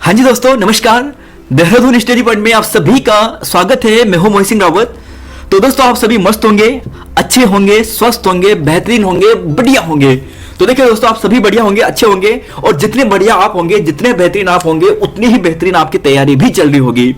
हाँ जी दोस्तों, नमस्कार। देहरादून स्टडी पॉइंट में आप सभी का स्वागत है। मैं हूं मोहित सिंह रावत। तो दोस्तों, आप सभी मस्त होंगे, अच्छे होंगे, स्वस्थ होंगे, बेहतरीन होंगे, बढ़िया होंगे। तो देखिए दोस्तों, आप सभी बढ़िया होंगे, अच्छे होंगे, और जितने बढ़िया आप होंगे, जितने बेहतरीन आप होंगे, उतनी ही बेहतरीन आपकी तैयारी भी चल रही होगी।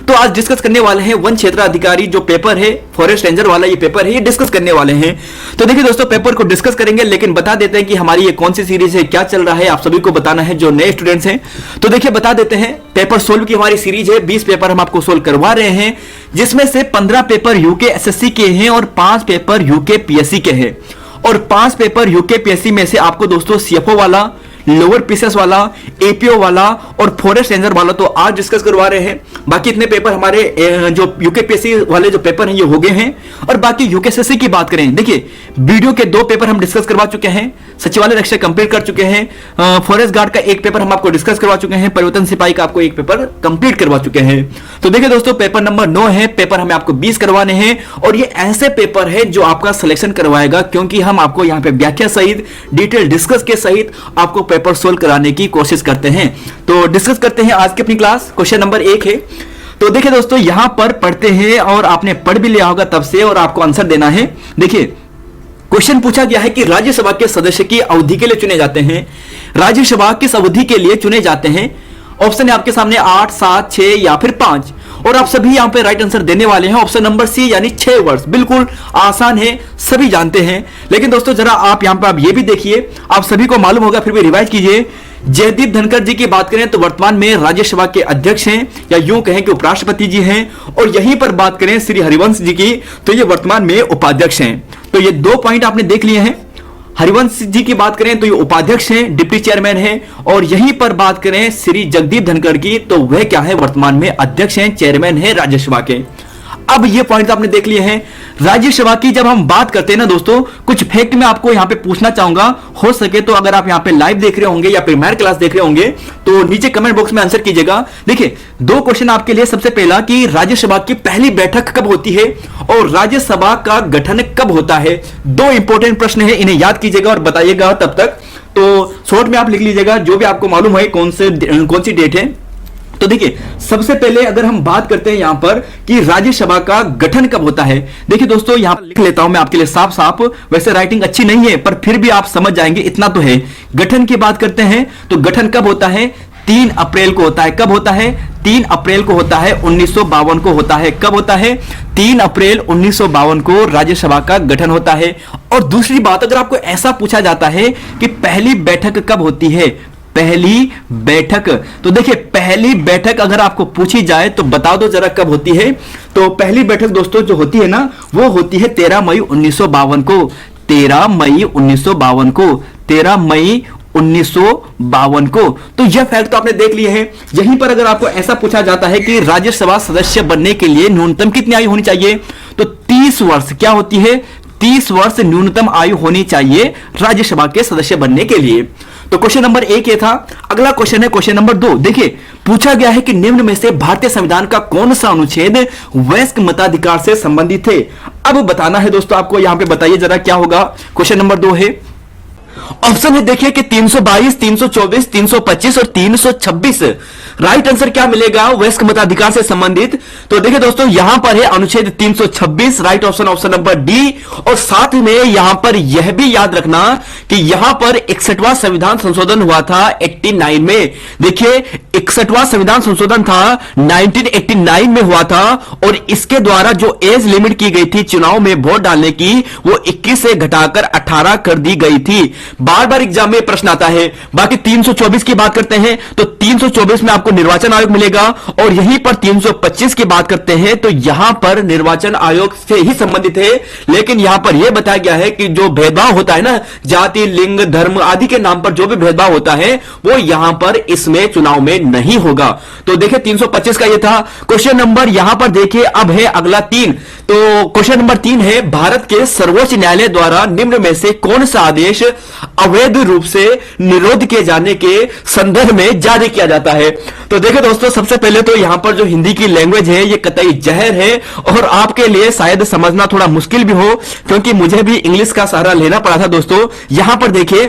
तो आज डिस्कस करने वाले हैं वन क्षेत्र अधिकारी जो पेपर है, फॉरेस्ट रेंजर वाला ये पेपर है, ये डिस्कस करने वाले हैं। तो देखिए दोस्तों, पेपर को डिस्कस करेंगे, लेकिन बता देते हैं कि हमारी ये कौन सी सीरीज है, क्या चल रहा है, आप सभी को बताना है जो नए स्टूडेंट्स हैं। तो देखिए बता देते हैं, पेपर सोल्व की हमारी सीरीज है। 20 पेपर हम आपको सोल्व करवा रहे हैं, जिसमें से 15 पेपर यूके एसएससी के हैं और 5 पेपर यूके पीएससी के हैं। और 5 पेपर यूके पीएससी में से आपको दोस्तों सीएफओ वाला, लोअर पीसीएस वाला, एपीओ वाला और फॉरेस्ट रेंजर वाला तो आज डिस्कस करवा रहे हैं। बाकी इतने पेपर हमारे जो यूकेपीएससी वाले जो पेपर हैं ये हो गए हैं। और बाकी यूकेएसएससी की बात करें, देखिए वीडियो के 2 पेपर हम डिस्कस करवा चुके हैं, सचिवालय रक्षा कंप्लीट कर चुके हैं, फॉरेस्ट गार्ड का 1 पेपर हम आपको डिस्कस करवा चुके हैं, परिवर्तन सिपाही का आपको 1 पेपर कंप्लीट करवा चुके हैं। तो देखिए दोस्तों, पेपर नंबर 9 है, पेपर हमें आपको 20 करवाने हैं। और ये ऐसे पेपर है जो आपका सिलेक्शन करवाएगा, क्योंकि हम आपको यहाँ पे व्याख्या सहित, डिटेल डिस्कस के सहित आपको पेपर सोल्व कराने की कोशिश करते हैं। तो डिस्कस करते हैं आज की अपनी क्लास। क्वेश्चन नंबर 1 है। तो देखिए दोस्तों, यहां पर पढ़ते हैं और आपने पढ़ भी लिया होगा तब से, और आपको आंसर देना है। देखिए क्वेश्चन पूछा गया है कि राज्यसभा के सदस्य की अवधि के लिए चुने जाते हैं। राज्यसभा किस अवधि के लिए चुने जाते हैं? ऑप्शन है आपके सामने 8, 7, 6 या फिर 5। और आप सभी यहां पे राइट आंसर देने वाले हैं ऑप्शन नंबर सी, यानी 6 वर्ष। बिल्कुल आसान है, सभी जानते हैं। लेकिन दोस्तों जरा आप यहां पे आप ये भी देखिए, आप सभी को मालूम होगा, फिर भी रिवाइज कीजिए। जयदीप धनखड़ जी की बात करें तो वर्तमान में राज्यसभा के अध्यक्ष हैं, या यूं कहें कि उपराष्ट्रपति जी हैं। और यहीं पर बात करें श्री हरिवंश जी की, तो ये वर्तमान में उपाध्यक्ष हैं। तो ये 2 पॉइंट आपने देख लिए हैं। हरिवंश जी की बात करें तो ये उपाध्यक्ष हैं, डिप्टी चेयरमैन हैं। और यहीं पर बात करें श्री जगदीप धनखड़ की, तो वह क्या है, वर्तमान में अध्यक्ष हैं, चेयरमैन हैं राज्यसभा के। अब ये पॉइंट आपने देख लिए हैं। राज्यसभा की जब हम बात करते हैं ना दोस्तों, कुछ फैक्ट मैं आपको यहां पे पूछना चाहूंगा। हो सके तो अगर आप यहां पे लाइव देख रहे होंगे या प्रीमियर क्लास देख रहे होंगे तो नीचे कमेंट बॉक्स में आंसर कीजिएगा। देखिए 2 क्वेश्चन आपके लिए। सबसे पहला कि राज्यसभा की पहली बैठक कब होती है और राज्यसभा का गठन कब होता है। 2 इंपॉर्टेंट प्रश्न है, इन्हें याद कीजिएगा और बताइएगा। तब तक तो शॉर्ट में आप लिख लीजिएगा जो भी आपको मालूम है कौन सी डेट है। तो देखिए सबसे पहले अगर हम बात करते हैं यहां पर कि राज्यसभा का गठन कब होता है। देखिए दोस्तों, यहां पर लिख लेता हूं मैं आपके लिए साफ साफ। वैसे राइटिंग अच्छी नहीं है पर फिर भी आप समझ जाएंगे, इतना तो है। गठन की बात करते हैं तो गठन कब होता है? 3 अप्रैल को होता है। कब होता है? 3 अप्रैल को होता है, 1952 को होता है। कब होता है? 3 अप्रैल 1952 को राज्यसभा का गठन होता है। और दूसरी बात, अगर आपको ऐसा पूछा जाता है कि पहली बैठक कब होती है, पहली बैठक, तो देखिए पहली बैठक अगर आपको पूछी जाए तो बता दो जरा कब होती है। तो पहली बैठक दोस्तों जो होती है ना, वो होती है 13 मई 1952 को। 13 मई 1952 को, 13 मई 1952 को। तो यह फैक्ट तो आपने देख लिए हैं। यहीं पर अगर आपको ऐसा पूछा जाता है कि राज्यसभा सदस्य बनने के लिए न्यूनतम कितनी आयु होनी चाहिए, तो 30 वर्ष क्या होती है? 30 वर्ष न्यूनतम आयु होनी चाहिए राज्यसभा के सदस्य बनने के लिए। तो क्वेश्चन नंबर 1 ये था। अगला क्वेश्चन है क्वेश्चन नंबर 2। देखिए पूछा गया है कि निम्न में से भारतीय संविधान का कौन सा अनुच्छेद वयस्क मताधिकार से संबंधित है। अब बताना है दोस्तों आपको, यहां पे बताइए जरा क्या होगा। क्वेश्चन नंबर 2 है, ऑप्शन है देखिए कि 322, 324, 325 और 326। राइट आंसर क्या मिलेगा वयस्क मताधिकार से संबंधित? तो देखिए दोस्तों, यहां पर है अनुच्छेद 326, right option option number D. और साथ में यहां पर यह भी याद रखना कि यहां पर 61वां संविधान संशोधन हुआ था 89 में। देखिए 61वां संविधान संशोधन था 1989 में हुआ था। और इसके द्वारा जो एज लिमिट की गई थी चुनाव में वोट डालने की, वो 21 से घटाकर 18 कर दी गई थी। बार बार एग्जाम में प्रश्न आता है। बाकी 324 की बात करते हैं तो 324 में आपको निर्वाचन आयोग मिलेगा। और यहीं पर 325 की बात करते हैं तो यहां पर निर्वाचन आयोग से ही संबंधित है। लेकिन यहां पर यह बताया गया है कि जो भेदभाव होता है ना, जाति, लिंग, धर्म आदि के नाम पर जो भी भेदभाव होता है वो यहां पर इसमें चुनाव में नहीं होगा। तो देखिए 325 का यह था। क्वेश्चन नंबर यहां पर देखिए अब है अगला 3। तो क्वेश्चन नंबर 3 है, भारत के सर्वोच्च न्यायालय द्वारा निम्न में से कौन सा आदेश अवैध रूप से निरोध किए जाने के संदर्भ में जारी किया जाता है। तो देखिए दोस्तों, सबसे पहले तो यहां पर जो हिंदी की लैंग्वेज है ये कतई जहर है और आपके लिए शायद समझना थोड़ा मुश्किल भी हो, क्योंकि मुझे भी इंग्लिश का सहारा लेना पड़ा था दोस्तों। यहां पर देखिए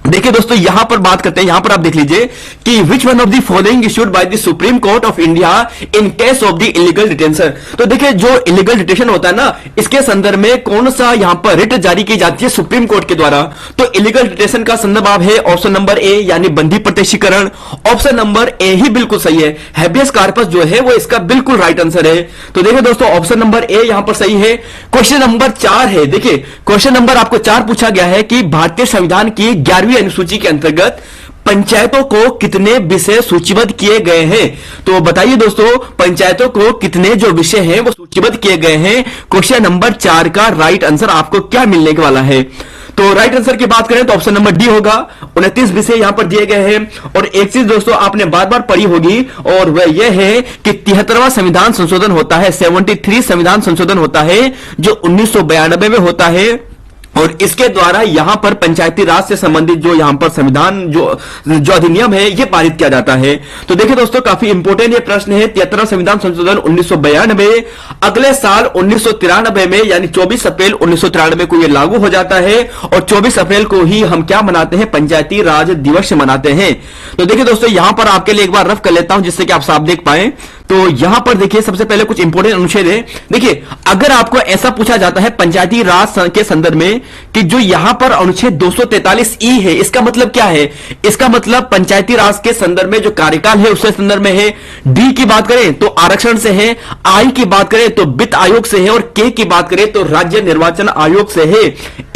देखिए दोस्तों, यहां पर बात करते हैं, यहां पर आप देख लीजिए कि which one of the following issued by the supreme court of India in case of the illegal detention. तो देखिए, जो इलीगल डिटेंशन होता है ना, इसके संदर्भ में कौन सा यहां पर रिट जारी की जाती है सुप्रीम कोर्ट के द्वारा। तो इलीगल डिटेंशन का संदर्भ आप है ऑप्शन नंबर ए, यानी बंदी प्रत्यक्षीकरण। ऑप्शन नंबर ए ही बिल्कुल सही है, हैबियस कॉर्पस जो है वो इसका बिल्कुल राइट आंसर है। तो देखिए दोस्तों, ऑप्शन नंबर ए यहां पर सही है। क्वेश्चन नंबर 4 है, देखिए क्वेश्चन नंबर आपको 4 पूछा गया है कि भारतीय संविधान की 11वीं अनुसूची के अंतर्गत पंचायतों को कितने विषय सूचीबद्ध किए गए हैं। तो बताइए दोस्तों, पंचायतों को कितने जो विषय हैं वो सूचीबद्ध किए गए हैं। क्वेश्चन नंबर 4 का राइट आंसर आपको क्या मिलने वाला है। तो राइट आंसर की बात करें तो ऑप्शन नंबर डी होगा। 29 विषय यहां पर दिए गए हैं। और एक चीज दोस्तों आपने बार बार पढ़ी होगी, और वह यह है कि 73वां संविधान संशोधन होता है, 73 संविधान संशोधन होता है, जो 1992 में होता है। और इसके द्वारा यहां पर पंचायती राज से संबंधित जो यहां पर संविधान जो अधिनियम है ये पारित किया जाता है। तो देखिए दोस्तों, काफी इंपोर्टेंट ये प्रश्न है। 73वां संविधान संशोधन 1992 अगले साल 1993 में, यानी 24 अप्रैल 1993 को ये लागू हो जाता है। और 24 अप्रैल को ही हम क्या मनाते हैं, पंचायती राज दिवस मनाते हैं। तो देखिए दोस्तों, यहां पर आपके लिए एक बार रफ कर लेता हूं जिससे कि आप साफ देख पाए। तो यहां पर देखिए, सबसे पहले कुछ इंपोर्टेंट अनुच्छेद है। देखिए, अगर आपको ऐसा पूछा जाता है पंचायती राज के संदर्भ में कि जो यहां पर अनुच्छेद 243 है, इसका मतलब क्या है, इसका मतलब पंचायती राज के संदर्भ में जो कार्यकाल है उसके संदर्भ में है। डी की बात करें तो आरक्षण से है, आई की बात करें तो वित्त आयोग से है, और के की बात करें तो राज्य निर्वाचन आयोग से है।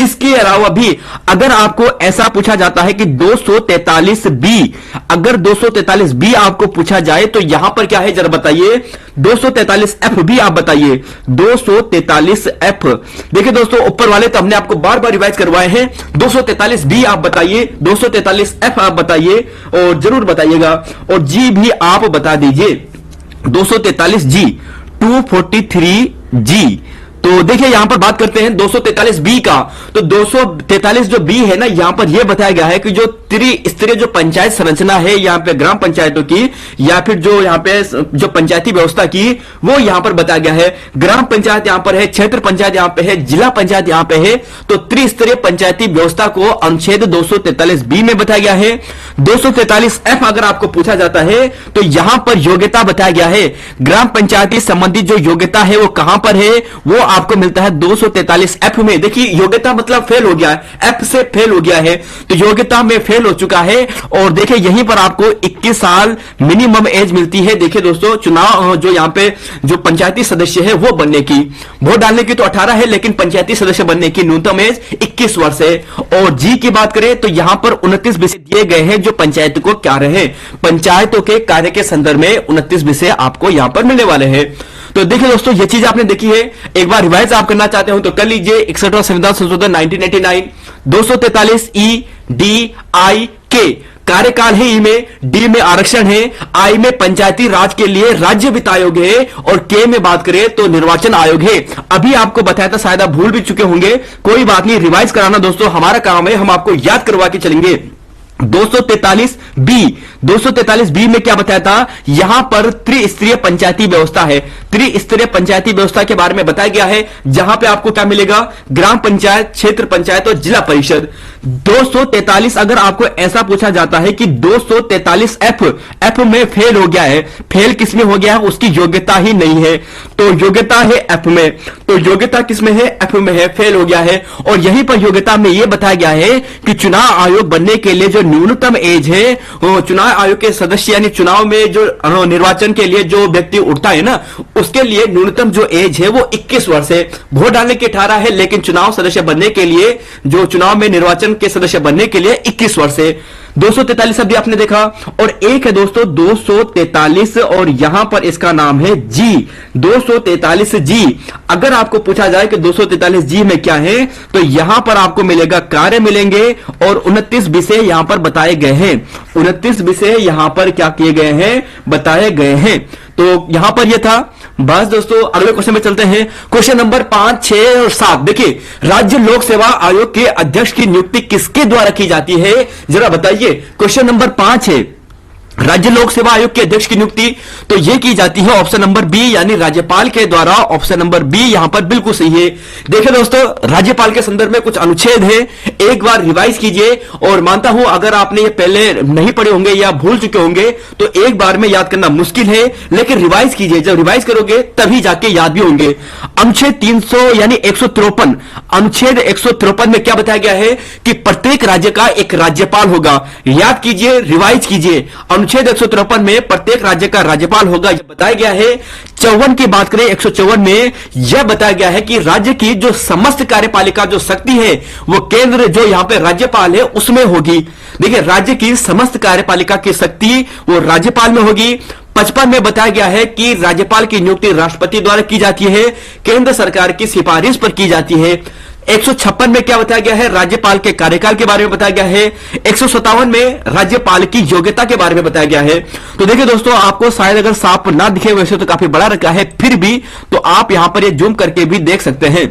इसके अलावा भी अगर आपको ऐसा पूछा जाता है कि 243 बी, अगर 243 बी आपको पूछा जाए तो यहां पर क्या है जरा बताइए। 243 एफ भी आप बताइए, 243 एफ। देखिए दोस्तों, ऊपर वाले तो हमने आपको बार बार रिवाइज करवाए हैं। 243 बी आप बताइए, 243 एफ आप बताइए, और जरूर बताइएगा। और जी भी आप बता दीजिए, 243 जी, 243 जी। तो देखिए यहां पर बात करते हैं 243 बी का। तो 243 जो बी है ना, यहां पर यह बताया गया है कि जो त्रिस्तरीय जो पंचायत संरचना है यहां पे ग्राम पंचायतों की, या फिर जो यहां पे जो पंचायती व्यवस्था की, वो यहां पर बताया गया है। ग्राम पंचायत यहां पर है, क्षेत्र पंचायत यहां पे है, जिला पंचायत यहां पे है। तो त्रिस्तरीय पंचायती व्यवस्था को अनुच्छेद 243 बी में बताया गया है। 243 एफ अगर आपको पूछा जाता है तो यहां पर योग्यता बताया गया है। ग्राम पंचायती संबंधित जो योग्यता है वो कहां पर है, वो आपको मिलता है 243 एफ में। देखिए, योग्यता मतलब फेल हो गया है, एफ से फेल हो गया है, तो योग्यता में फेल हो चुका है। और देखिए यहीं पर आपको 21 साल मिनिमम एज मिलती है। देखिए दोस्तों, चुनाव जो यहां पे जो पंचायती सदस्य है वो बनने की, वोट डालने की तो 18 है, लेकिन पंचायती सदस्य बनने की न्यूनतम एज 21 वर्ष है। और जी की बात करें तो यहां पर 29 विषय दिए गए हैं जो पंचायत को कार्य है, पंचायतों के कार्य के संदर्भ में 29 विषय आपको यहां पर मिलने वाले हैं। तो देखिए दोस्तों, ये चीज आपने देखी है, एक बार रिवाइज आप करना चाहते हो तो कर लीजिए। 61वां संविधान संशोधन 1989, 243 ई, डी, आई, के कार्यकाल है, ई में, डी में आरक्षण है, आई में पंचायती राज के लिए राज्य वित्त आयोग है, और के में बात करें तो निर्वाचन आयोग है। अभी आपको बताया था, शायद आप भूल भी चुके होंगे, कोई बात नहीं, रिवाइज कराना दोस्तों हमारा काम है, हम आपको याद करवा के चलेंगे। 243 बी, 243 बी में क्या बताया था, यहां पर त्रिस्तरीय पंचायती व्यवस्था है। त्रिस्तरीय पंचायती व्यवस्था के बारे में बताया गया है, जहां पे आपको क्या मिलेगा, ग्राम पंचायत, क्षेत्र पंचायत और जिला परिषद। 243 अगर आपको ऐसा पूछा जाता है कि 243 एफ में फेल हो गया है, फेल किस में हो गया है, उसकी योग्यता ही नहीं है, तो योग्यता है एफ में। तो योग्यता किस में है, एफ में है, फेल हो गया है। और यहीं पर योग्यता में यह बताया गया है कि चुनाव आयोग बनने के लिए जो न्यूनतम एज है, चुनाव आयोग के सदस्य यानी चुनाव में जो निर्वाचन के लिए जो व्यक्ति उठता है ना, उसके लिए न्यूनतम जो एज है वो 21 वर्ष है। वोट डालने की 18 है, लेकिन चुनाव सदस्य बनने के लिए, जो चुनाव में निर्वाचन के सदस्य बनने के लिए 21 वर्ष है। 243 अभी आपने देखा, और एक है दोस्तों 243, और यहां पर इसका नाम है जी, 243 जी। अगर आपको पूछा जाए कि 243 जी में क्या है, तो यहां पर आपको मिलेगा कार्य मिलेंगे, और 29 विषय यहां पर बताए गए हैं। 29 विषय यहां पर क्या किए गए हैं, बताए गए हैं। तो यहां पर यह था। बस दोस्तों, अगले क्वेश्चन में चलते हैं। क्वेश्चन नंबर 5, 6 और 7। देखिए, राज्य लोक सेवा आयोग के अध्यक्ष की नियुक्ति किसके द्वारा की जाती है, जरा बताइए। क्वेश्चन नंबर 5 है, राज्य लोक सेवा आयोग के अध्यक्ष की नियुक्ति तो यह की जाती है ऑप्शन नंबर बी, यानी राज्यपाल के द्वारा। ऑप्शन नंबर बी यहां पर बिल्कुल सही है। देखिए दोस्तों, राज्यपाल के संदर्भ में कुछ अनुच्छेद है, एक बार रिवाइज कीजिए। और मानता हूं अगर आपने ये पहले नहीं पढ़े होंगे या भूल चुके होंगे तो एक बार में याद करना मुश्किल है, लेकिन रिवाइज कीजिए। जब रिवाइज करोगे तभी जाके याद भी होंगे। अनुच्छेद 300 यानी 153, अनुच्छेद 153 में क्या बताया गया है कि प्रत्येक राज्य का एक राज्यपाल होगा। याद कीजिए, रिवाइज कीजिए। अनुच्छेद 153 में प्रत्येक राज्य का राज्यपाल होगा, यह बताया गया है। 54 की बात करें, 154 में यह बताया गया है कि राज्य की जो समस्त कार्यपालिका जो शक्ति है वो केंद्र जो यहां पे राज्यपाल है उसमें होगी। देखिए, राज्य की समस्त कार्यपालिका की शक्ति वो राज्यपाल में होगी। 55 में बताया गया है कि राज्यपाल की नियुक्ति राष्ट्रपति द्वारा की जाती है, केंद्र सरकार की सिफारिश पर की जाती है। 156 में क्या बताया गया है, राज्यपाल के कार्यकाल के बारे में बताया गया है। 157 में राज्यपाल की योग्यता के बारे में बताया गया है। तो देखिए दोस्तों, आपको शायद अगर साफ ना दिखे, वैसे तो काफी बड़ा रखा है, फिर भी तो आप यहां पर ये जूम करके भी देख सकते हैं।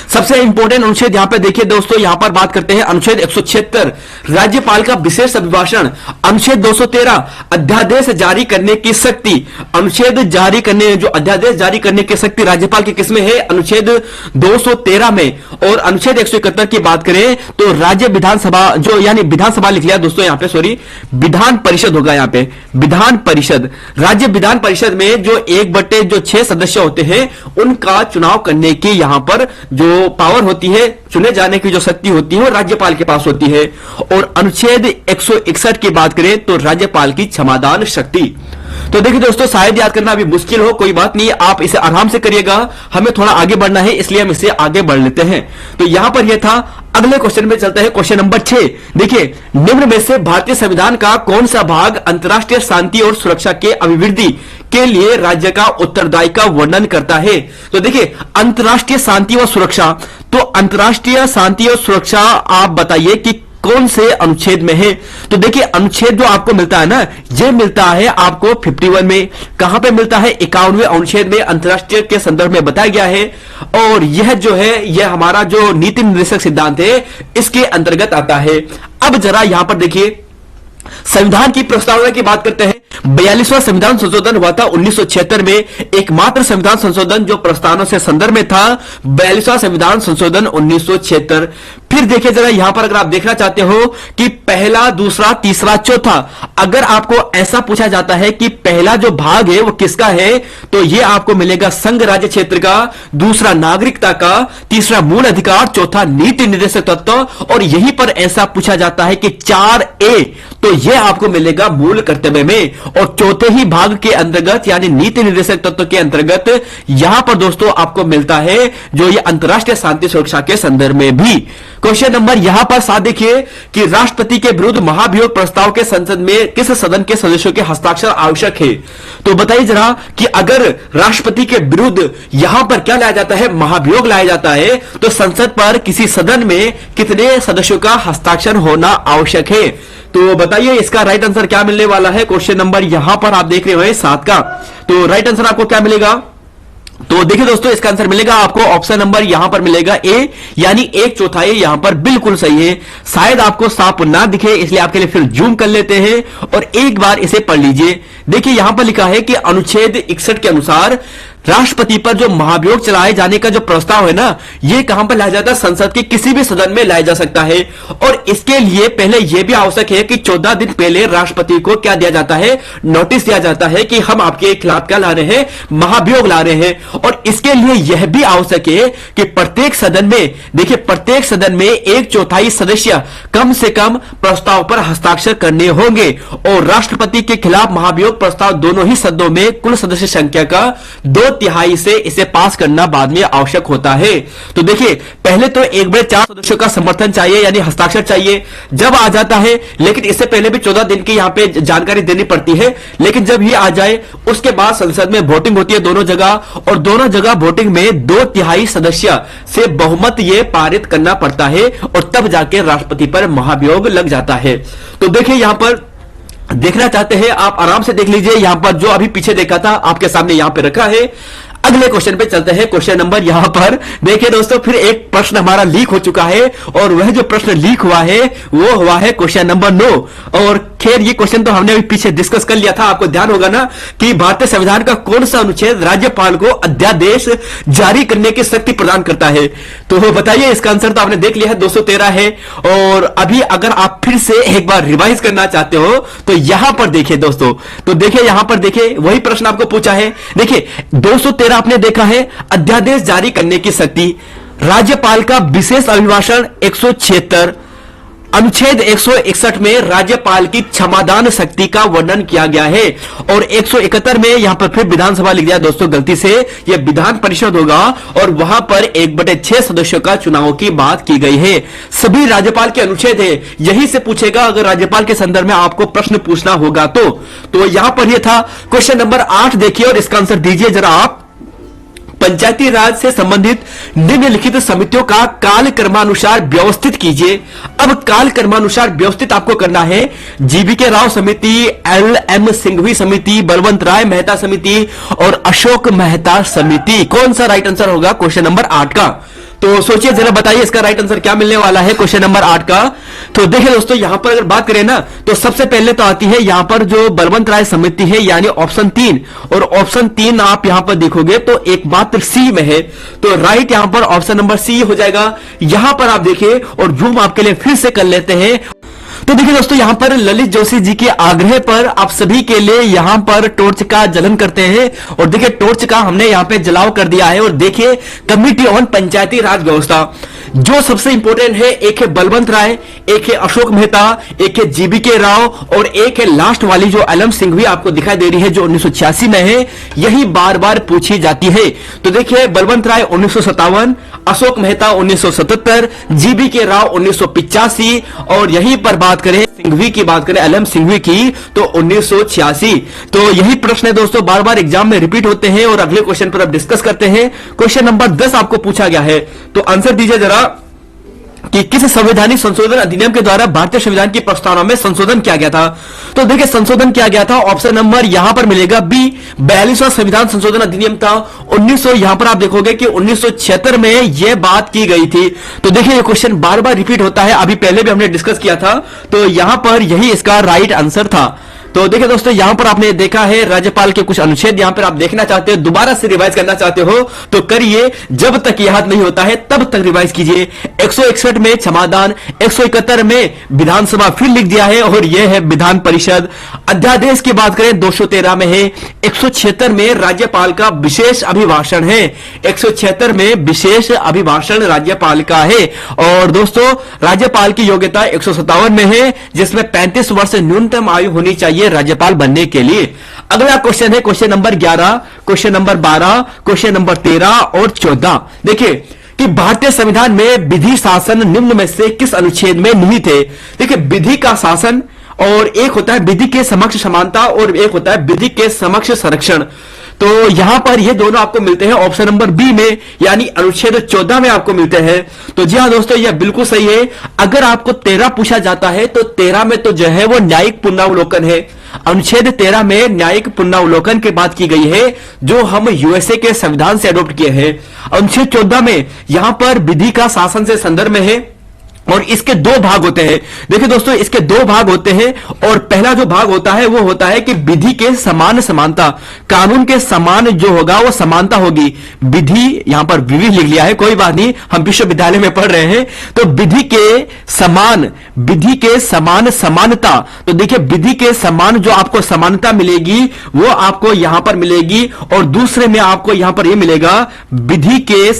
सबसे इंपॉर्टेंट अनुच्छेद यहां पे देखिए दोस्तों, यहां पर बात करते हैं अनुच्छेद 176 राज्यपाल का विशेष अभिभाषण। अनुच्छेद 213 अध्यादेश जारी करने की शक्ति। अनुच्छेद जारी करने जो अध्यादेश जारी करने की शक्ति राज्यपाल की किसमें है, अनुच्छेद 213 में। और अनुच्छेद 171 की बात करें तो राज्य विधानसभा जो यानी विधानसभा लिख लिया दोस्तों यहां पे, सॉरी विधान परिषद होगा यहां पे, विधान परिषद। राज्य विधान परिषद में जो 1/6 सदस्य होते हैं उनका चुनाव करने की यहां पर जो पावर होती है, चुने जाने की जो शक्ति होती है वो राज्यपाल के पास होती है। और अनुच्छेद 161 की बात करें तो राज्यपाल की क्षमादान शक्ति। तो देखिए दोस्तों, शायद याद करना अभी मुश्किल हो, कोई बात नहीं, आप इसे आराम से करिएगा। हमें थोड़ा आगे बढ़ना है इसलिए हम इसे आगे बढ़ लेते हैं। तो यहां पर यह था। अगले क्वेश्चन में चलते हैं, क्वेश्चन नंबर 6। देखिए, निम्न में से भारतीय संविधान का कौन सा भाग अंतर्राष्ट्रीय शांति और सुरक्षा के अभिवृद्धि के लिए राज्य का उत्तरदायी का वर्णन करता है। तो देखिए, अंतर्राष्ट्रीय शांति और सुरक्षा, तो अंतर्राष्ट्रीय शांति और सुरक्षा आप बताइए कि कौन से अनुच्छेद में है। तो देखिए, अनुच्छेद जो आपको मिलता है ना, ये मिलता है आपको 51 में। कहां पे मिलता है, 51वें अनुच्छेद में अंतर्राष्ट्रीय के संदर्भ में बताया गया है। और यह जो है यह हमारा जो नीति निर्देशक सिद्धांत है इसके अंतर्गत आता है। अब जरा यहां पर देखिए, संविधान की प्रस्तावना की बात करते हैं। 42वां संविधान संशोधन हुआ था 1976 में। एकमात्र संविधान संशोधन जो प्रस्तावना से संदर्भ में था, 42वां संविधान संशोधन 1976। फिर देखिए जरा यहां पर, अगर आप देखना चाहते हो कि पहला, दूसरा, तीसरा, चौथा, अगर आपको ऐसा पूछा जाता है कि पहला जो भाग है वो किसका है, तो यह आपको मिलेगा संघ राज्य क्षेत्र का, दूसरा नागरिकता का, तीसरा मूल अधिकार, चौथा नीति निर्देशक तत्व। और यहीं पर ऐसा पूछा जाता है कि 4A, तो यह आपको मिलेगा मूल कर्तव्य में। और चौथे ही भाग के अंतर्गत यानी नीति निर्देशक तत्व के अंतर्गत यहां पर दोस्तों आपको मिलता है जो ये अंतर्राष्ट्रीय शांति सुरक्षा के संदर्भ में भी। क्वेश्चन नंबर यहां पर 7 देखिए कि राष्ट्रपति के विरुद्ध महाभियोग प्रस्ताव के संसद में किस सदन के सदस्यों के हस्ताक्षर आवश्यक है। तो बताइए जरा कि अगर राष्ट्रपति के विरुद्ध यहां पर क्या लाया जाता है, महाभियोग लाया जाता है, तो संसद पर किसी सदन में कितने सदस्यों का हस्ताक्षर होना आवश्यक है। तो बताइए इसका राइट आंसर क्या मिलने वाला है। क्वेश्चन नंबर यहां पर आप देख रहे हो 7 का, तो राइट आंसर आपको क्या मिलेगा। तो देखिए दोस्तों, इसका आंसर मिलेगा आपको ऑप्शन नंबर यहां पर मिलेगा ए, यानी 1/4 यहां पर बिल्कुल सही है। शायद आपको साफ ना दिखे इसलिए आपके लिए फिर जूम कर लेते हैं और एक बार इसे पढ़ लीजिए। देखिए यहां पर लिखा है कि अनुच्छेद 61 के अनुसार राष्ट्रपति पर जो महाभियोग चलाए जाने का जो प्रस्ताव है ना, ये कहां पर लाया जाता है, संसद के किसी भी सदन में लाया जा सकता है। और इसके लिए पहले यह भी आवश्यक है कि 14 दिन पहले राष्ट्रपति को क्या दिया जाता है, नोटिस दिया जाता है कि हम आपके खिलाफ क्या ला रहे हैं, महाभियोग ला रहे हैं। और इसके लिए यह भी आवश्यक है कि प्रत्येक सदन में, देखिए प्रत्येक सदन में 1/4 सदस्य कम से कम प्रस्ताव पर हस्ताक्षर करने होंगे। और राष्ट्रपति के खिलाफ महाभियोग प्रस्ताव दोनों ही सदनों में कुल सदस्य संख्या का 2/3 से इसे पास करना बाद में आवश्यक होता है। तो देखिए पहले तो 1/4 सदस्यों का समर्थन चाहिए यानी हस्ताक्षर चाहिए, जब आ जाता है, लेकिन इससे पहले भी 14 दिन की यहां पे जानकारी देनी पड़ती है। लेकिन जब ये आ जाए उसके बाद संसद में वोटिंग होती है दोनों जगह, और दोनों जगह वोटिंग में 2/3 सदस्य से बहुमत ये पारित करना पड़ता है और तब जाके राष्ट्रपति पर महाभियोग लग जाता है। तो देखिए यहां पर देखना चाहते हैं आप आराम से देख लीजिए, यहां पर जो अभी पीछे देखा था आपके सामने यहां पे रखा है। अगले क्वेश्चन पे चलते हैं। क्वेश्चन नंबर यहां पर देखिए दोस्तों, फिर एक प्रश्न हमारा लीक हो चुका है और वह जो प्रश्न लीक हुआ है वो हुआ है क्वेश्चन नंबर 9। और खैर ये क्वेश्चन तो हमने अभी पीछे डिस्कस कर लिया था, आपको ध्यान होगा ना कि भारतीय संविधान का कौन सा अनुच्छेद राज्यपाल को अध्यादेश जारी करने की शक्ति प्रदान करता है। तो बताइए, इसका आंसर तो आपने देख लिया है, 213 है। और अभी अगर आप फिर से एक बार रिवाइज करना चाहते हो तो यहां पर देखिए दोस्तों, तो देखिए यहां पर देखिए वही प्रश्न आपको पूछा है। देखिए 213 आपने देखा है, अध्यादेश जारी करने की शक्ति, राज्यपाल का विशेष अभिभाषण 176, अनुच्छेद 161 में राज्यपाल की क्षमादान शक्ति का वर्णन किया गया है। और 171 में यहां पर फिर विधानसभा लिख दिया दोस्तों, गलती से यह विधान परिषद होगा और वहां पर 1/6 सदस्यों का चुनाव की बात की गई है। सभी राज्यपाल के अनुच्छेद है, यही से पूछेगा अगर राज्यपाल के संदर्भ में आपको प्रश्न पूछना होगा तो यहां पर यह था। क्वेश्चन नंबर 8 देखिए और इसका आंसर दीजिए जरा आप। पंचायती राज से संबंधित निम्नलिखित समितियों का काल क्रमानुसार व्यवस्थित कीजिए। अब काल क्रमानुसार व्यवस्थित आपको करना है। जीबीके राव समिति, LM सिंघवी समिति, बलवंत राय मेहता समिति और अशोक मेहता समिति। कौन सा राइट आंसर होगा क्वेश्चन नंबर 8 का? तो सोचिए जरा, बताइए इसका राइट आंसर क्या मिलने वाला है क्वेश्चन नंबर 8 का। तो देखिए दोस्तों, यहां पर अगर बात करें ना तो सबसे पहले तो आती है यहां पर जो बलवंत राय समिति है, यानी ऑप्शन 3। और ऑप्शन 3 आप यहां पर देखोगे तो एकमात्र सी में है, तो राइट यहां पर ऑप्शन नंबर सी हो जाएगा। यहां पर आप देखिए और जूम आपके लिए फिर से कर लेते हैं। तो देखिए दोस्तों, यहां पर ललित जोशी जी के आग्रह पर आप सभी के लिए यहां पर टॉर्च का जलन करते हैं। और देखिए टॉर्च का हमने यहां पे जलाव कर दिया है। और देखिए कमिटी ऑन पंचायती राज व्यवस्था, जो सबसे इंपॉर्टेंट है, एक है बलवंत राय, एक है अशोक मेहता, एक है जीबीके राव और एक है लास्ट वाली जो LM सिंघवी आपको दिखाई दे रही है जो 1986 में है। यही बार बार पूछी जाती है। तो देखिए बलवंत राय 1957, अशोक मेहता 1977, जीबीके राव 1985 और यहीं पर बात करें सिंघवी की, बात करें LM सिंघवी की तो 1986। तो यही प्रश्न है दोस्तों, बार बार एग्जाम में रिपीट होते हैं। और अगले क्वेश्चन पर अब डिस्कस करते हैं। क्वेश्चन नंबर 10 आपको पूछा गया है, तो आंसर दीजिए जरा कि किस संवैधानिक संशोधन अधिनियम के द्वारा भारतीय संविधान की प्रस्तावना में संशोधन किया गया था। तो देखिए संशोधन किया गया था, ऑप्शन नंबर यहां पर मिलेगा बी, 42वां संविधान संशोधन अधिनियम था 1900। यहां पर आप देखोगे कि 1976 में यह बात की गई थी। तो देखिए ये क्वेश्चन बार बार रिपीट होता है, अभी पहले भी हमने डिस्कस किया था, तो यहां पर यही इसका राइट आंसर था। तो देखिए दोस्तों, यहां पर आपने देखा है राज्यपाल के कुछ अनुच्छेद, यहां पर आप देखना चाहते हो, दोबारा से रिवाइज करना चाहते हो तो करिए, जब तक याद नहीं होता है तब तक रिवाइज कीजिए। 161 में क्षमादान, 171 में विधानसभा फिर लिख दिया है और यह है विधान परिषद। अध्यादेश की बात करें 213 में है, 176 में राज्यपाल का विशेष अभिभाषण है, 176 में विशेष अभिभाषण राज्यपाल का है। और दोस्तों राज्यपाल की योग्यता 157 में है, जिसमें 35 वर्ष न्यूनतम आयु होनी चाहिए राज्यपाल बनने के लिए। अगला क्वेश्चन है question number 11, question number 12, question number 13 और 14। देखिए कि भारतीय संविधान में विधि शासन निम्न में से किस अनुच्छेद में निहित है। देखिए विधि का शासन, और एक होता है विधि के समक्ष समानता और एक होता है विधि के समक्ष संरक्षण। तो यहां पर ये दोनों आपको मिलते हैं ऑप्शन नंबर बी में, यानी अनुच्छेद 14 में आपको मिलते हैं। तो जी हां दोस्तों, यह बिल्कुल सही है। अगर आपको 13 पूछा जाता है तो 13 में तो जो है वो न्यायिक पुनरावलोकन है। अनुच्छेद 13 में न्यायिक पुनरावलोकन की बात की गई है, जो हम यूएसए के संविधान से अडॉप्ट किए हैं। अनुच्छेद 14 में यहां पर विधि का शासन से संदर्भ में है और इसके दो भाग होते हैं। देखिए दोस्तों, इसके दो भाग होते हैं और पहला जो भाग होता है वो होता है कि विधि के समान समानता, कानून के समान जो होगा वो समानता होगी। विधि, यहां पर विधि लिख लिया है, कोई बात नहीं, हम विश्वविद्यालय में पढ़ रहे हैं। तो विधि के समान समानता, तो देखिए विधि के समान जो आपको समानता मिलेगी वो आपको यहां पर मिलेगी। और दूसरे में आपको यहां पर ये मिलेगा विधि के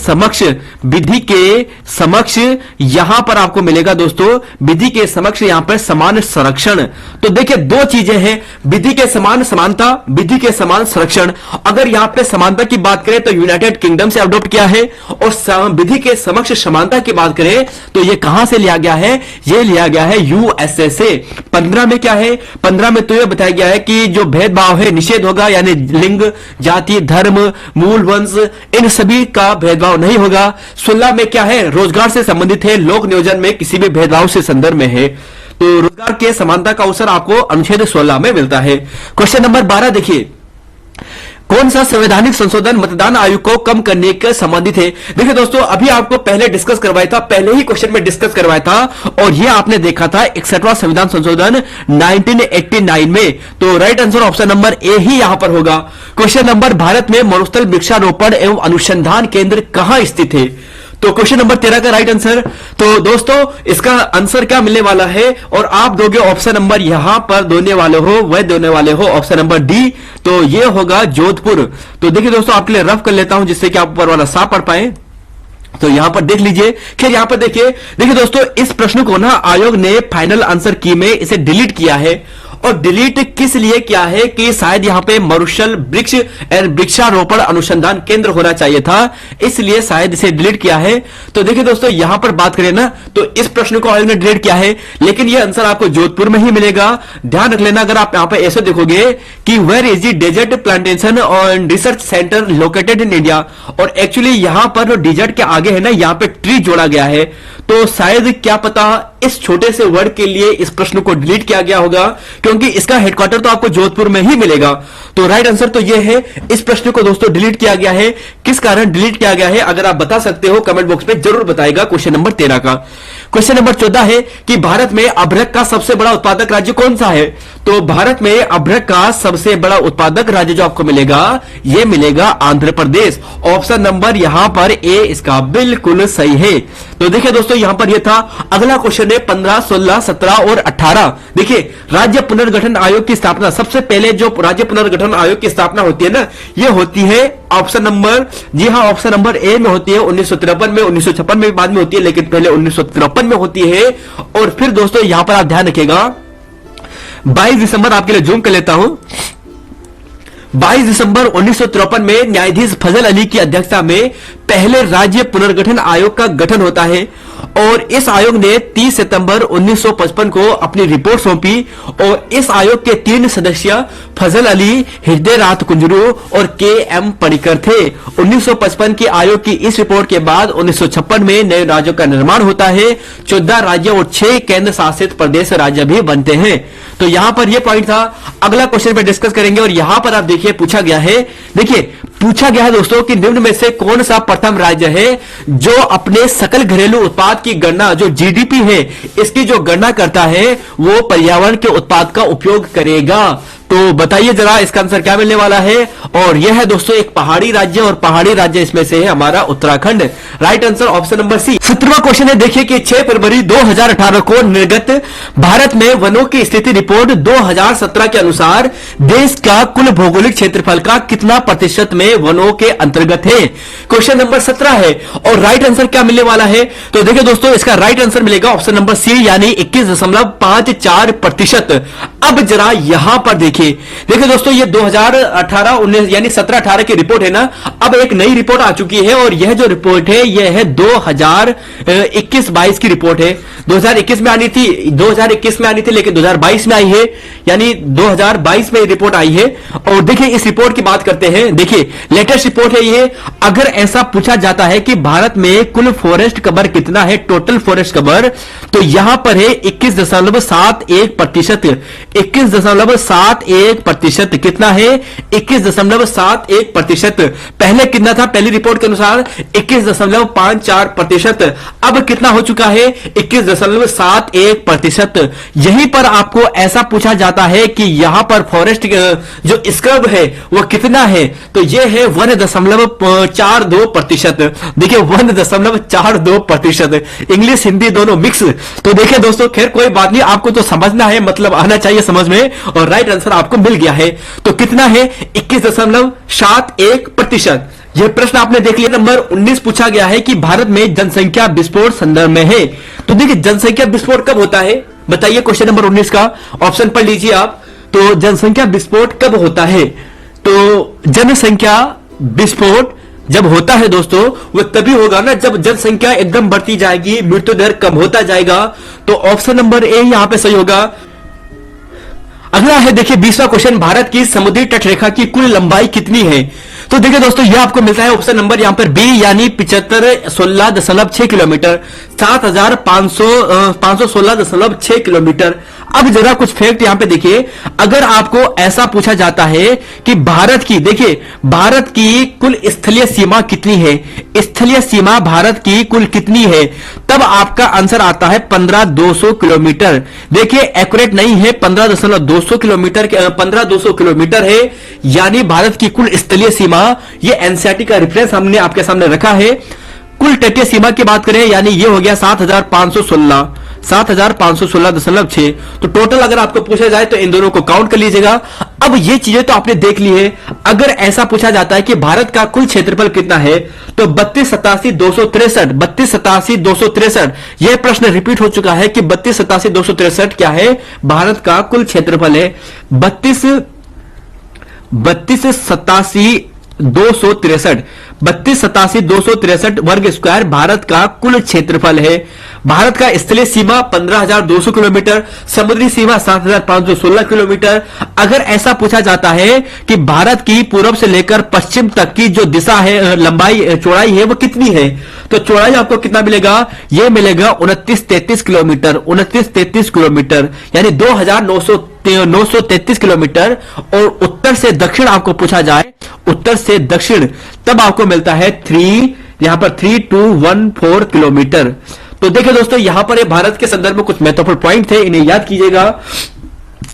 समक्ष यहां पर आपको मिलेगा दोस्तों विधि के समक्ष यहां पर समान संरक्षण। तो देखिए दो चीजें हैं, विधि के समान समानता, विधि के समान संरक्षण। अगर यहां पे समानता की बात करें तो यूनाइटेड किंगडम से अडॉप्ट किया है, और विधि के समक्ष समानता की बात करें तो यह कहां से लिया गया है, यह लिया गया है यूएसए से। 15 में क्या है, 15 में तो यह बताया गया है कि जो भेदभाव है निषेध होगा, यानी लिंग, जाति, धर्म, मूल वंश, इन सभी का भेदभाव नहीं होगा। 16 में क्या है, रोजगार से संबंधित है, लोक नियोजन में किसी भी भेदभाव से संदर्भ में है। तो रोजगार के समानता का अवसर आपको अनुच्छेद 16 में मिलता है। क्वेश्चन नंबर 12 देखिए, कौन सा संवैधानिक संशोधन मतदान आयु को कम करने के संबंधित है? देखिए दोस्तों, अभी आपको पहले डिस्कस करवाया था, पहले ही क्वेश्चन में डिस्कस करवाया था, और ये आपने देखा था 61वां संविधान संशोधन 1989 में। तो right answer option number A ही यहां पर होगा। क्वेश्चन नंबर, भारत में मरुस्थल वृक्षारोपण एवं अनुसंधान केंद्र कहां स्थित है? तो क्वेश्चन नंबर 13 का राइट आंसर। तो दोस्तों, इसका आंसर क्या मिलने वाला है, और आप दोगे ऑप्शन नंबर यहां पर दोने वाले हो, वह दोने वाले हो ऑप्शन नंबर डी। तो ये होगा जोधपुर। तो देखिए दोस्तों, आपके लिए रफ कर लेता हूं जिससे कि आप ऊपर वाला साफ पढ़ पाए। तो यहां पर देख लीजिए। खैर यहां पर देखिए दोस्तों, इस प्रश्न को ना आयोग ने फाइनल आंसर की में इसे डिलीट किया है, और डिलीट किस लिए किया है कि शायद यहां पे मरुस्थल वृक्ष वृक्षारोपण अनुसंधान केंद्र होना चाहिए था, इसलिए शायद इसे डिलीट किया है। तो देखिए दोस्तों, यहां पर बात करें ना, तो इस प्रश्न को आयोग ने डिलीट किया है, लेकिन यह आंसर आपको जोधपुर में ही मिलेगा। ध्यान रख लेना, अगर आप यहां पे ऐसे देखोगे कि where is the desert plantation और research centre located in India, और एक्चुअली यहां पर डेजर्ट के आगे है ना, यहां पे ट्री जोड़ा गया है। तो शायद क्या पता इस छोटे से वर्ड के लिए इस प्रश्न को डिलीट किया गया होगा, क्योंकि इसका हेडक्वार्टर तो आपको जोधपुर में ही मिलेगा। तो राइट आंसर तो यह है, इस प्रश्न को दोस्तों डिलीट किया गया है। किस कारण डिलीट किया गया है, अगर आप बता सकते हो कमेंट बॉक्स में जरूर बताएगा। क्वेश्चन नंबर 13 का क्वेश्चन नंबर 14 है कि भारत में अभ्रक का सबसे बड़ा उत्पादक राज्य कौन सा है? तो भारत में अभ्रक का सबसे बड़ा उत्पादक राज्य जो आपको मिलेगा, यह मिलेगा आंध्र प्रदेश। ऑप्शन नंबर यहां पर ए इसका बिल्कुल सही है। तो देखिए दोस्तों, यहां पर यह था। अगला क्वेश्चन है 15, 16, 17 और 18। देखिए, राज्य पुनर्गठन आयोग की स्थापना, सबसे पहले जो राज्य पुनर्गठन आयोग की स्थापना होती है ना, यह होती है ऑप्शन नंबर, जी हां, ऑप्शन नंबर ए में होती है 1953 में, 1956 में बाद में होती है, लेकिन पहले 1953 में होती है। और फिर दोस्तों यहां पर आप ध्यान रखिएगा, 22 दिसंबर आपके लिए जूम कर लेता हूं। 22 दिसंबर 1953 में न्यायाधीश फजल अली की अध्यक्षता में पहले राज्य पुनर्गठन आयोग का गठन होता है, और इस आयोग ने 30 सितंबर 1955 को अपनी रिपोर्ट सौंपी। और इस आयोग के 3 सदस्य फजल अली, हृदय रात कुंजरू और के एम पणिकर थे। 1955 की आयोग की इस रिपोर्ट के बाद 1956 में नए राज्यों का निर्माण होता है। 14 राज्य और 6 केंद्र शासित प्रदेश राज्य भी बनते हैं। तो यहां पर यह पॉइंट था। अगला क्वेश्चन पे डिस्कस करेंगे, और यहां पर आप देखिए पूछा गया है, पूछा गया है दोस्तों कि निम्न में से कौन सा प्रथम राज्य है जो अपने सकल घरेलू उत्पाद की गणना, जो जीडीपी है, इसकी जो गणना करता है, वो पर्यावरण के उत्पाद का उपयोग करेगा। तो बताइए जरा इसका आंसर क्या मिलने वाला है। और यह है दोस्तों एक पहाड़ी राज्य, और पहाड़ी राज्य इसमें से है हमारा Uttarakhand. Right answer option number C. 17वां क्वेश्चन है, देखिए कि 6 फरवरी 2018 को निर्गत भारत में वनों की स्थिति रिपोर्ट 2017 के अनुसार देश का कुल भौगोलिक क्षेत्रफल का कितना प्रतिशत में वनों के अंतर्गत है? क्वेश्चन नंबर 17 है, और राइट आंसर क्या मिलने वाला है? तो देखिए दोस्तों, इसका राइट आंसर मिलेगा ऑप्शन नंबर सी, यानी 21.54%। अब जरा यहां पर देखिए दोस्तों, ये 2018-19 यानी 17-18 की रिपोर्ट है ना। अब एक नई रिपोर्ट आ चुकी है, और यह जो रिपोर्ट है, यह है 2021-22 की रिपोर्ट है। 2021 में आनी थी, 2021 में आनी थी, लेकिन 2022 में आई है, यानी 2022 में रिपोर्ट आई है। और देखिए इस रिपोर्ट की बात करते हैं। देखिए लेटेस्ट रिपोर्ट है ये। अगर ऐसा पूछा जाता है कि भारत में कुल फॉरेस्ट कवर कितना है, टोटल फॉरेस्ट कवर, तो यहां पर है 21.71%। 21.71% कितना है? 21.71%। पहले कितना था? पहली रिपोर्ट के अनुसार 21.54%। अब कितना हो चुका है? 21.71%। यहीं पर आपको ऐसा पूछा जाता है कि यहां पर फॉरेस्ट जो स्क्रब है वो कितना है, तो यह है 1.42%। देखिए 1.42%, इंग्लिश हिंदी दोनों मिक्स। तो देखिए दोस्तों, खैर कोई बात नहीं, आपको तो समझना है, मतलब आना चाहिए समझ में, और राइट आंसर आपको मिल गया है। तो कितना है? 21.71%। यह प्रश्न आपने देख लिया। नंबर 19 पूछा गया है कि भारत में जनसंख्या विस्फोट संदर्भ में है। तो देखिए जनसंख्या विस्फोट कब होता है, बताइए। क्वेश्चन नंबर 19 का ऑप्शन पढ़ लीजिए आप। तो जनसंख्या विस्फोट कब होता है? तो जनसंख्या विस्फोट जब होता है दोस्तों, वो तभी होगा ना जब जनसंख्या एकदम बढ़ती जाएगी, मृत्यु दर कम होता जाएगा। तो ऑप्शन नंबर ए यहां पे सही होगा। अगला है देखिए 20वां क्वेश्चन, भारत की समुद्री तटरेखा की कुल लंबाई कितनी है? तो देखिए दोस्तों, यह आपको मिलता है ऑप्शन नंबर यहां पर बी, यानी 7516.6 किलोमीटर, 7516.6 किलोमीटर। अब जरा कुछ फैक्ट यहां पे देखिए, अगर आपको ऐसा पूछा जाता है कि भारत की, देखिए भारत की कुल स्थलीय सीमा कितनी है, स्थलीय सीमा भारत की कुल कितनी है, तब आपका आंसर आता है 15,200 किलोमीटर। देखिए एक्यूरेट नहीं है, 15,200 किलोमीटर, 15,200 किलोमीटर है, यानी भारत की कुल स्थलीय सीमा। ये एनसीईआरटी का रेफरेंस हमने आपके सामने रखा है। कुल तटीय सीमा की बात करें यानी ये हो गया 7,516, 7,516.6। तो टोटल अगर आपको पूछा जाए तो इन दोनों को काउंट कर लीजिएगा। अब ये चीजें तो आपने देख ली है। अगर ऐसा पूछा जाता है कि भारत का कुल क्षेत्रफल कितना है, तो 32,87,263, 32,87,263, यह प्रश्न रिपीट हो चुका है कि 32,87,263 क्या है, भारत का कुल क्षेत्रफल है। 32,87,263 वर्ग स्क्वायर भारत का कुल क्षेत्रफल है। भारत का स्थलीय सीमा 15,200 किलोमीटर, समुद्री सीमा 7,516 किलोमीटर। अगर ऐसा पूछा जाता है कि भारत की पूर्व से लेकर पश्चिम तक की जो दिशा है, लंबाई चौड़ाई है, वो कितनी है, तो चौड़ाई आपको कितना मिलेगा, यह मिलेगा 2933 किलोमीटर, 2933 किलोमीटर, यानी 2,933 किलोमीटर। और उत्तर से दक्षिण आपको पूछा जाए, उत्तर से दक्षिण, तब आपको मिलता है यहां पर 3214 किलोमीटर। तो देखिए दोस्तों, यहां पर भारत के संदर्भ में कुछ महत्वपूर्ण पॉइंट थे, इन्हें याद कीजिएगा,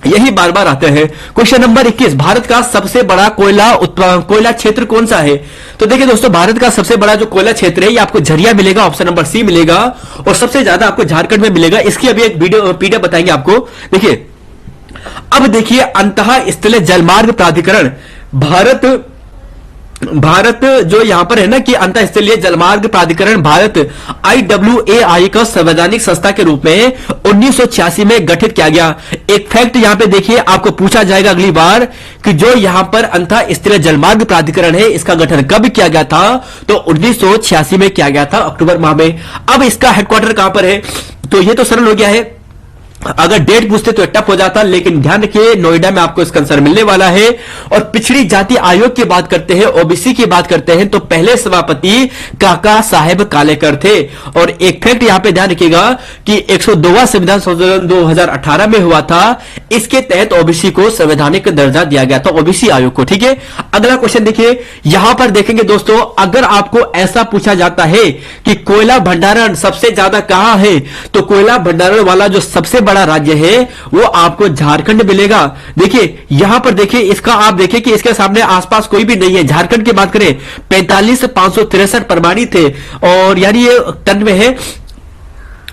यही बार बार आते हैं। क्वेश्चन नंबर 21, भारत का सबसे बड़ा कोयला क्षेत्र कौन सा है। तो देखिए दोस्तों, भारत का सबसे बड़ा जो कोयला क्षेत्र है, ये आपको झरिया मिलेगा, ऑप्शन नंबर सी मिलेगा, और सबसे ज्यादा आपको झारखंड में मिलेगा। इसकी अभी एक वीडियो पीडीएफ बताएंगे आपको। देखिए अब देखिए, अंतःस्थलीय जलमार्ग प्राधिकरण, भारत जो यहां पर है ना कि अंतःस्थलीय जलमार्ग प्राधिकरण भारत IWAI का संवैधानिक संस्था के रूप में 1986 में गठित किया गया। एक फैक्ट यहां पे देखिए, आपको पूछा जाएगा अगली बार कि जो यहां पर अंतःस्थलीय जलमार्ग प्राधिकरण है, इसका गठन कब किया गया था, तो 1986 में किया गया था, अक्टूबर माह में। अब इसका हेडक्वार्टर कहां पर है, तो ये तो सरल हो गया है, अगर डेट पूछते तो टफ हो जाता, लेकिन ध्यान रखिए नोएडा में आपको इसका आंसर मिलने वाला है। और पिछड़ी जाति आयोग की बात करते हैं, ओबीसी की बात करते हैं, तो पहले सभापति काका साहेब कालेकर थे। और एक फैक्ट यहां पे ध्यान रखिएगा कि 102वां संविधान संशोधन 2018 में हुआ था, इसके तहत ओबीसी को संवैधानिक दर्जा दिया गया था, ओबीसी आयोग को। ठीक है, अगला क्वेश्चन देखिए, यहां पर देखेंगे दोस्तों, अगर आपको ऐसा पूछा जाता है कि कोयला भंडारण सबसे ज्यादा कहां है, तो कोयला भंडारण वाला जो सबसे बड़ा राज्य है वो आपको झारखंड मिलेगा। देखिए यहां पर देखिए, इसका आप देखिए कि इसके सामने आसपास कोई भी नहीं है। झारखंड की बात करें 45,563 प्रमाणित थे, और यानी ये टन में है।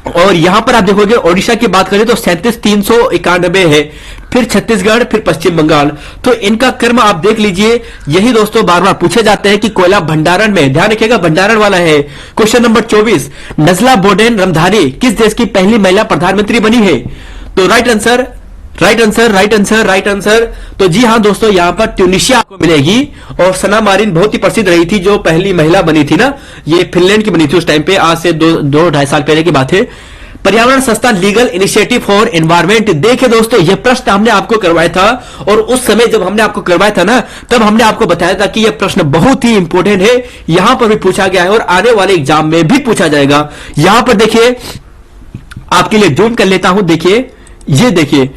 और यहां पर आप देखोगे ओडिशा की बात करें तो 37,391 है, फिर छत्तीसगढ़, फिर पश्चिम बंगाल। तो इनका क्रम आप देख लीजिए। यही दोस्तों बार बार पूछे जाते हैं कि कोयला भंडारण में, ध्यान रखिएगा भंडारण वाला है। क्वेश्चन नंबर 24, नजला बोडेन रमधारी किस देश की पहली महिला प्रधानमंत्री बनी है, तो right answer, right answer, right answer, right answer. तो जी हां दोस्तों, यहां पर ट्यूनिशिया आपको मिलेगी। और सना मारिन बहुत ही प्रसिद्ध रही थी, जो पहली महिला बनी थी ना, ये फिनलैंड की बनी थी उस टाइम पे, आज से 2-2.5 साल पहले की बात है। पर्यावरण संस्था लीगल इनिशिएटिव फॉर एनवायरमेंट, देखिए दोस्तों यह प्रश्न हमने आपको करवाया था, और उस समय जब हमने आपको करवाया था ना, तब हमने आपको बताया था कि यह प्रश्न बहुत ही इंपॉर्टेंट है, यहां पर भी पूछा गया है और आने वाले एग्जाम में भी पूछा जाएगा। यहां पर देखिए, आपके लिए जूम कर लेता हूं, देखिए ये देखिए,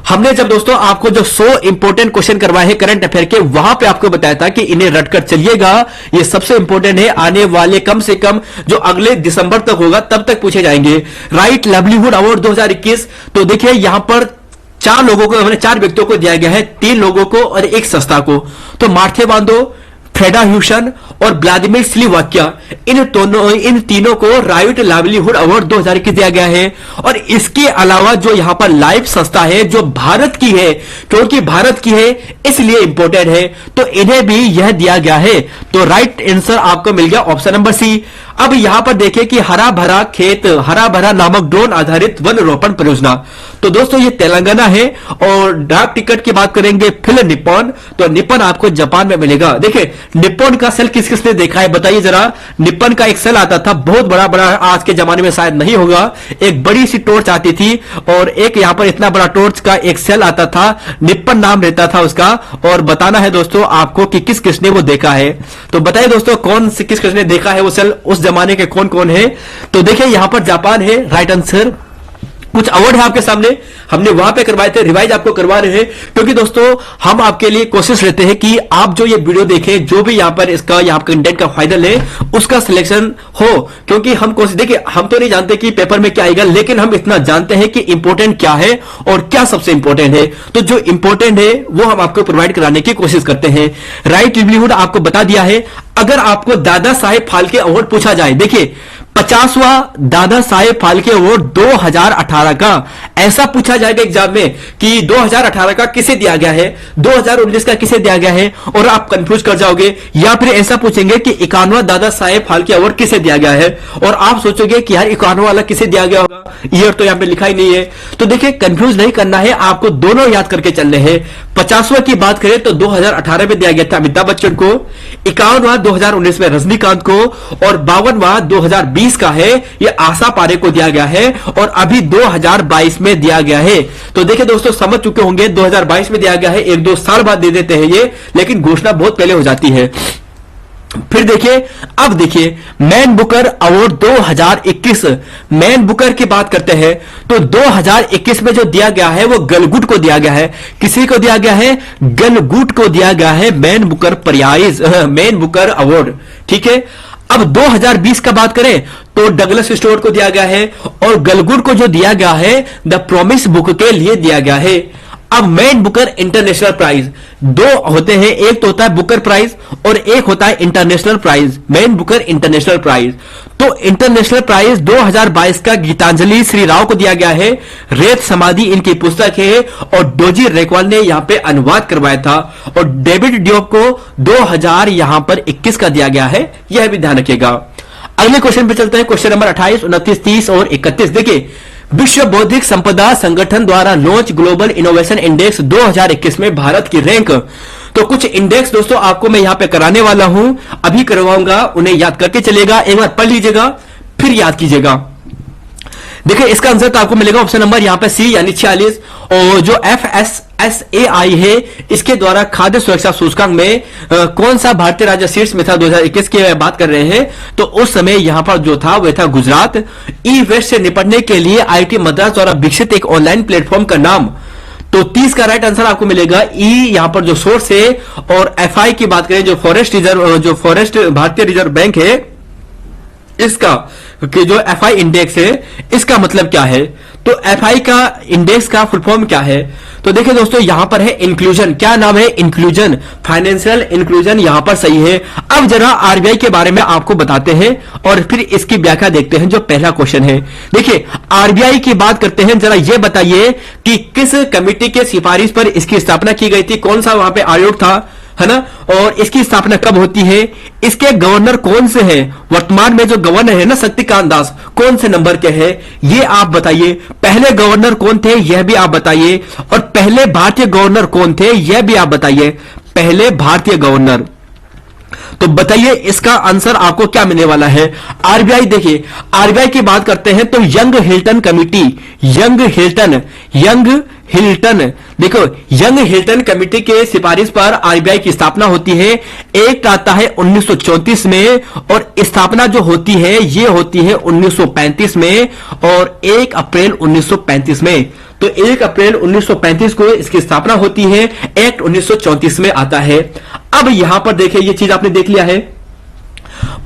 हमने जब दोस्तों आपको जो 100 इंपोर्टेंट क्वेश्चन करवाए हैं करंट अफेयर के, वहां पे आपको बताया था कि इन्हें रटकर चलिएगा, ये सबसे इंपोर्टेंट है, आने वाले कम से कम जो अगले दिसंबर तक होगा तब तक पूछे जाएंगे। राइट लाइवलीहुड अवार्ड 2021, तो देखिए यहां पर 4 लोगों को, हमने 4 व्यक्तियों को दिया गया है, 3 लोगों को और 1 संस्था को। तो मार्थे बांदो, फ्रेडा ह्यूसन और व्लादिमीर स्लिवाकिया, इन तीनों को राइट लाइवलीहुड अवार्ड 2021 दिया गया है। और इसके अलावा जो यहां पर लाइव संस्था है जो भारत की है, क्योंकि भारत की है इसलिए इंपोर्टेंट है, तो इन्हें भी यह दिया गया है। तो राइट आंसर आपको मिल गया ऑप्शन नंबर सी। अब यहां पर देखिए कि हरा भरा खेत हरा भरा नामक ड्रोन आधारित वन रोपण परियोजना, तो दोस्तों ये तेलंगाना है। और डाक टिकट की बात करेंगे फिल निप्पॉन, तो निप्पॉन आपको जापान में मिलेगा। देखिए निप्पॉन का सेल किस किसने देखा है बताइए जरा। निप्पॉन का एक सेल आता था बहुत बड़ा बड़ा, आज के जमाने में शायद नहीं होगा, एक बड़ी सी टॉर्च आती थी, और एक यहां पर इतना बड़ा टॉर्च का एक सेल आता था, निप्पॉन नाम रहता था उसका। और बताना है दोस्तों आपको कि किस किसने वो देखा है, तो बताइए दोस्तों कौन से किस किसने देखा है वो सेल, उस जमाने के कौन कौन है। तो देखिए यहां पर जापान है राइट आंसर। कुछ अवार्ड है आपके सामने, हमने वहां पे करवाए थे, रिवाइज आपको करवा रहे हैं, क्योंकि दोस्तों हम आपके लिए कोशिश रहते हैं कि आप जो ये वीडियो देखें, जो भी यहां पर इसका यहाँ कंटेंट का फायदा ले, उसका सिलेक्शन हो। क्योंकि हम कोशिश, देखिए हम तो नहीं जानते कि पेपर में क्या आएगा, लेकिन हम इतना जानते हैं कि इंपॉर्टेंट क्या है और क्या सबसे इंपॉर्टेंट है। तो जो इंपॉर्टेंट है वो हम आपको प्रोवाइड कराने की कोशिश करते हैं। राइट लिवलीहुड आपको बता दिया है। अगर आपको दादा साहेब फाल्के अवार्ड पूछा जाए, देखिए 50वां दादा साहेब फाल्के अवार्ड 2018 का ऐसा पूछा जाएगा एग्जाम में कि 2018 का किसे दिया गया है, 2019 का किसे दिया गया है, और आप कंफ्यूज कर जाओगे। या फिर ऐसा पूछेंगे कि 51वां दादा साहेब फाल्के अवार्ड किसे दिया गया है, और आप सोचोगे कि यार 51वां वाला किसे दिया गया होगा, ईयर तो यहां पे लिखा ही नहीं है। तो देखिए कंफ्यूज नहीं करना है, आपको दोनों याद करके चलने हैं। 50वां की बात करें तो 2018 में दिया गया था अमिताभ बच्चन को, 51वां 2019 में रजनीकांत को, और 52वां 2020 का है ये आशा पारे को दिया गया है, और अभी 2022 में दिया गया है। तो देखिए दोस्तों समझ चुके होंगे 2022 में दिया गया है, 1-2 साल बाद दे देते हैं ये, लेकिन घोषणा बहुत पहले हो जाती है। फिर देखिए, अब देखिए man Booker award 2021, man Booker की बात करते हैं तो 2021 में जो दिया गया है वो गलगुट को दिया गया है। किसी को दिया गया है? गलगुट को दिया गया है Man Booker prize, Man Booker award. ठीक है, अब 2020 का बात करें तो डगलस स्टुअर्ट को दिया गया है, और गलगुट को जो दिया गया है द प्रॉमिस बुक के लिए दिया गया है। अब मैन बुकर इंटरनेशनल प्राइज, दो होते हैं, एक तो होता है बुकर प्राइज और एक होता है international prize, Man Booker international prize. तो इंटरनेशनल प्राइज 2022 का गीतांजलि श्री राव को दिया गया है। रेत समाधि इनकी पुस्तक है, और डोजी रेकवाल ने यहां पे अनुवाद करवाया था, और डेविड डियोप को 2021 का दिया गया है, यह भी ध्यान रखिएगा। अगले क्वेश्चन पे चलते हैं, क्वेश्चन नंबर 28, 29, 30 और 31। देखिए, विश्व बौद्धिक संपदा संगठन द्वारा लॉन्च ग्लोबल इनोवेशन इंडेक्स 2021 में भारत की रैंक। तो कुछ इंडेक्स दोस्तों आपको मैं यहां पे कराने वाला हूं, अभी करवाऊंगा, उन्हें याद करके चलेगा, एक बार पढ़ लीजिएगा फिर याद कीजिएगा। देखिए इसका आंसर तो आपको मिलेगा ऑप्शन नंबर यहां पे सी यानी 46, और जो FSSAI है इसके द्वारा खाद्य सुरक्षा सूचकांक में कौन सा भारतीय राज्य शीर्ष में था 2021 की बात कर रहे हैं, तो उस समय यहां पर जो था वह था गुजरात। ई वेस्ट से निपटने के लिए IIT मद्रास द्वारा विकसित एक ऑनलाइन प्लेटफॉर्म का नाम, तो 30 का राइट आंसर आपको मिलेगा ई, यहां पर जो सोर्स है। और FI की बात करें, जो फॉरेस्ट भारतीय रिजर्व बैंक है, इसका कि जो FI इंडेक्स है इसका मतलब क्या है, तो FI का इंडेक्स का फुल फॉर्म क्या है, तो देखिए दोस्तों यहां पर है इंक्लूजन। क्या नाम है? इंक्लूजन, फाइनेंशियल इंक्लूजन यहां पर सही है। अब जरा RBI के बारे में आपको बताते हैं और फिर इसकी व्याख्या देखते हैं, जो पहला क्वेश्चन है। देखिए RBI की बात करते हैं, जरा यह बताइए कि किस कमेटी के सिफारिश पर इसकी स्थापना की गई थी, कौन सा वहां पे आयोग था, है ना, और इसकी स्थापना कब होती है, इसके गवर्नर कौन से हैं, वर्तमान में जो गवर्नर है ना शक्तिकांत दास, कौन से नंबर के हैं ये आप बताइए। पहले गवर्नर कौन थे यह भी आप बताइए, और पहले भारतीय गवर्नर कौन थे यह भी आप बताइए। पहले भारतीय गवर्नर, तो बताइए इसका आंसर आपको क्या मिलने वाला है। RBI, देखिए RBI की बात करते हैं तो young Hilton committee, young Hilton, देखो यंग हिल्टन कमेटी के सिफारिश पर RBI की स्थापना होती है। एक आता है 1934 में, और स्थापना जो होती है ये होती है 1935 में, और 1 अप्रैल 1935 में। तो 1 अप्रैल 1935 को इसकी स्थापना होती है, एक्ट 1934 में आता है। अब यहां पर देखिए ये चीज आपने देख लिया है,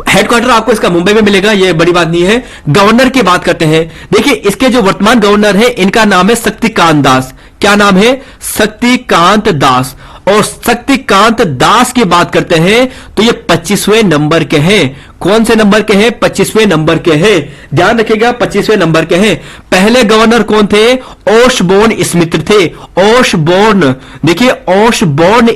हेडक्वार्टर आपको इसका मुंबई में मिलेगा, ये बड़ी बात नहीं है। गवर्नर की बात करते हैं, देखिए इसके जो वर्तमान गवर्नर है इनका नाम है शक्तिकांत दास। क्या नाम है? शक्तिकांत दास। और शक्तिकांत दास की बात करते हैं तो ये 25वें नंबर के हैं। कौन से नंबर के हैं? 25वें नंबर के हैं, ध्यान रखिएगा 25वें नंबर के हैं। पहले गवर्नर कौन थे? ओशबोर्न स्मिथ थे। ओशबोर्न, देखिए ओशबोर्न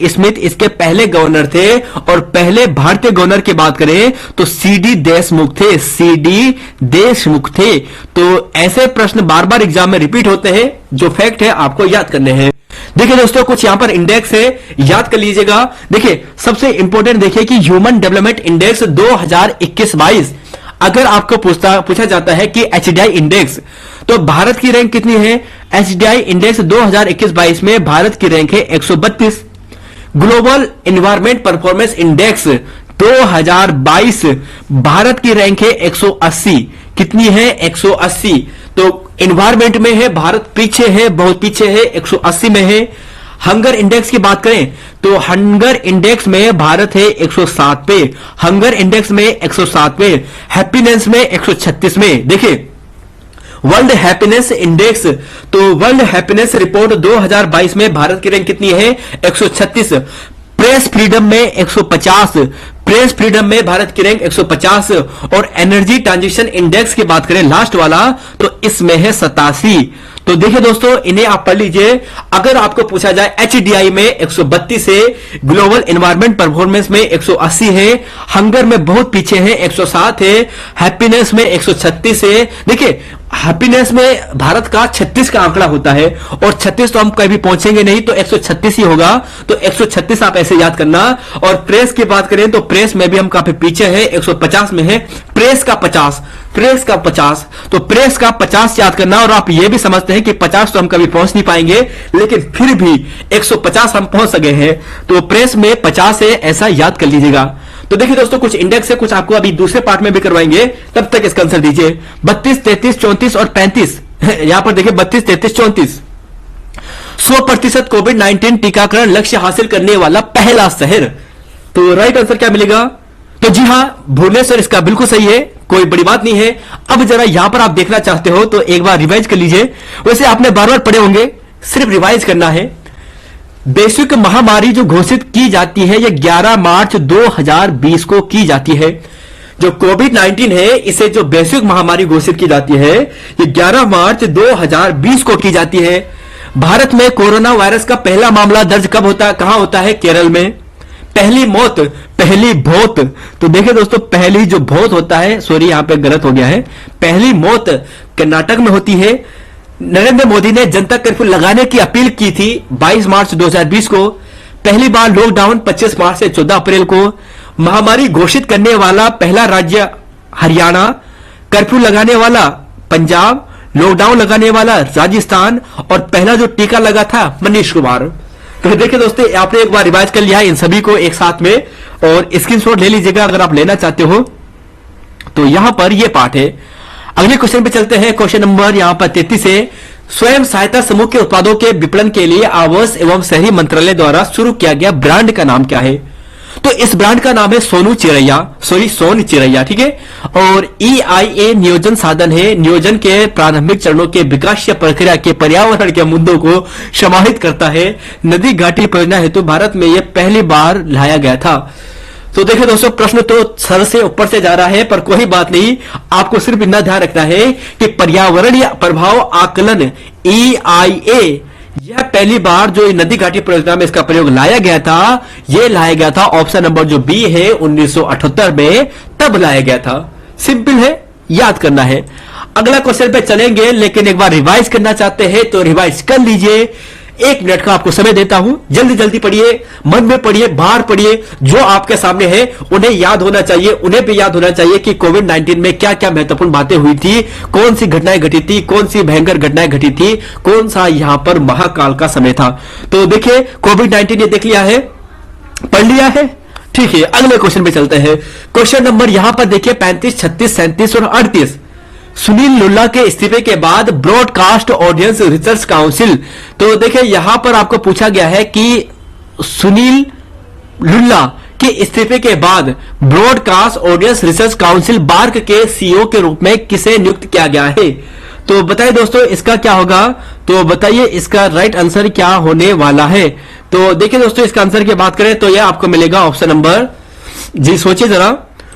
स्मिथ इसके पहले गवर्नर थे। और पहले भारतीय गवर्नर की बात करें तो CD देशमुख थे, CD देशमुख थे। तो ऐसे प्रश्न बार बार एग्जाम में रिपीट होते हैं, जो फैक्ट है आपको याद करने हैं। देखिए दोस्तों कुछ यहां पर इंडेक्स है, याद कर लीजिएगा। देखिए सबसे इंपॉर्टेंट देखिए कि ह्यूमन डेवलपमेंट इंडेक्स 2021-22, अगर आपको पूछा जाता है कि HDI इंडेक्स, तो भारत की रैंक कितनी है? HDI इंडेक्स 2021-22 में भारत की रैंक है 132। Global environment performance index 2022 Bharat की रैंक है 180। कितनी है 180। तो एनवायरमेंट में है भारत पीछे है, बहुत पीछे है, 180 में है। हंगर इंडेक्स की बात करें तो हंगर इंडेक्स में भारत है 107 पे, हंगर इंडेक्स में 107 पे, हैप्पीनेस में 136 में। देखिए वर्ल्ड हैप्पीनेस इंडेक्स, तो वर्ल्ड हैप्पीनेस रिपोर्ट 2022 में भारत की रैंक कितनी है 136। प्रेस फ्रीडम में 150, प्रेस फ्रीडम में भारत की रैंक 150। और एनर्जी ट्रांजिशन इंडेक्स की बात करें लास्ट वाला तो इसमें है 87। तो देखिए दोस्तों इन्हें आप पढ़ लीजिए। अगर आपको पूछा जाए एचडीआई में 132 है, ग्लोबल एनवायरमेंट परफॉर्मेंस में 180 है, हंगर में बहुत पीछे है 107 है, हैप्पीनेस में 136 है। देखिए हैप्पीनेस में भारत का 36 का आंकड़ा होता है और 36 तो हम कभी पहुंचेंगे नहीं, तो 136 ही होगा। तो 136 आप ऐसे याद करना। और प्रेस की बात करें तो प्रेस में भी हम काफी पीछे हैं, 150 में है, प्रेस का 50, प्रेस का 50, तो प्रेस का 50 याद करना। और आप ये भी समझते हैं कि 50 तो हम कभी पहुंच नहीं पाएंगे, लेकिन फिर भी 150 हम पहुंच सके हैं, तो प्रेस में 50 है, ऐसा याद कर लीजिएगा। तो देखिए दोस्तों कुछ इंडेक्स है, कुछ आपको अभी दूसरे पार्ट में भी करवाएंगे, तब तक इसका आंसर दीजिए। 32, 33, 34 और 35, यहां पर देखिए 32, 33, 34। 100% कोविड-19 टीकाकरण लक्ष्य हासिल करने वाला पहला शहर, तो राइट आंसर क्या मिलेगा? तो जी हां भुवनेश्वर इसका बिल्कुल सही है, कोई बड़ी बात नहीं है। अब जरा यहां पर आप देखना चाहते हो तो एक बार रिवाइज कर लीजिए। वैसे आपने बार बार पढ़े होंगे, सिर्फ रिवाइज करना है। वैश्विक महामारी जो घोषित की जाती है ये 11 मार्च 2020 को की जाती है। जो कोविड-19 है इसे जो वैश्विक महामारी घोषित की जाती है ये 11 मार्च 2020 को की जाती है। भारत में कोरोना वायरस का पहला मामला दर्ज कब होता है, कहां होता है? केरल में। पहली मौत, पहली भौत, तो देखिए दोस्तों पहली जो भौत होता है, सॉरी यहां पे गलत हो गया है, पहली मौत कर्नाटक में होती है। नरेंद्र मोदी ने जनता कर्फ्यू लगाने की अपील की थी 22 मार्च 2020 को। पहली बार लॉकडाउन 25 मार्च से 14 अप्रैल को। महामारी घोषित करने वाला पहला राज्य हरियाणा, कर्फ्यू लगाने वाला पंजाब, लॉकडाउन लगाने वाला राजस्थान, और पहला जो टीका लगा था मनीष कुमार। तो देखिए दोस्तों आपने एक बार रिवाइज कर लिया है इन सभी को एक साथ में, और स्क्रीनशॉट ले लीजिएगा अगर आप लेना चाहते हो। तो यहां पर यह पार्ट है। अगले क्वेश्चन पे चलते हैं। क्वेश्चन नंबर यहां पर 33 है। स्वयं सहायता समूह के उत्पादों के विपणन के लिए आवास एवं शहरी मंत्रालय द्वारा शुरू किया गया ब्रांड का नाम क्या है? तो इस ब्रांड का नाम है सोनू चिरैया, सॉरी सोन चिरैया, ठीक है। और EIA नियोजन साधन है, नियोजन के प्रारंभिक चरणों के विकास प्रक्रिया के पर्यावरण के मुद्दों को समाहित करता है। नदी घाटी परियोजना हेतु भारत में यह पहली बार लाया गया था। तो देखिए दोस्तों प्रश्न तो सर से ऊपर से जा रहा है, पर कोई बात नहीं, आपको सिर्फ इतना ध्यान रखना है कि पर्यावरणीय प्रभाव आकलन EIA यह पहली बार जो नदी घाटी परियोजना में इसका प्रयोग लाया गया था, यह लाया गया था ऑप्शन नंबर जो बी है 1978 में, तब लाया गया था। सिंपल है, याद करना है। अगला क्वेश्चन पे चलेंगे, लेकिन एक बार रिवाइज करना चाहते हैं तो रिवाइज कर लीजिए। 1 मिनट का आपको समय देता हूं, जल्दी जल्दी पढ़िए, मन में पढ़िए, बाहर पढ़िए, जो आपके सामने है उन्हें याद होना चाहिए। उन्हें भी याद होना चाहिए कि कोविड-19 में क्या क्या महत्वपूर्ण बातें हुई थी, कौन सी घटनाएं घटी थी, कौन सी भयंकर घटनाएं घटी थी, कौन सा यहां पर महाकाल का समय था। तो देखिए कोविड-19 ये देख लिया है, पढ़ लिया है, ठीक है। अगले क्वेश्चन पे चलते हैं। क्वेश्चन नंबर यहां पर देखिए 35, 36, 37 और 38। सुनील लुल्ला के इस्तीफे के बाद ब्रॉडकास्ट ऑडियंस रिसर्च काउंसिल, तो देखिए यहां पर आपको पूछा गया है कि सुनील लुल्ला के इस्तीफे के बाद Broadcast Audience Research Council BARC के CEO के रूप में किसे नियुक्त किया गया है? तो बताइए दोस्तों इसका क्या होगा? तो बताइए इसका राइट आंसर क्या होने वाला है? तो देखिए दोस्तों इसका आंसर की बात करें तो यह आपको मिलेगा ऑप्शन नंबर, जी सोचिए जरा।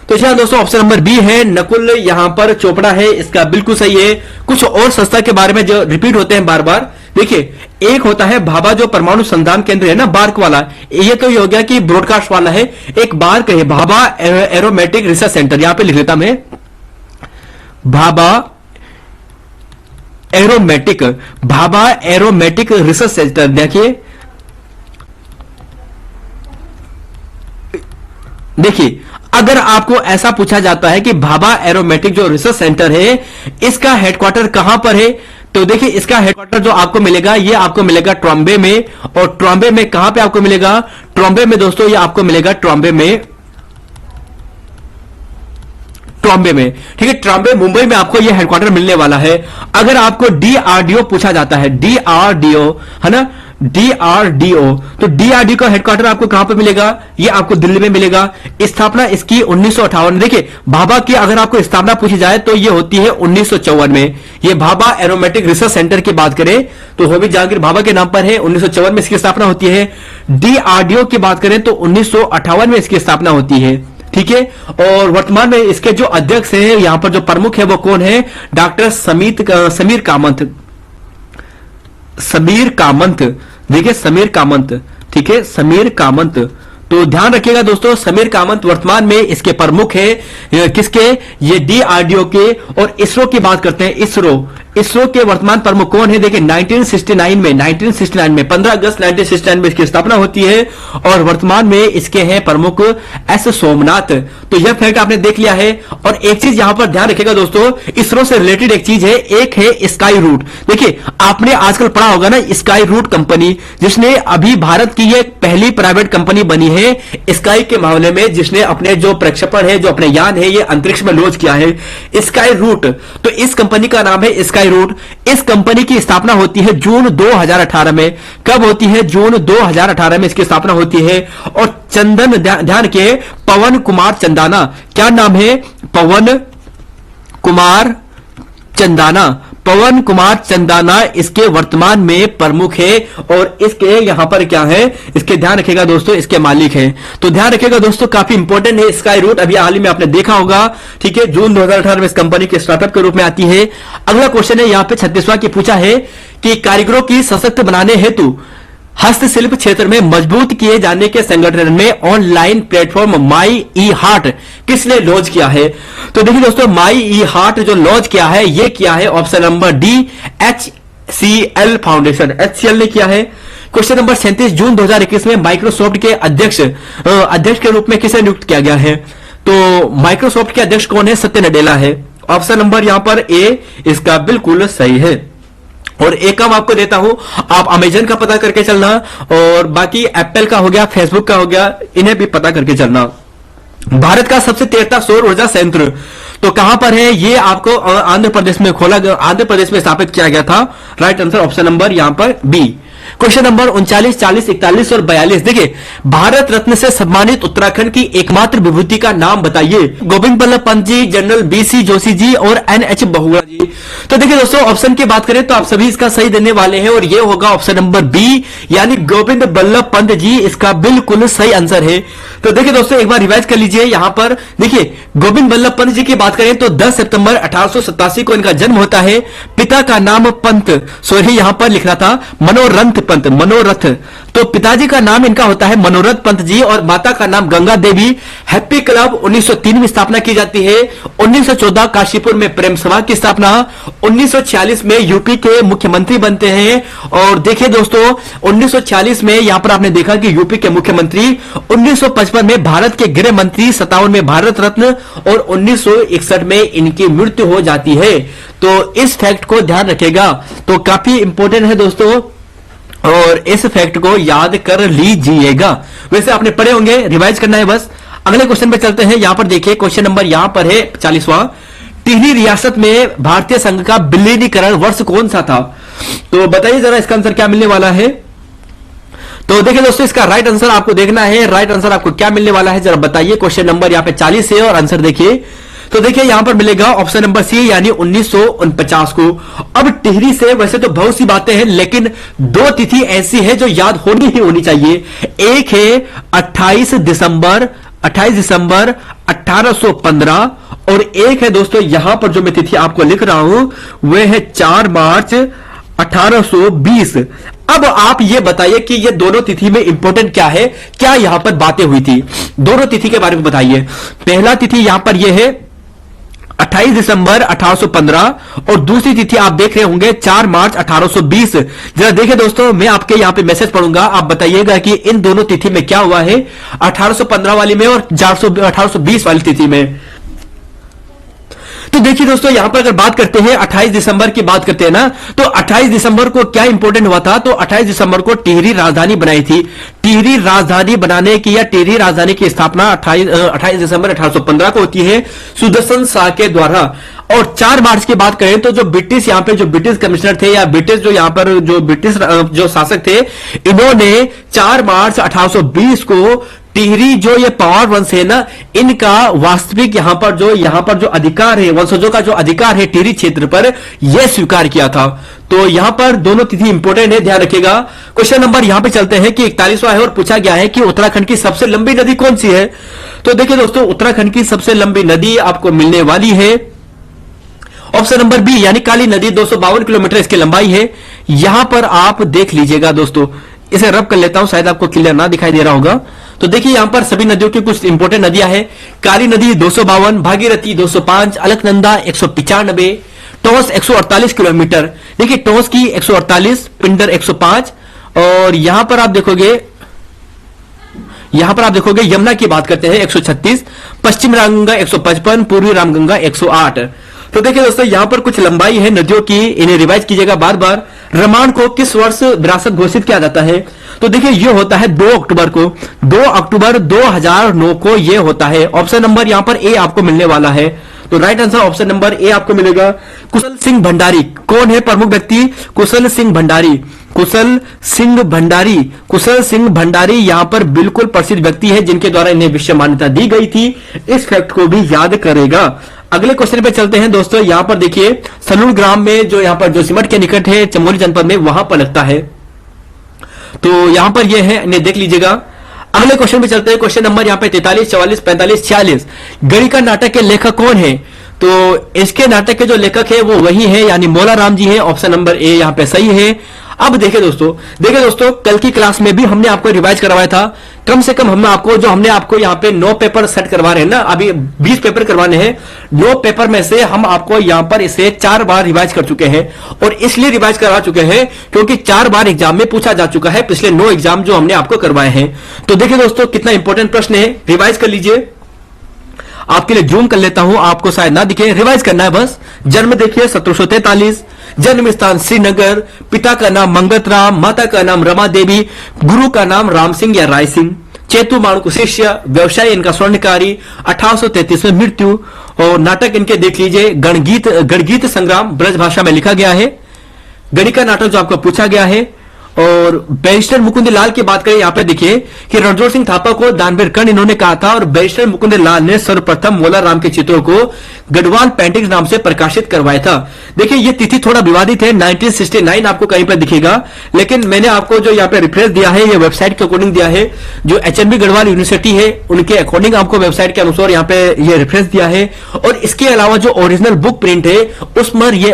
तो चलिए दोस्तों ऑप्शन नंबर बी है, नकुल यहां पर चोपड़ा है, इसका बिल्कुल सही है। कुछ और संस्था के बारे में जो रिपीट होते हैं बार बार, देखिए एक होता है भाभा जो परमाणु संधान केंद्र है ना, बार्क वाला, ये तो ये हो गया कि ब्रॉडकास्ट वाला है। एक बार्क है भाभा एरोमेटिक रिसर्च सेंटर, यहां पे लिख लेता मैं, भाभा एरोमेटिक रिसर्च सेंटर। देखिए अगर आपको ऐसा पूछा जाता है कि भाभा एरोमेटिक जो रिसर्च सेंटर है इसका हेडक्वार्टर कहां पर है, तो देखिए इसका हेडक्वार्टर जो आपको मिलेगा ये आपको मिलेगा ट्रॉम्बे में। और ट्रॉम्बे में कहां पे आपको मिलेगा? ट्रॉम्बे में दोस्तों ये आपको मिलेगा ट्रॉम्बे में, ट्रॉम्बे में, ठीक है, ट्रॉम्बे मुंबई में आपको यह हेडक्वार्टर मिलने वाला है। अगर आपको डीआरडीओ पूछा जाता है, डीआरडीओ है ना, डीआरडीओ, तो डीआरडीओ का हेडक्वार्टर आपको कहां पर मिलेगा? ये आपको दिल्ली में मिलेगा। स्थापना इसकी 1958। देखिए भाभा की अगर आपको स्थापना पूछी जाए तो ये होती है 1954 में। ये भाभा एरोमेटिक रिसर्च सेंटर की बात करें तो होमी जहांगीर भाभा के नाम पर है, 1954 में इसकी स्थापना होती है। डीआरडीओ की बात करें तो 1958 में इसकी स्थापना होती है, ठीक है। और वर्तमान में इसके जो अध्यक्ष हैं, यहां पर जो प्रमुख है वो कौन है? डॉक्टर समीर कामत, समीर कामत, देखिए समीर कामत, ठीक है, समीर कामत। तो ध्यान रखिएगा दोस्तों, समीर कामत वर्तमान में इसके प्रमुख है। किसके? ये डीआरडीओ के। और इसरो की बात करते हैं, इसरो के वर्तमान प्रमुख कौन है? देखिए 1969 में 15 अगस्त 1969 में इसकी स्थापना होती है और वर्तमान में इसके हैं प्रमुख एस सोमनाथ। तो यह फैक्ट आपने देख लिया है। और एक चीज यहां पर ध्यान रखिएगा दोस्तों, इसरो से रिलेटेड एक चीज है, एक है स्काई रूट। देखिए आपने आजकल पढ़ा होगा ना, स्काई रूट कंपनी, जिसने अभी भारत की यह पहली प्राइवेट कंपनी बनी है स्काई के मामले में, जिसने अपने जो प्रक्षेपण है, जो अपने यान है, ये अंतरिक्ष में लॉन्च किया है, स्काई रूट। तो इस कंपनी का नाम है स्काई रूट। इस कंपनी की स्थापना होती है जून 2018 में। कब होती है? जून 2018 में इसकी स्थापना होती है। और चंदन, ध्यान के, पवन कुमार चंदाना, क्या नाम है? पवन कुमार चंदाना, पवन कुमार चंदाना इसके वर्तमान में प्रमुख है। और इसके यहां पर क्या है, इसके ध्यान रखिएगा दोस्तों, इसके मालिक हैं। तो ध्यान रखिएगा दोस्तों, काफी इंपॉर्टेंट है स्काई रूट। अभी हाल ही में आपने देखा होगा, ठीक है, जून 2018 में इस कंपनी के स्टार्टअप के रूप में आती है। अगला क्वेश्चन है यहां पे 36वां की पूछा है कि कारीगरों की सशक्त बनाने हेतु हस्तशिल्प क्षेत्र में मजबूत किए जाने के संगठन में ऑनलाइन प्लेटफॉर्म माई ई हार्ट किसने लॉन्च किया है? तो देखिए दोस्तों, माई ई हार्ट जो लॉन्च किया है, ये किया है option number D, HCL foundation, HCL ने किया है। क्वेश्चन नंबर 37, जून 2021 में माइक्रोसॉफ्ट के अध्यक्ष के रूप में किसे नियुक्त किया गया है? तो माइक्रोसॉफ्ट के अध्यक्ष कौन है? सत्य नडेला है। ऑप्शन नंबर यहां पर ए इसका बिल्कुल सही है। और एक काम आपको देता हूं, आप अमेजन का पता करके चलना और बाकी एप्पल का हो गया, फेसबुक का हो गया, इन्हें भी पता करके चलना। भारत का सबसे तेजता सौर ऊर्जा संयंत्र तो कहां पर है? ये आपको आंध्र प्रदेश में खोला गया, आंध्र प्रदेश में स्थापित किया गया था। राइट आंसर ऑप्शन नंबर यहां पर बी। क्वेश्चन नंबर 39, 40, 41 और 42, देखिए भारत रत्न से सम्मानित उत्तराखंड की एकमात्र विभूति का नाम बताइए। गोविंद बल्लभ पंत जी, जनरल BC जोशी जी और NH बहुगुणा जी। तो देखिए दोस्तों, ऑप्शन की बात करें तो आप सभी इसका सही देने वाले हैं और यह होगा ऑप्शन नंबर बी, यानी गोविंद बल्लभ पंत जी इसका बिल्कुल सही आंसर है। तो देखिए दोस्तों, एक बार रिवाइज कर लीजिए। यहां पर देखिए गोविंद बल्लभ पंत जी की बात करें तो 10 सितंबर 1887 को इनका जन्म होता है। पिता का नाम पंत, सॉरी यहां पर लिखना था मनोरथ पंत, मनोरथ। तो पिताजी का नाम इनका होता है मनोरथ पंत जी और माता का नाम गंगा देवी। हैप्पी क्लब 1903 में स्थापना की जाती है। 1914 काशीपुर में प्रेम सभा की स्थापना। 1946 में यूपी के मुख्यमंत्री बनते हैं। और देखिए दोस्तों, 1946 में यहां पर आपने देखा कि यूपी के मुख्यमंत्री, 1955 में भारत के गृह मंत्री, 57 में भारत रत्न और 1961 में इनकी मृत्यु हो जाती है। तो इस फैक्ट को ध्यान रखेगा, तो काफी इंपॉर्टेंट है दोस्तों और इस फैक्ट को याद कर लीजिएगा। वैसे आपने पढ़े होंगे, रिवाइज करना है बस। अगले क्वेश्चन पे चलते हैं। यहां पर देखिए क्वेश्चन नंबर यहां पर है 40वां। टिहरी रियासत में भारतीय संघ का विलीनीकरण वर्ष कौन सा था? तो बताइए जरा इसका आंसर क्या मिलने वाला है। तो देखिए दोस्तों, इसका राइट आंसर आपको देखना है। राइट आंसर आपको क्या मिलने वाला है जरा बताइए। क्वेश्चन नंबर यहां पे 40 है और आंसर देखिए। तो देखिए यहां पर मिलेगा ऑप्शन नंबर सी, यानी 1949 को। अब टिहरी से वैसे तो बहुत सी बातें हैं, लेकिन दो तिथि ऐसी है जो याद होनी ही होनी चाहिए। एक है 28 दिसंबर 1815 और एक है दोस्तों यहां पर जो मैं तिथि आपको लिख रहा हूं वह है 4 मार्च 1820। अब आप ये बताइए कि ये दोनों तिथि में इंपॉर्टेंट क्या है, क्या यहां पर बातें हुई थी, दोनों तिथि के बारे में बताइए। पहला तिथि यहां पर यह है 28 दिसंबर 1815 और दूसरी तिथि आप देख रहे होंगे 4 मार्च 1820। जरा देखिए दोस्तों, मैं आपके यहां पे मैसेज पढ़ूंगा, आप बताइएगा कि इन दोनों तिथि में क्या हुआ है, 1815 वाली में और 1820 वाली तिथि में। तो देखिए दोस्तों, यहां पर अगर बात करते हैं 28 दिसंबर की बात करते हैं ना, तो 28 दिसंबर को क्या इंपॉर्टेंट हुआ था, तो 28 दिसंबर को टिहरी राजधानी बनाई थी। टिहरी राजधानी बनाने की या टिहरी राजधानी की स्थापना 28 दिसंबर 1815 को होती है सुदर्शन शाह के द्वारा। और 4 मार्च की बात करें तो जो ब्रिटिश यहां पे जो ब्रिटिश कमिश्नर थे या ब्रिटिश जो यहां पर जो ब्रिटिश जो शासक थे, इन्होंने 4 मार्च 1820 को टिहरी जो ये पवार वंश है ना, इनका वास्तविक यहां पर जो अधिकार है, वंशजों का जो अधिकार है टिहरी क्षेत्र पर, यह स्वीकार किया था। तो यहां पर दोनों तिथि इंपॉर्टेंट है, ध्यान रखिएगा। क्वेश्चन नंबर यहां पे चलते हैं कि 41वां है और पूछा गया है कि उत्तराखंड की सबसे लंबी नदी कौन सी है। तो देखिए दोस्तों, उत्तराखंड की सबसे लंबी नदी आपको मिलने वाली है ऑप्शन नंबर बी, यानी काली नदी। 252 किलोमीटर इसकी लंबाई है। यहां पर आप देख लीजिएगा दोस्तों, इसे रब कर लेता हूं, शायद आपको क्लियर ना दिखाई दे रहा होगा। तो देखिए यहां पर सभी नदियों की कुछ इंपॉर्टेंट नदियां हैं। काली नदी 252, भागीरथी 205, अलकनंदा 195, टोंस 148 किलोमीटर। देखिए टोंस की 148, पिंडर 105, और यहां पर आप देखोगे यमुना की बात करते हैं 136, पश्चिम रामगंगा 155, पूर्वी रामगंगा 108। तो देखिए दोस्तों, यहां पर कुछ लंबाई है नदियों की, इन्हें रिवाइज कीजिएगा बार बार। रमान को किस वर्ष विरासत घोषित किया जाता है, तो देखिए यह होता है 2 अक्टूबर को, 2 अक्टूबर 2009 को यह होता है। ऑप्शन नंबर यहां पर ए आपको मिलने वाला है। तो राइट आंसर ऑप्शन नंबर ए आपको मिलेगा। कुशल सिंह भंडारी कौन है प्रमुख व्यक्ति, कुशल सिंह भंडारी। कुशल सिंह भंडारी यहां पर बिल्कुल प्रसिद्ध व्यक्ति है, जिनके द्वारा इन्हें विश्व मान्यता दी गई थी। इस फैक्ट को भी याद करेगा। अगले क्वेश्चन पे चलते हैं दोस्तों। यहां पर देखिए सलूल ग्राम में जो यहां पर जोशीमठ के निकट है, चमोली जनपद में, वहां पर लगता है। तो यहां पर यह है, इन्हें देख लीजिएगा। अगले क्वेश्चन पे चलते हैं। क्वेश्चन नंबर यहां पे 43, 44, 45, 46। गणिका नाटक के लेखक कौन है, तो इसके नाटक के जो लेखक है वो वही है, यानी मौला राम जी है। ऑप्शन नंबर ए यहां पे सही है। अब देखिए दोस्तों, कल की क्लास में भी हमने आपको रिवाइज करवाया था। कम से कम हमने आपको यहां पे 9 पेपर सेट करवा रहे हैं ना, अभी 20 पेपर करवाने हैं। 9 पेपर में से हम आपको यहां पर इसे 4 बार रिवाइज कर चुके हैं, और इसलिए रिवाइज करवा चुके हैं क्योंकि 4 बार एग्जाम में पूछा जा चुका है, पिछले 9 एग्जाम जो हमने आपको करवाए हैं। तो देखिए दोस्तों, कितना इंपॉर्टेंट प्रश्न है, रिवाइज कर लीजिए। आपके लिए जूम कर लेता हूं, आपको शायद ना दिखे, रिवाइज करना है बस। जन्म देखिए 1743, जन्म स्थान श्रीनगर, पिता का नाम मंगत राम, माता का नाम रमा देवी, गुरु का नाम राम सिंह या राय सिंह, चेतु माणुक शिष्य, व्यवसाय इनका स्वर्णकारी, 1833 में मृत्यु। और नाटक इनके देख लीजिए, गणगीत संग्राम ब्रज भाषा में लिखा गया है। गणिका नाटक जो आपको पूछा गया है। और बैरिस्टर मुकुंद लाल की बात करें, यहां पे देखिए कि रणजोत सिंह थापा को दानवीर कर्ण इन्होंने कहा था, और बैरिस्टर मुकुंद लाल ने सर्वप्रथम मोला राम के चित्रों को गढ़वाल पेंटिंग्स नाम से प्रकाशित करवाया था। देखिए ये तिथि थोड़ा विवादित है, 1969 आपको कहीं पर दिखेगा, लेकिन मैंने आपको जो यहाँ पे रेफरेंस दिया है, ये वेबसाइट के अकॉर्डिंग दिया है, जो एचएनबी गढ़वाल यूनिवर्सिटी है उनके अकॉर्डिंग आपको वेबसाइट के अनुसार यहाँ पे ये रेफरेंस दिया है। और इसके अलावा जो ओरिजिनल बुक प्रिंट है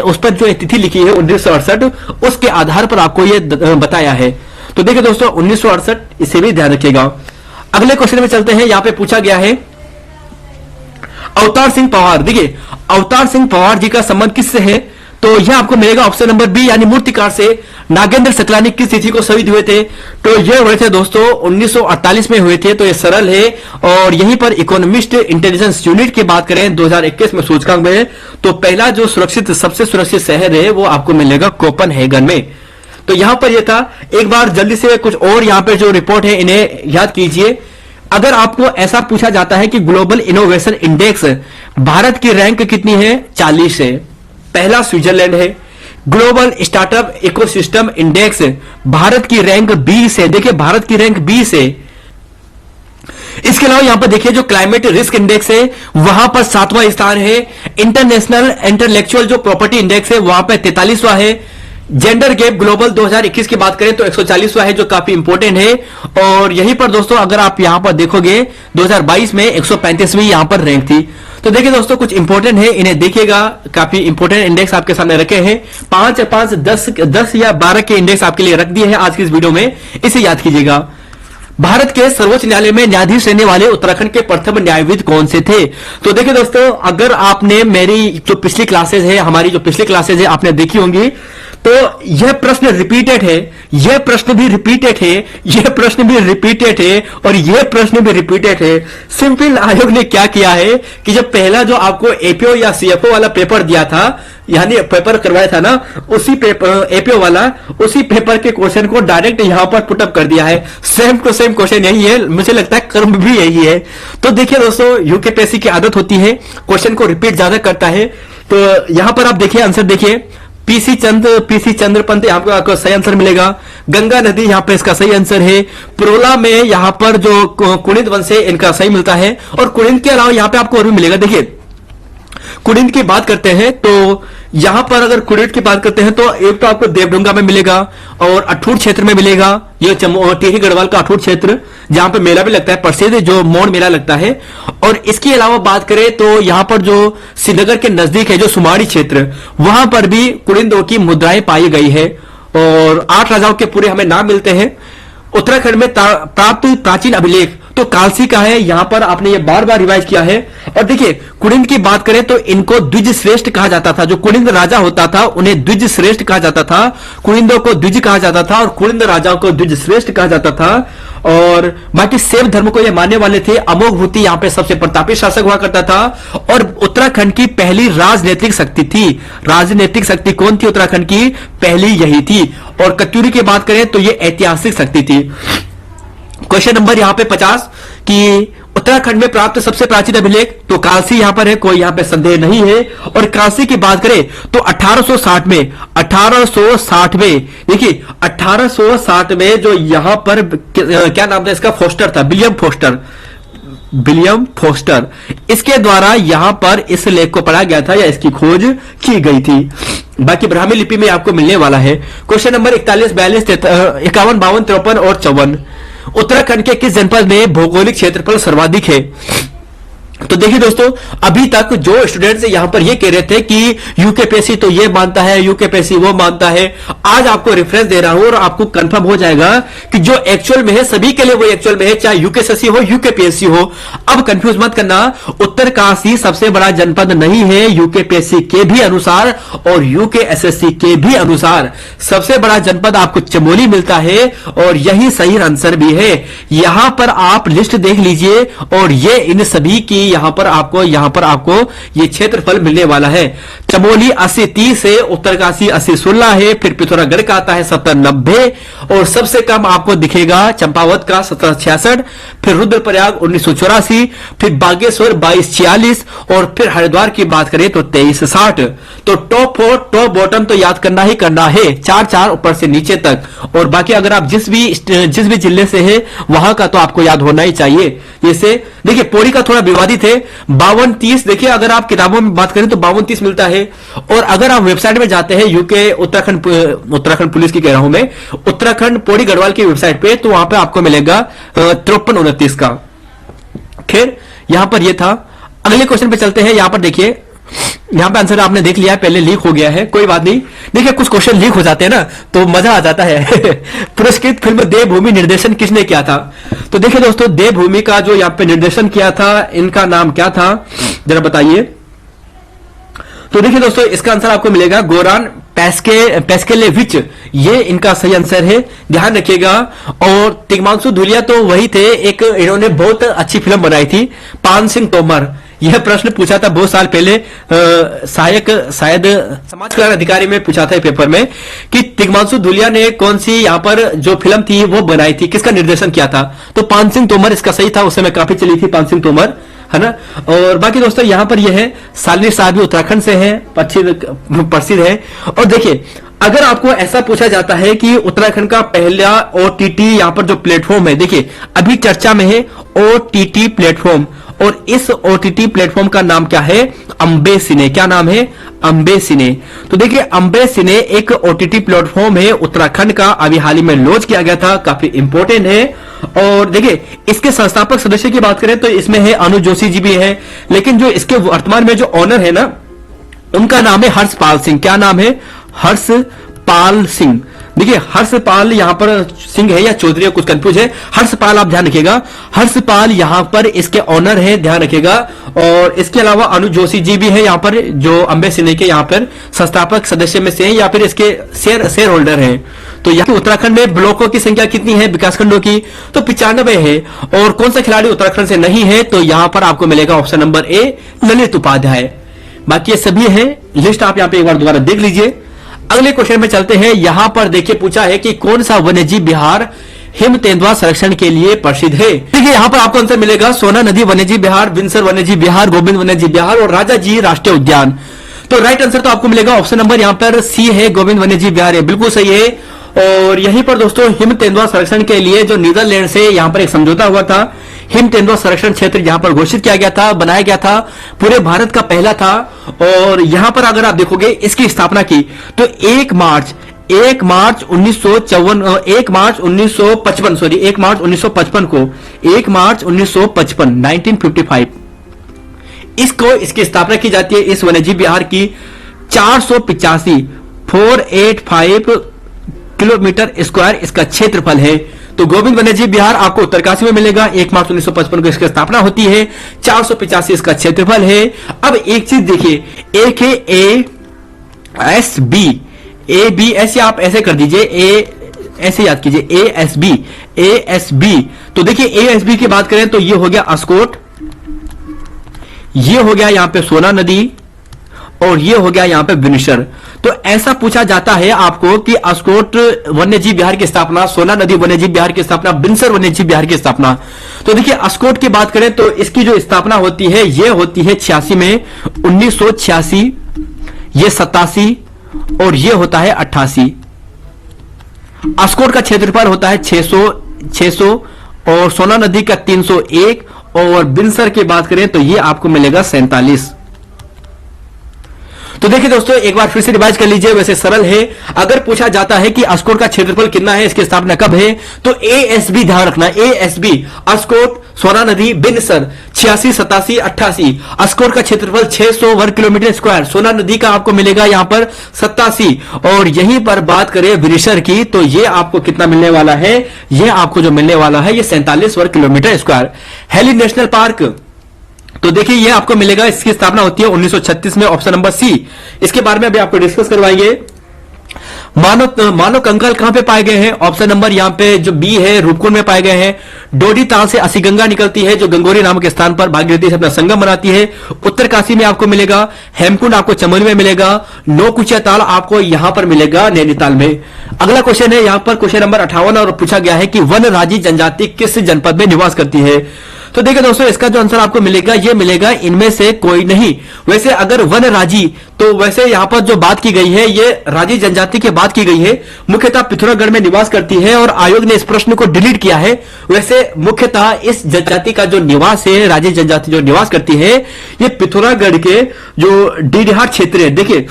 उस पर जो तिथि लिखी है 1968, उसके आधार पर आपको ये बताया है। तो देखिए दोस्तों 1968, इसे भी ध्यान रखिएगा। अगले क्वेश्चन में चलते हैं। यहां पे पूछा गया है अवतार सिंह पवार। देखिए अवतार सिंह पवार जी का संबंध किससे है, तो यह आपको मिलेगा ऑप्शन नंबर बी, यानी मूर्तिकार से। नागेंद्र सकलानी किस तिथि को शहीद हुए थे, तो ये हुए थे दोस्तों 1948 में हुए थे। तो ये सरल है। और यहीं पर इकोनॉमिस्ट इंटेलिजेंस यूनिट की बात करें 2021 में सूचकांक में, तो पहला जो सबसे सुरक्षित शहर है वो आपको मिलेगा कोपनहेगन में। तो यहां पर यह था। एक बार जल्दी से कुछ और यहां पे जो रिपोर्ट है इन्हें याद कीजिए। अगर आपको ऐसा पूछा जाता है कि ग्लोबल इनोवेशन इंडेक्स भारत की रैंक कितनी है, 40 है। पहला स्विट्जरलैंड है। Global startup ecosystem index Bharat की रैंक 20 है। देखिए भारत की रैंक 20 है। इसके अलावा यहां पर देखिए जो क्लाइमेट रिस्क इंडेक्स है वहां पर 7वां स्थान है। इंटरनेशनल इंटेलेक्चुअल जो प्रॉपर्टी इंडेक्स है वहां पर 43वां है। जेंडर गैप ग्लोबल 2021 की बात करें तो 140वां है, जो काफी इंपोर्टेंट है। और यहीं पर दोस्तों अगर आप यहां पर देखोगे 2022 में 135वीं यहां पर रैंक थी। तो देखिए दोस्तों कुछ इंपोर्टेंट है, इन्हें देखिएगा। काफी इंपोर्टेंट इंडेक्स आपके सामने रखे हैं। 5 10 या 12 के इंडेक्स आपके लिए रख दिए हैं आज की इस वीडियो में, इसे याद कीजिएगा। भारत के सर्वोच्च न्यायालय में न्यायाधीश रहने वाले उत्तराखंड के प्रथम न्यायविद कौन से थे, तो देखिए दोस्तों अगर आपने मेरी जो पिछली क्लासेज है, हमारी जो पिछली क्लासेज है आपने देखी होंगी, तो यह प्रश्न रिपीटेड है। यह प्रश्न भी रिपीटेड है, यह प्रश्न भी रिपीटेड है और यह प्रश्न भी रिपीटेड है। सिंपल आयोग ने क्या किया है कि जब पहला जो आपको एपीओ या सीएफओ वाला पेपर दिया था, यानी पेपर करवाया था ना, उसी पेपर एपीओ वाला, उसी पेपर के क्वेश्चन को डायरेक्ट यहां पर पुटअप कर दिया है। सेम टू सेम क्वेश्चन यही है, मुझे लगता है क्रम भी यही है। तो देखिए दोस्तों, यूकेपीएससी की आदत होती है क्वेश्चन को रिपीट ज्यादा करता है। तो यहां पर आप देखिए, आंसर देखिए, पीसी चंद्रपंत यहां पर आपको सही आंसर मिलेगा। गंगा नदी यहां पे इसका सही आंसर है। पुरोला में यहां पर जो कुणित वंश है इनका सही मिलता है। और कुणित के अलावा यहां पे आपको और भी मिलेगा। देखिए कुणित की बात करते हैं तो यहां पर अगर कुणित की बात करते हैं तो एक तो आपको देवडुंगा में मिलेगा और अठूर क्षेत्र में मिलेगा। ये टिहरी गढ़वाल का अठूर क्षेत्र, जहां पर मेला भी लगता है प्रसिद्ध, जो मोड़ मेला लगता है। और इसके अलावा बात करें तो यहां पर जो श्रीनगर के नजदीक है, जो सुमाड़ी क्षेत्र, वहां पर भी कुणितों की मुद्राएं पाई गई है। और 8 राजाओं के पूरे हमें नाम मिलते हैं। उत्तराखंड में प्राप्त प्राचीन अभिलेख तो कालसी का है, यहां पर आपने ये बार बार रिवाइज किया है। और देखिए कुणित की बात करें तो इनको द्विज श्रेष्ठ कहा जाता था। जो कुणित राजा होता था उन्हें द्विज श्रेष्ठ कहा जाता था। कुणितों को द्विज कहा जाता था और कुणित राजाओं को द्विज श्रेष्ठ कहा जाता था। और बाकी शैव धर्म को ये मानने वाले थे। अमोघभूति यहां पे सबसे प्रतापी शासक हुआ करता था और उत्तराखंड की पहली राजनीतिक शक्ति थी। राजनीतिक शक्ति कौन थी उत्तराखंड की? पहली यही थी। और कत्यूरी की बात करें तो ये ऐतिहासिक शक्ति थी। क्वेश्चन नंबर यहां पे 50 कि उत्तराखंड में प्राप्त सबसे प्राचीन अभिलेख तो कालसी यहां पर है, कोई यहां पे संदेह नहीं है। और कालसी की बात करें तो 1860 में देखिए 1860 में जो यहां पर क्या नाम था इसका? फोस्टर था, विलियम फोस्टर। इसके द्वारा यहां पर इस लेख को पढ़ा गया था या इसकी खोज की गई थी। बाकी ब्राह्मी लिपि में आपको मिलने वाला है। क्वेश्चन नंबर 41, 42, 51, 52, 53 और 54। उत्तराखंड के किस जनपद में भौगोलिक क्षेत्रफल सर्वाधिक है? तो देखिए दोस्तों, अभी तक जो स्टूडेंट्स यहां पर ये कह रहे थे कि यूकेपीएससी तो ये मानता है, यूकेपीएससी वो मानता है, आज आपको रेफरेंस दे रहा हूं और आपको कंफर्म हो जाएगा कि जो एक्चुअल में है सभी के लिए वो एक्चुअल में है, चाहे यूकेएससी हो यूकेपीएससी हो। अब कंफ्यूज मत करना, उत्तरकाशी सबसे बड़ा जनपद नहीं है यूकेपीएससी के भी अनुसार और यूकेएसएससी के भी अनुसार। सबसे बड़ा जनपद आपको चमोली मिलता है और यही सही आंसर भी है। यहां पर आप लिस्ट देख लीजिए और ये इन सभी की यहां पर आपको ये क्षेत्रफल मिलने वाला है। चमोली 80-30 है, उत्तरकाशी 80-16 है, फिर पिथौरागढ़ का आता है 70-90 और सबसे कम आपको दिखेगा चंपावत का 1766, फिर रुद्रप्रयाग 1984, फिर बागेश्वर 2246 और फिर हरिद्वार की बात करें तो 2360। तो टॉप 4 टॉप बॉटम तो याद करना ही करना है, 4 ऊपर से नीचे तक। और बाकी अगर आप जिस भी जिले से है वहां का तो आपको याद होना ही चाहिए। जैसे देखिए पौड़ी का थोड़ा विवादित है, 52-30। देखिए अगर आप किताबों में बात करें तो 52-30 मिलता है। और अगर आप वेबसाइट में जाते हैं यूके उत्तराखंड पुलिस की कह रहा हूं मैं, उत्तराखंड पौड़ी गढ़वाल की वेबसाइट पे, तो वहां पे आपको मिलेगा 53-29 का। खैर यहां पर ये था। अगले क्वेश्चन पे चलते हैं। यहां पर देखिए, यहां पे आंसर आपने देख लिया, पहले लीक हो गया है, कोई बात नहीं। देखिए कुछ क्वेश्चन लीक हो जाते हैं ना तो मजा आ जाता है। पुरस्कृत फिल्म देवभूमि निर्देशन किसने किया था? तो देखिए दोस्तों, देवभूमि का जो यहां पे निर्देशन किया था, इनका नाम क्या था जरा बताइए। तो देखिए दोस्तों, इसका आंसर आपको मिलेगा गोरान पैस्केलेविच, ये इनका सही आंसर है, ध्यान रखिएगा। और तिग्मांशु धूलिया तो वही थे, एक इन्होंने बहुत अच्छी फिल्म बनाई थी, पान सिंह तोमर। यह प्रश्न पूछा था बहुत साल पहले, शायद समाज कल्याण अधिकारी में पूछा था पेपर में कि तिग्मांशु धूलिया ने कौन सी यहां पर जो फिल्म थी वो बनाई थी, किसका निर्देशन किया था? तो पान सिंह तोमर इसका सही था, उस समय काफी चली थी पान सिंह तोमर, है ना। और बाकी दोस्तों यहां पर यह है, सालनी साहब भी उत्तराखंड से है, प्रसिद्ध है। और देखिए अगर आपको ऐसा पूछा जाता है कि उत्तराखंड का पहला ओटीटी यहां पर जो प्लेटफॉर्म है, देखिए अभी चर्चा में है ओटीटी प्लेटफॉर्म, और इस ओटीटी प्लेटफॉर्म का नाम क्या है? अंबे सिने। क्या नाम है? अंबे सिने। तो देखिए अंबे सिने एक ओटीटी प्लेटफॉर्म है उत्तराखंड का, अभी हाल ही में लॉन्च किया गया था, काफी इंपॉर्टेंट है। और देखिए इसके संस्थापक सदस्य की बात करें तो इसमें है अनु जोशी जी भी है, लेकिन जो इसके वर्तमान में जो ऑनर है ना, उनका नाम है हर्षपाल सिंह। क्या नाम है? हर्षपाल सिंह। देखिए हर्षपाल यहाँ पर सिंह है या चौधरी है, कुछ कंफ्यूज है। हर्षपाल आप ध्यान रखिएगा, हर्षपाल यहाँ पर इसके ऑनर है, ध्यान रखिएगा। और इसके अलावा अनु जोशी जी भी है यहाँ पर, जो अंबे सिने के यहाँ पर संस्थापक सदस्य में से हैं या फिर इसके शेयर होल्डर हैं। तो यहाँ उत्तराखंड में ब्लॉकों की संख्या कितनी है विकासखंडों की? तो 95 है। और कौन सा खिलाड़ी उत्तराखंड से नहीं है? तो यहाँ पर आपको मिलेगा option number A, Lalit Upadhyay. बाकी ये सभी है, लिस्ट आप यहाँ पे एक बार दोबारा देख लीजिए। अगले क्वेश्चन में चलते हैं। यहां पर देखिए पूछा है कि कौन सा वन्यजीव विहार हिम तेंदुआ संरक्षण के लिए प्रसिद्ध है। देखिए यहां पर आपको आंसर मिलेगा सोना नदी वन्यजीव विहार, बिनसर वन्यजीव विहार, गोविंद वन्यजीव विहार और राजाजी राष्ट्रीय उद्यान। तो राइट आंसर तो आपको मिलेगा ऑप्शन नंबर यहां पर सी है, गोविंद वन्यजीव विहार है, बिल्कुल सही है। और यहीं पर दोस्तों हिम तेंदुआ संरक्षण के लिए जो नीदरलैंड से यहां पर एक समझौता हुआ था, हिम तेंदुआ संरक्षण क्षेत्र यहां पर घोषित किया गया था, बनाया गया था, पूरे भारत का पहला था। और यहां पर अगर आप देखोगे इसकी स्थापना की तो 1 मार्च 1955 इसकी स्थापना की जाती है। इस वन्यजीव विहार की 485 किलोमीटर स्क्वायर इसका क्षेत्रफल है। तो गोविंद वन्यजीव विहार आपको उत्तरकाशी में मिलेगा। 1 मार्च 1955 को इसकी स्थापना होती है, 485 इसका क्षेत्रफल है। अब एक चीज देखिए, एक है ए बी, ऐसे आप ऐसे कर दीजिए, ऐसे याद कीजिए, ए एस बी। तो देखिए ए एस बी की बात करें तो ये हो गया अस्कोट, ये हो गया यहां पे सोना नदी, और ये हो गया यहां पे बिनसर। तो ऐसा पूछा जाता है आपको कि अस्कोट वन्यजीव विहार की स्थापना, सोना नदी वन्यजीव विहार की स्थापना, बिनसर वन्यजीव विहार की स्थापना। तो देखिए अस्कोट की बात करें तो इसकी जो स्थापना होती है ये होती है 86 में, 1986, ये 87 और ये होता है 88। अस्कोट का क्षेत्रफल होता है 600 और सोना नदी का 301 और बिनसर की बात करें तो ये आपको मिलेगा 47। तो देखिए दोस्तों एक बार फिर से रिवाइज कर लीजिए, वैसे सरल है। अगर पूछा जाता है कि अस्कोट का क्षेत्रफल कितना है, इसकी स्थापना कब है, तो एएसबी ध्यान रखना, एएसबी अस्कोट, सोना नदी, बिनसर 86, 87, 88। अस्कोट का क्षेत्रफल 600 वर्ग किलोमीटर स्क्वायर, सोना नदी का आपको मिलेगा यहां पर 87। और यहीं पर बात करें बिनसर की तो ये आपको कितना मिलने वाला है, ये आपको जो मिलने वाला है ये 47 वर्ग kilometre square. Heli national park, तो देखिए ये आपको मिलेगा, इसकी स्थापना होती है 1936 में, ऑप्शन नंबर सी। इसके बारे में अभी आपको डिस्कस करवाएंगे। मानव कंकाल कहां पे पाए गए हैं, ऑप्शन नंबर यहां पे जो बी है, रूपकुंड में पाए गए हैं। डोडी ताल से असी गंगा निकलती है जो गंगोरी नामक स्थान पर भागीरथी से अपना संगम बनाती है, उत्तरकाशी में आपको मिलेगा। हेमकुंड आपको चमोली में मिलेगा। नौकुचिया ताल आपको यहां पर मिलेगा नैनीताल में। अगला क्वेश्चन है यहां पर क्वेश्चन नंबर 58 और पूछा गया है कि वनराजी जनजाति किस जनपद में निवास करती है। तो देखिए दोस्तों इसका जो आंसर आपको मिलेगा ये मिलेगा इनमें से कोई नहीं। वैसे अगर वनराजी, तो वैसे यहां पर जो बात की गई है ये राजी जनजाति की बात की गई है, मुख्यतः पिथौरागढ़ में निवास करती है और आयोग ने इस प्रश्न को डिलीट किया है। वैसे मुख्यतः इस जनजाति का जो निवास है, राजी जनजाति जो निवास करती है, ये पिथौरागढ़ के जो डीडीहाट क्षेत्र है, देखिए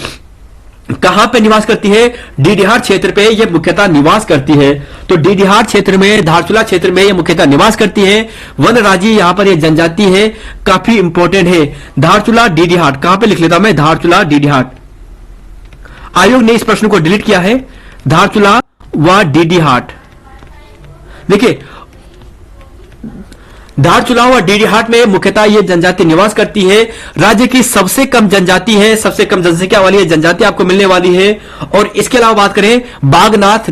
कहां पे निवास करती है, डीडीहाट क्षेत्र पे ये मुख्यतः निवास करती है। तो डीडीहाट क्षेत्र में, धारचूला क्षेत्र में ये मुख्यतः निवास करती है। वनराजी यहां पर ये जनजाति है, काफी इंपॉर्टेंट है। धारचूला डीडीहाट कहां पे लिख लेता हूं मैं, धारचूला डीडीहाट। आयोग ने इस प्रश्न को डिलीट किया है, धारचूला व डीडीहाट। देखिए धारचूला व डीडीहाट में मुख्यतः ये जनजाति निवास करती है। राज्य की सबसे कम जनजाति है, सबसे कम जनसंख्या वाली ये जनजाति आपको मिलने वाली है। और इसके अलावा बात करें बागनाथ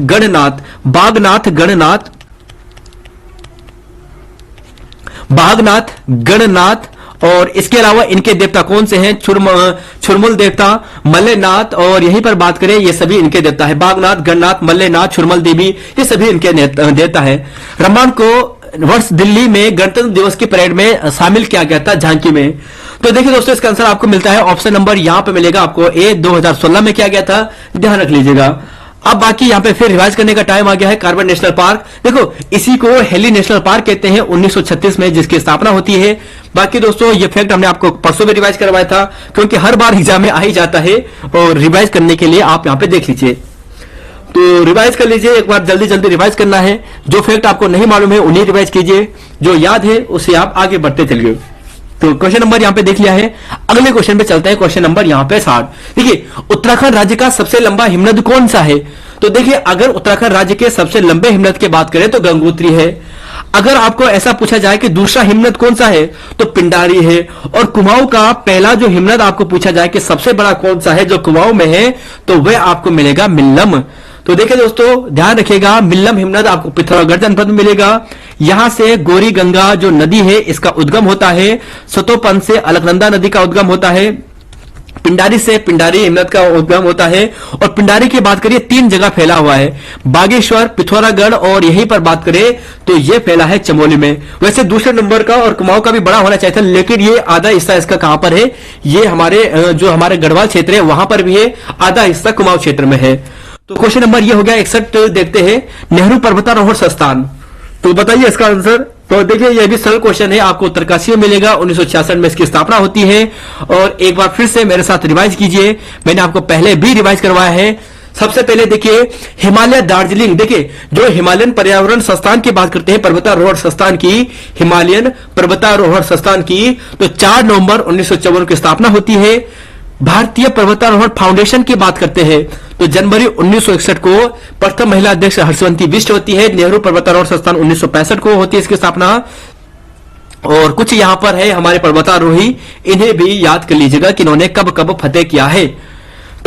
गणनाथ, और इसके अलावा इनके देवता कौन से हैं, छुरमुल देवता, मल्लेनाथ, और यहीं पर बात करें ये सभी इनके देवता है। बागनाथ, गणनाथ, मल्लेनाथ, छुरमुल देवी, ये सभी इनके देवता है। रमान को वर्ष दिल्ली में गणतंत्र दिवस की परेड में शामिल किया गया था, झांकी में। तो देखिए दोस्तों इसका आंसर आपको मिलता है ऑप्शन नंबर यहां पे मिलेगा आपको ए, 2016 में किया गया था, ध्यान रख लीजिएगा। अब बाकी यहां पे फिर रिवाइज करने का टाइम आ गया है। कार्बन नेशनल पार्क, देखो इसी को हेली नेशनल पार्क कहते हैं, 1936 में जिसकी स्थापना होती है। बाकी दोस्तों ये फैक्ट हमने आपको परसों भी रिवाइज करवाया था, क्योंकि हर बार एग्जाम में आ ही जाता है, और रिवाइज करने के लिए आप यहां पे देख लीजिए। तो रिवाइज कर लीजिए एक बार, जल्दी जल्दी रिवाइज करना है। जो फैक्ट आपको नहीं मालूम है उन्हें रिवाइज कीजिए, जो याद है उससे आप आगे बढ़ते चलिए। तो क्वेश्चन नंबर यहाँ पे देख लिया है। अगले क्वेश्चन पे चलते हैं, क्वेश्चन नंबर यहाँ पे 60। देखिए उत्तराखंड राज्य का सबसे लंबा हिमनद कौन सा है? तो देखिए अगर उत्तराखंड राज्य के सबसे लंबे हिमनद की बात करें तो गंगोत्री है। अगर आपको ऐसा पूछा जाए कि दूसरा हिमनद कौन सा है तो पिंडारी है। और कुमाऊं का पहला जो हिमनद आपको पूछा जाए कि सबसे बड़ा कौन सा है जो कुमाऊं में है, तो वह आपको मिलेगा मिल्लम। तो देखिए दोस्तों ध्यान रखिएगा, मिल्लम हिमनद आपको पिथौरागढ़ जनपद में मिलेगा। यहां से गौरी गंगा जो नदी है इसका उद्गम होता है। सतोपन से अलकनंदा नदी का उद्गम होता है। पिंडारी से पिंडारी हिमनद का उद्गम होता है। और पिंडारी की बात करिए 3 जगह फैला हुआ है, बागेश्वर, पिथौरागढ़ और यहीं पर बात करें तो यह फैला है चमोली में। वैसे दूसरे नंबर का और कुमाऊं का भी बड़ा होना चाहिए था, लेकिन ये आधा हिस्सा इसका कहां पर है, ये हमारे गढ़वाल क्षेत्र है वहां पर भी है, आधा हिस्सा कुमाऊं क्षेत्र में है। तो क्वेश्चन नंबर ये हो गया 61। देखते हैं नेहरू पर्वतारोहण संस्थान, तो बताइए इसका आंसर। तो देखिए यह भी सरल क्वेश्चन है, आपको उत्तरकाशी में मिलेगा। 1966 में इसकी स्थापना होती है। और एक बार फिर से मेरे साथ रिवाइज कीजिए, मैंने आपको पहले भी रिवाइज करवाया है। सबसे पहले देखिए हिमालय दार्जिलिंग, देखिए जो हिमालयन पर्यावरण संस्थान की बात करते हैं, पर्वतारोहण संस्थान की, हिमालयन पर्वतारोहण संस्थान की, तो 4 नवंबर 1954 की स्थापना होती है। भारतीय पर्वतारोहण फाउंडेशन की बात करते हैं तो जनवरी 1961 को प्रथम महिला अध्यक्ष हर्षवंती बिष्ट होती है। नेहरू पर्वतारोहण संस्थान 1965 को होती है इसकी स्थापना। और कुछ यहां पर है हमारे पर्वतारोही, इन्हें भी याद कर लीजिएगा कि इन्होंने कब कब फतेह किया है।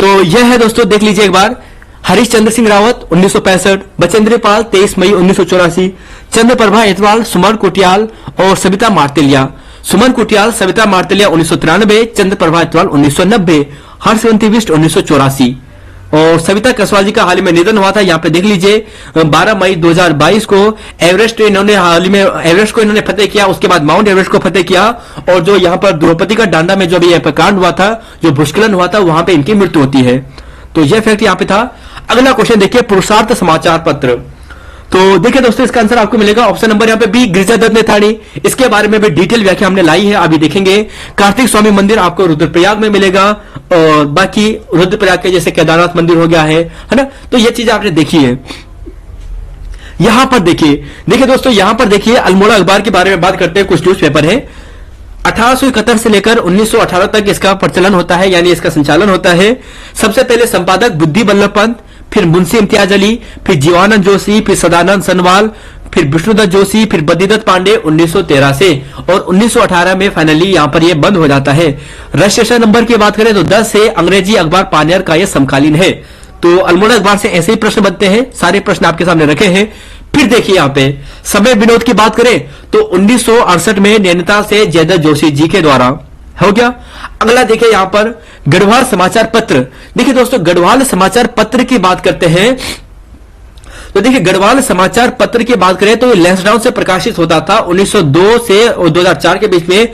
तो यह है दोस्तों, देख लीजिए एक बार। हरीश चंद्र सिंह रावत 1965, बचेंद्र पाल 23 मई 1984, चंद्रप्रभा एतवाल, सुमन कुटियाल और सविता मार्तेलिया। सुमन कुटियाल, सविता मार्तेलिया 1993, चंद्रप्रभा एतवाल 1990, हर्षवंती बिष्ट 1984। और सविता कसवाल जी का हाल ही में निधन हुआ था, यहाँ पे देख लीजिए 12 मई 2022 को। एवरेस्ट इन्होंने हाल ही में एवरेस्ट को इन्होंने फतेह किया, उसके बाद माउंट एवरेस्ट को फतेह किया। और जो यहाँ पर द्रौपदी का डांडा में जो भी यहाँ पर कांड हुआ था, जो भूस्खलन हुआ था, वहां पे इनकी मृत्यु होती है। तो यह फैक्ट यहाँ पे था। अगला क्वेश्चन देखिए, पुरुषार्थ समाचार पत्र। तो देखिए दोस्तों इसका आंसर आपको मिलेगा ऑप्शन नंबर यहाँ पे बी, गिरिजादत्त नेथानी। इसके बारे में भी डिटेल व्याख्या हमने लाई है, अभी देखेंगे। कार्तिक स्वामी मंदिर आपको रुद्रप्रयाग में मिलेगा। और बाकी रुद्रप्रयाग के जैसे केदारनाथ मंदिर हो गया है ना, तो ये चीज आपने देखी है। यहां पर देखिए दोस्तों, यहां पर देखिए अल्मोड़ा अखबार के बारे में बात करते हैं। कुछ न्यूज पेपर है, 1871 से लेकर 1918 तक इसका प्रचलन होता है, यानी इसका संचालन होता है। सबसे पहले संपादक बुद्धि बल्लभ पंत, फिर मुंशी इम्तियाज अली, फिर जीवानंद जोशी, फिर सदानंद सनवाल, फिर विष्णुदत्त जोशी, फिर बद्रीदत्त पांडे 1913 से। और 1918 में फाइनली यहां पर यह बंद हो जाता है। रजिस्ट्रेशन नंबर की बात करें तो 10 से। अंग्रेजी अखबार पानियर का यह समकालीन है। तो अल्मोड़ा अखबार से ऐसे ही प्रश्न बनते हैं, सारे प्रश्न आपके सामने रखे हैं। फिर देखिए यहां पे समय विनोद की बात करें तो 1968 में नैनीताल से जयदत्त जोशी जी के द्वारा हो गया। अगला देखिए यहां पर गढ़वाल समाचार पत्र। देखिए दोस्तों गढ़वाल समाचार पत्र की बात करते हैं तो देखिए गढ़वाल समाचार पत्र की बात करें तो लैंसडाउन से प्रकाशित होता था 1902 से 2004 के बीच में।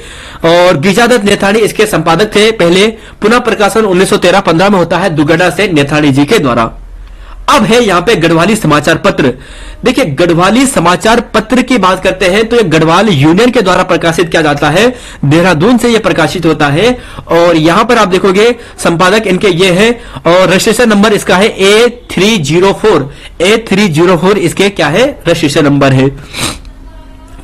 और गिरिजादत्त नेथानी इसके संपादक थे पहले। पुनः प्रकाशन 1913-15 में होता है दुगड्डा से नेथानी जी के द्वारा। अब है यहां पे गढ़वाली समाचार पत्र। देखिए गढ़वाली समाचार पत्र की बात करते हैं तो ये गढ़वाल यूनियन के द्वारा प्रकाशित किया जाता है, देहरादून से ये प्रकाशित होता है। और यहां पर आप देखोगे संपादक इनके ये है और रजिस्ट्रेशन नंबर इसका है A304 इसके क्या है रजिस्ट्रेशन नंबर है।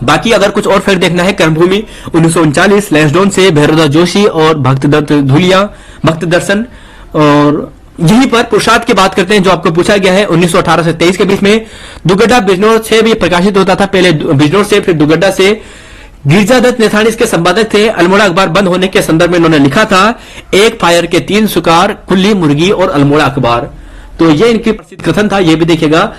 बाकी अगर कुछ और फैक्ट देखना है, कर्मभूमि 1939 लैंसडाउन से भैरवदास जोशी और भक्तदत्त धुलिया, भक्त दर्शन। और यहीं पर पुरुषार्थ की बात करते हैं जो आपको पूछा गया है 1918 से 23 के बीच में। दुगड्डा बिजनौर से भी प्रकाशित होता था, पहले बिजनौर से फिर दुगड्डा से। गिरिजादत्त नेथानी इसके संपादक थे। अल्मोड़ा अखबार बंद होने के संदर्भ में इन्होंने लिखा था, एक फायर के 3 शिकार, कुल्ली मुर्गी और अल्मोड़ा अखबार। तो ये इनकी प्रसिद्ध कथन था, ये भी देखिएगा।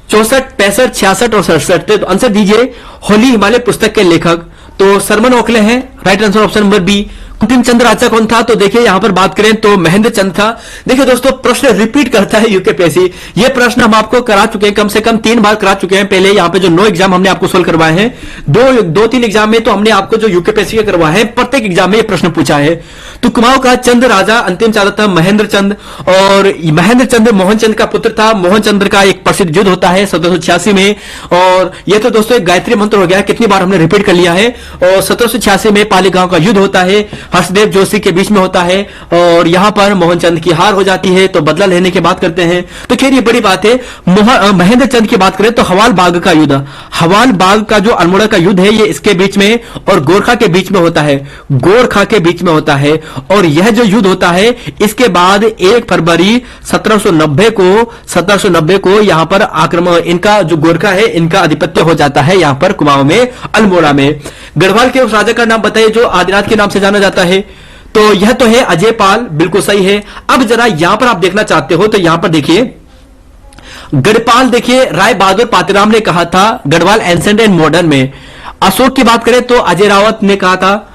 64, 65, 66 और 67 तो आंसर दीजिए। होली हिमालय पुस्तक के लेखक तो सरमन ओखले हैं, right answer option number B. कुंतिम चंद्र राजा कौन था? तो देखिए यहां पर बात करें तो महेंद्र चंद था। देखिए दोस्तों प्रश्न रिपीट करता है यूकेपीएससी। ये प्रश्न हम आपको करा चुके हैं, कम से कम 3 बार करा चुके हैं। पहले यहाँ पे जो 9 एग्जाम हमने आपको सोल्व करवाए हैं, 2-3 एग्जाम में तो हमने आपको जो यूकेपीएससी के करवाए हैं, प्रत्येक एग्जाम में ये प्रश्न पूछा है। तो कुमाऊं का चंद राजा अंतिम चालक था महेंद्र चंद। और महेंद्र चंद मोहन चंद का पुत्र था। मोहन चंद्र का एक प्रसिद्ध युद्ध होता है 1786 में। और ये तो दोस्तों एक गायत्री मंत्र हो गया, कितनी बार हमने रिपीट कर लिया है। और 1786 में पाली गांव का युद्ध होता है। हर्षदेव जोशी के बीच में होता है और यहां पर मोहनचंद की हार हो जाती है तो बदला लेने की बात करते हैं। तो खैर ये बड़ी बात है। महेंद्र चंद की बात करें तो हवाल बाग का युद्ध, हवाल बाग का जो अल्मोड़ा का युद्ध है ये इसके बीच में और गोरखा के बीच में होता है, गोरखा के बीच में होता है। और यह जो युद्ध होता है इसके बाद 1 फरवरी 1790 को यहां पर आक्रमण, इनका जो गोरखा है इनका आधिपत्य हो जाता है यहां पर कुमाऊं में, अल्मोड़ा में। गढ़वाल के उस राजा का नाम बताइए जो आदिनाथ के नाम से जाना जाता है। तो यह तो है अजय पाल, बिल्कुल सही है। अब जरा यहां पर आप देखना चाहते हो तो यहां पर देखिए गढ़पाल, देखिए राय बहादुर पातीराम ने कहा था गढ़वाल एंसेंट एंड मॉडर्न में। अशोक की बात करें तो अजय रावत ने कहा था,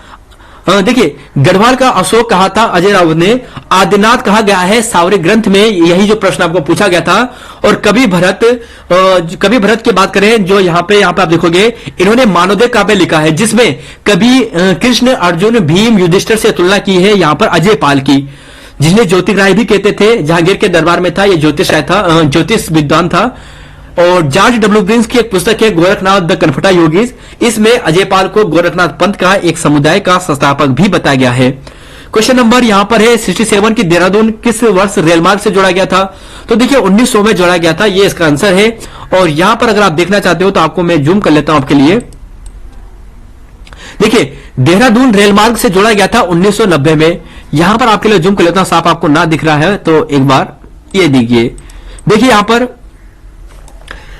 देखिए गढ़वाल का अशोक कहा था अजय रावत ने। आदिनाथ कहा गया है सावरी ग्रंथ में, यही जो प्रश्न आपको पूछा गया था। और कवि भरत की बात करें जो यहां पे आप देखोगे इन्होंने मानवोदय काव्य लिखा है जिसमें कवि कृष्ण अर्जुन भीम युधिष्ठिर से तुलना की है यहां पर अजय पाल की, जिन्हें ज्योतिराय भी कहते थे। जहांगीर के दरबार में था, ये ज्योतिष विद्वान था। और जॉर्ज डब्ल्यू ग्रीन्स की एक पुस्तक है गोरखनाथ द कनफटा योगीज, इसमें अजय पाल को गोरखनाथ पंथ का एक समुदाय का संस्थापक भी बताया गया है। क्वेश्चन नंबर यहां पर है 67 की देहरादून किस वर्ष रेलमार्ग से जोड़ा गया था? तो देखिए 1900 में जोड़ा गया था, ये इसका आंसर है। और यहां पर अगर आप देखना चाहते हो तो आपको मैं जूम कर लेता हूं आपके लिए। देखिए देहरादून रेलमार्ग से जोड़ा गया था 1990 में। यहां पर आपके लिए जूम कर लेता हूं, साफ आपको ना दिख रहा है तो एक बार ये देखिए यहां पर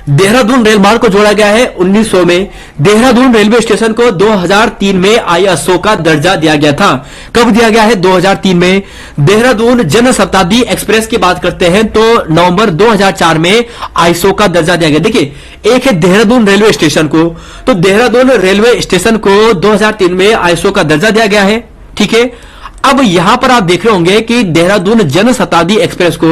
देहरादून रेलमार्ग को जोड़ा गया है 1900 में। देहरादून रेलवे स्टेशन को 2003 में आईएसओ का दर्जा दिया गया था। कब दिया गया है? 2003 में। देहरादून जन शताब्दी एक्सप्रेस की बात करते हैं तो नवंबर 2004 में आईएसओ का दर्जा दिया गया। देखिए एक है देहरादून रेलवे स्टेशन को, तो देहरादून रेलवे स्टेशन को 2003 में आईएसओ का दर्जा दिया गया है, ठीक है। अब यहां पर आप देख रहे होंगे कि देहरादून जन शताब्दी एक्सप्रेस को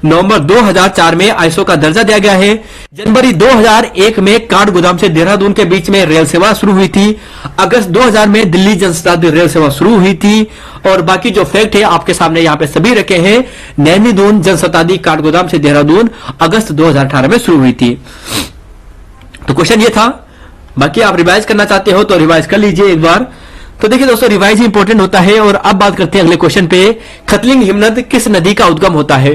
नवंबर 2004 में आईएसओ का दर्जा दिया गया है। जनवरी 2001 में काठगोदाम से देहरादून के बीच में रेल सेवा शुरू हुई थी। अगस्त 2000 में दिल्ली जन शताब्दी रेल सेवा शुरू हुई थी। और बाकी जो फैक्ट है आपके सामने यहां पे सभी रखे हैं। नैनीदून जन शताब्दी काठगोदाम से देहरादून अगस्त 2018 में शुरू हुई थी। तो क्वेश्चन ये था। बाकी आप रिवाइज करना चाहते हो तो रिवाइज कर लीजिए एक बार। तो देखिए दोस्तों रिवाइज इंपॉर्टेंट होता है। और अब बात करते हैं अगले क्वेश्चन पे। खतलिंग हिमनद किस नदी का उद्गम होता है?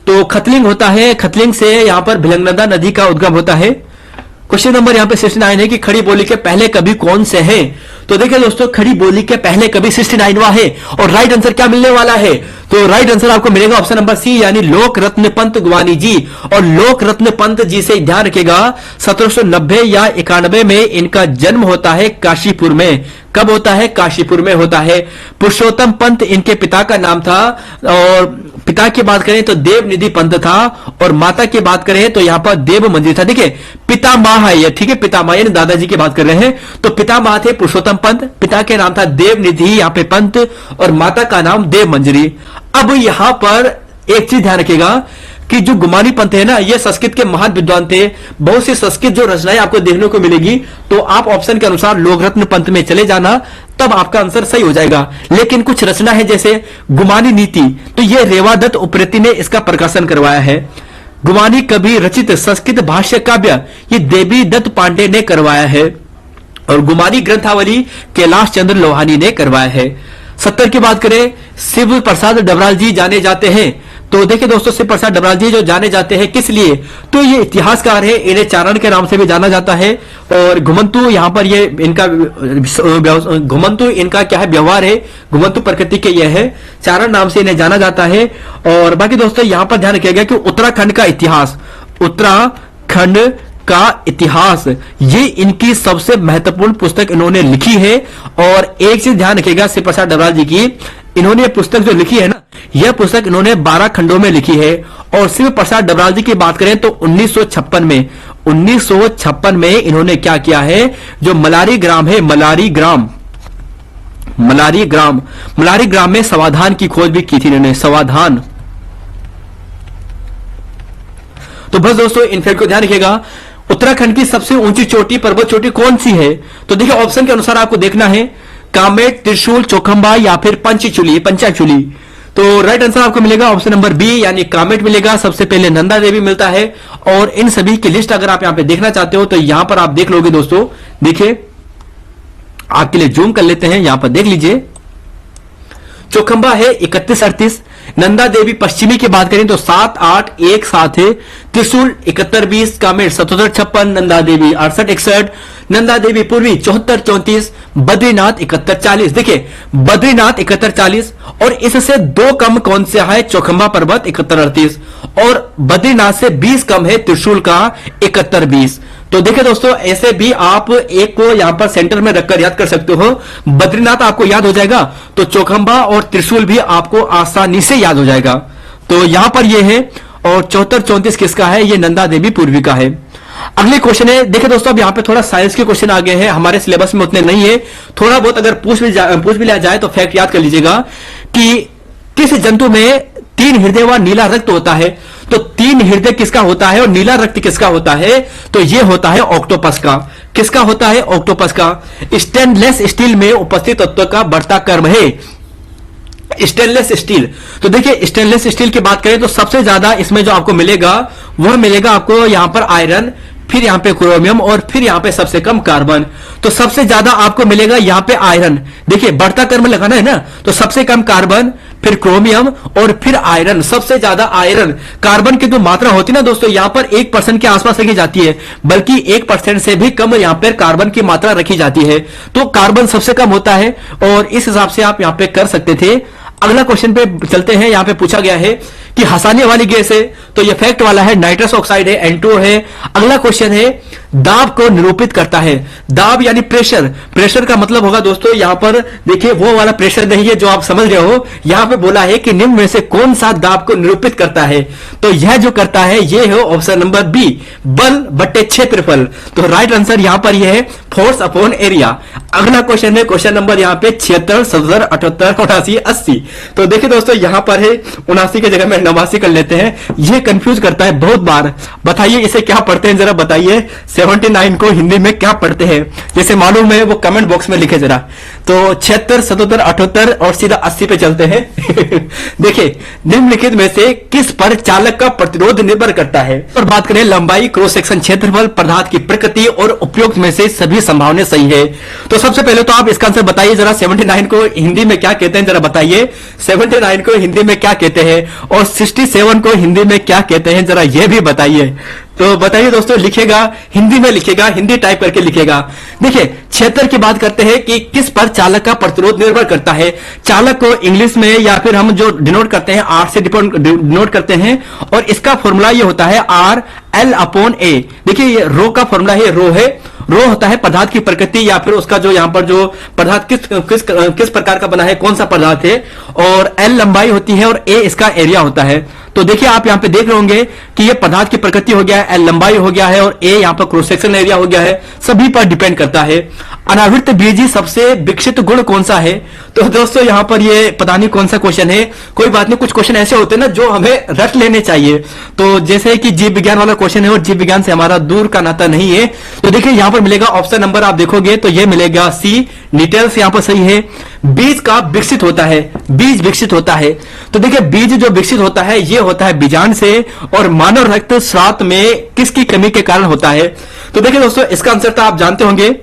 तो खतलिंग होता है, खतलिंग से यहां पर भिलंगनदा नदी का उद्गम होता है। क्वेश्चन नंबर यहां पे 69 है कि खड़ी बोली के पहले कवि कौन से हैं? तो देखिए दोस्तों खड़ी बोली के पहले कवि 69वां है। और राइट आंसर क्या मिलने वाला है? तो राइट आंसर आपको मिलेगा ऑप्शन नंबर सी, यानी लोक रत्न पंत गुवानी जी। और लोक रत्न पंत जी से ध्यान रखेगा 1790 या 91 में इनका जन्म होता है काशीपुर में। कब होता है? काशीपुर में होता है। पुरुषोत्तम पंत इनके पिता का नाम था। और पिता की बात करें तो देवनिधि पंत था। और माता की बात करें तो यहां पर देव मंजिरी था। देखिए पिता मां है ये, ठीक है, पिता मां यानी दादाजी की बात कर रहे हैं। तो पिता मां थे पुरुषोत्तम पंत, पिता के नाम था देवनिधि यहां पे पंत, और माता का नाम देव मंजरी। अब यहां पर एक चीज ध्यान रखिएगा कि जो गुमानी पंत है ना, ये संस्कृत के महान विद्वान थे। बहुत सी संस्कृत जो रचनाएं आपको देखने को मिलेगी, तो आप ऑप्शन के अनुसार लोकरत्न पंत में चले जाना, तब आपका आंसर सही हो जाएगा। लेकिन कुछ रचना है जैसे गुमानी नीति, तो ये रेवादत्त उप्रेती ने इसका प्रकाशन करवाया है। गुमानी कवि रचित संस्कृत भाष्य काव्य ये देवी दत्त पांडे ने करवाया है। और गुमानी ग्रंथावली कैलाश चंद्र लोहानी ने करवाया है। 70 की बात करें, शिव प्रसाद डबराल जी जाने जाते हैं। तो देखिए दोस्तों शिव प्रसाद डबराल जी जो जाने जाते हैं किस लिए? तो ये इतिहासकार है, इन्हें चारण के नाम से भी जाना जाता है। और घुमंतु यहां पर ये इनका घुमंतु इनका क्या है? व्यवहार है। घुमंतु प्रकृति के ये है, चारण नाम से इन्हें जाना जाता है। और बाकी दोस्तों यहां पर ध्यान रखिएगा कि उत्तराखंड का इतिहास, उत्तराखंड का इतिहास, ये इनकी सबसे महत्वपूर्ण पुस्तक इन्होंने लिखी है। और एक चीज ध्यान रखिएगा शिव प्रसाद डबराल जी की, इन्होंने ये पुस्तक जो लिखी है ना, यह पुस्तक इन्होंने 12 खंडों में लिखी है। और शिव प्रसाद डबराल जी की बात करें तो 1956 में इन्होंने क्या किया है? जो मलारी ग्राम है, मलारी ग्राम में समाधान की खोज भी की थी इन्होंने, समाधान। तो बस दोस्तों इन फैक्ट को ध्यान रखिएगा। उत्तराखंड की सबसे ऊंची चोटी, पर्वत चोटी कौन सी है? तो देखिए ऑप्शन के अनुसार आपको देखना है, कामेट, त्रिशूल, चौखंबा या फिर पंचाचूली। तो राइट आंसर आपको मिलेगा ऑप्शन नंबर बी, यानी कामेट मिलेगा। सबसे पहले नंदा देवी मिलता है। और इन सभी की लिस्ट अगर आप यहां पे देखना चाहते हो तो यहां पर आप देख लोगे दोस्तों। देखिए आपके लिए जूम कर लेते हैं, यहां पर देख लीजिए। चौखंबा है 3138, नंदा देवी पश्चिमी की बात करें तो 7-8-1-7 है, त्रिशूल 71-20, कामेर 77-56, नंदा देवी 68-61, नंदा देवी पूर्वी 74-34, बद्रीनाथ 71-40। देखिए बद्रीनाथ 71-40 और इससे 2 कम कौन सा है, चौखंबा पर्वत 71-38 और बद्रीनाथ से 20 कम है त्रिशूल का 71-20। तो देखिए दोस्तों ऐसे भी आप एक को यहां पर सेंटर में रखकर याद कर सकते हो। बद्रीनाथ आपको याद हो जाएगा तो चौखंबा और त्रिशूल भी आपको आसानी से याद हो जाएगा। तो यहां पर ये है और 74-34 किसका है, ये नंदा देवी पूर्वी का है। अगले क्वेश्चन है, देखिए दोस्तों अब यहां पे थोड़ा साइंस के क्वेश्चन आ गए हैं, हमारे सिलेबस में उतने नहीं है, थोड़ा बहुत अगर पूछ भी लिया जाए तो फैक्ट याद कर लीजिएगा कि किस जंतु में 3 हृदय व नीला रक्त होता है। तो 3 हृदय किसका होता है और नीला रक्त किसका होता है, तो यह होता है ऑक्टोपस का। किसका होता है, ऑक्टोपस का। स्टेनलेस स्टील में उपस्थित तत्व का बढ़ता कर्म है स्टेनलेस स्टील। तो देखिए स्टेनलेस स्टील की बात करें तो सबसे ज्यादा इसमें जो आपको मिलेगा वह मिलेगा आपको यहां पर आयरन, फिर यहां पे क्रोमियम और फिर यहां पे सबसे कम कार्बन। तो सबसे ज्यादा आपको मिलेगा यहां पे आयरन। देखिए बढ़ता कर्म लगाना है ना, तो सबसे कम कार्बन, फिर क्रोमियम और फिर आयरन। सबसे ज्यादा आयरन, कार्बन की जो मात्रा होती है ना दोस्तों यहां पर 1% के आसपास रखी जाती है, बल्कि 1% से भी कम यहां पर कार्बन की मात्रा रखी जाती है। तो कार्बन सबसे कम होता है और इस हिसाब से आप यहां पे कर सकते थे। अगला क्वेश्चन पे चलते हैं, यहां पे पूछा गया है कि हंसाने वाली गैस है, तो ये फैक्ट वाला है, नाइट्रस ऑक्साइड है, N2 है। अगला क्वेश्चन है दाब को निरूपित करता है। दाब यानी प्रेशर, प्रेशर का मतलब होगा दोस्तों यहां पर देखिए वो वाला प्रेशर नहीं है जो आप समझ रहे हो, यहां पे बोला है कि निम्न में से कौन सा दाब को निरूपित करता है, तो यह जो करता है ये है ऑप्शन नंबर बी, बल बट्टे क्षेत्रफल। तो राइट आंसर यहां पर यह है फोर्स अपॉन एरिया। अगला क्वेश्चन है क्वेश्चन नंबर यहां पे 76, 77, 78, 89, 80। तो देखिए दोस्तों यहां पर है 79 की जगह में 89 कर लेते हैं, ये कंफ्यूज करता है बहुत बार। बताइए इसे क्या पढ़ते हैं, जरा बताइए 79 को हिंदी में क्या पढ़ते हैं, जैसे मालूम है वो कमेंट बॉक्स में लिखे जरा। तो 76, 77, 78 और सीधा 80 पे चलते हैं। देखिए निम्नलिखित में से किस पर चालक का प्रतिरोध निर्भर करता है। और बात करें लंबाई, क्रॉस सेक्शन क्षेत्रफल, पदार्थ की प्रकृति और उपयुक्त में से सभी संभावनाएं सही है। तो सबसे पहले तो आप इसका आंसर बताइए जरा, 79 को हिंदी में क्या कहते हैं जरा बताइए। 79 को हिंदी में क्या कहते हैं और 67 को हिंदी में क्या कहते हैं जरा यह भी बताइए। तो बताइए दोस्तों, लिखेगा हिंदी में, लिखेगा हिंदी टाइप करके लिखेगा। देखिए 76 की बात करते हैं कि किस पर चालक का प्रतिरोध निर्भर करता है। चालक को इंग्लिश में या फिर हम जो डिनोट करते हैं आर से डिनोट करते हैं और इसका फॉर्मूला ये होता है आर एल अपॉन ए। देखिए ये रो का फॉर्मूला है, रो है, रो होता है पदार्थ की प्रकृति या फिर उसका जो यहां पर जो पदार्थ किस प्रकार का बना है, कौन सा पदार्थ है, और एल लंबाई होती है और ए इसका एरिया होता है। तो देखिए आप यहां पे देख रहे होंगे कि ये पदार्थ की प्रकृति हो गया है, एल लंबाई हो गया है और ए यहां पर क्रॉस सेक्शन एरिया हो गया है, सभी पर डिपेंड करता है। अनावृत बीजी सबसे विकसित गुण कौन सा है। तो दोस्तों यहां पर ये पता नहीं कौन सा क्वेश्चन है, कोई बात नहीं, कुछ क्वेश्चन ऐसे होते हैं ना जो हमें रट लेने चाहिए। तो जैसे कि जीव विज्ञान वाला क्वेश्चन है और जीव विज्ञान से हमारा दूर का नाता नहीं है, तो देखिए यहां पर मिलेगा ऑप्शन नंबर आप देखोगे तो यह मिलेगा सी, डिटेल्स यहां पर सही है। बीज का विकसित होता है, बीज विकसित होता है, तो देखिए बीज जो विकसित होता है ये होता है बीजांड से और मानव रक्त स्राव में किसकी कमी के कारण होता है। तो देखिए दोस्तों इसका आंसर तो आप जानते होंगे,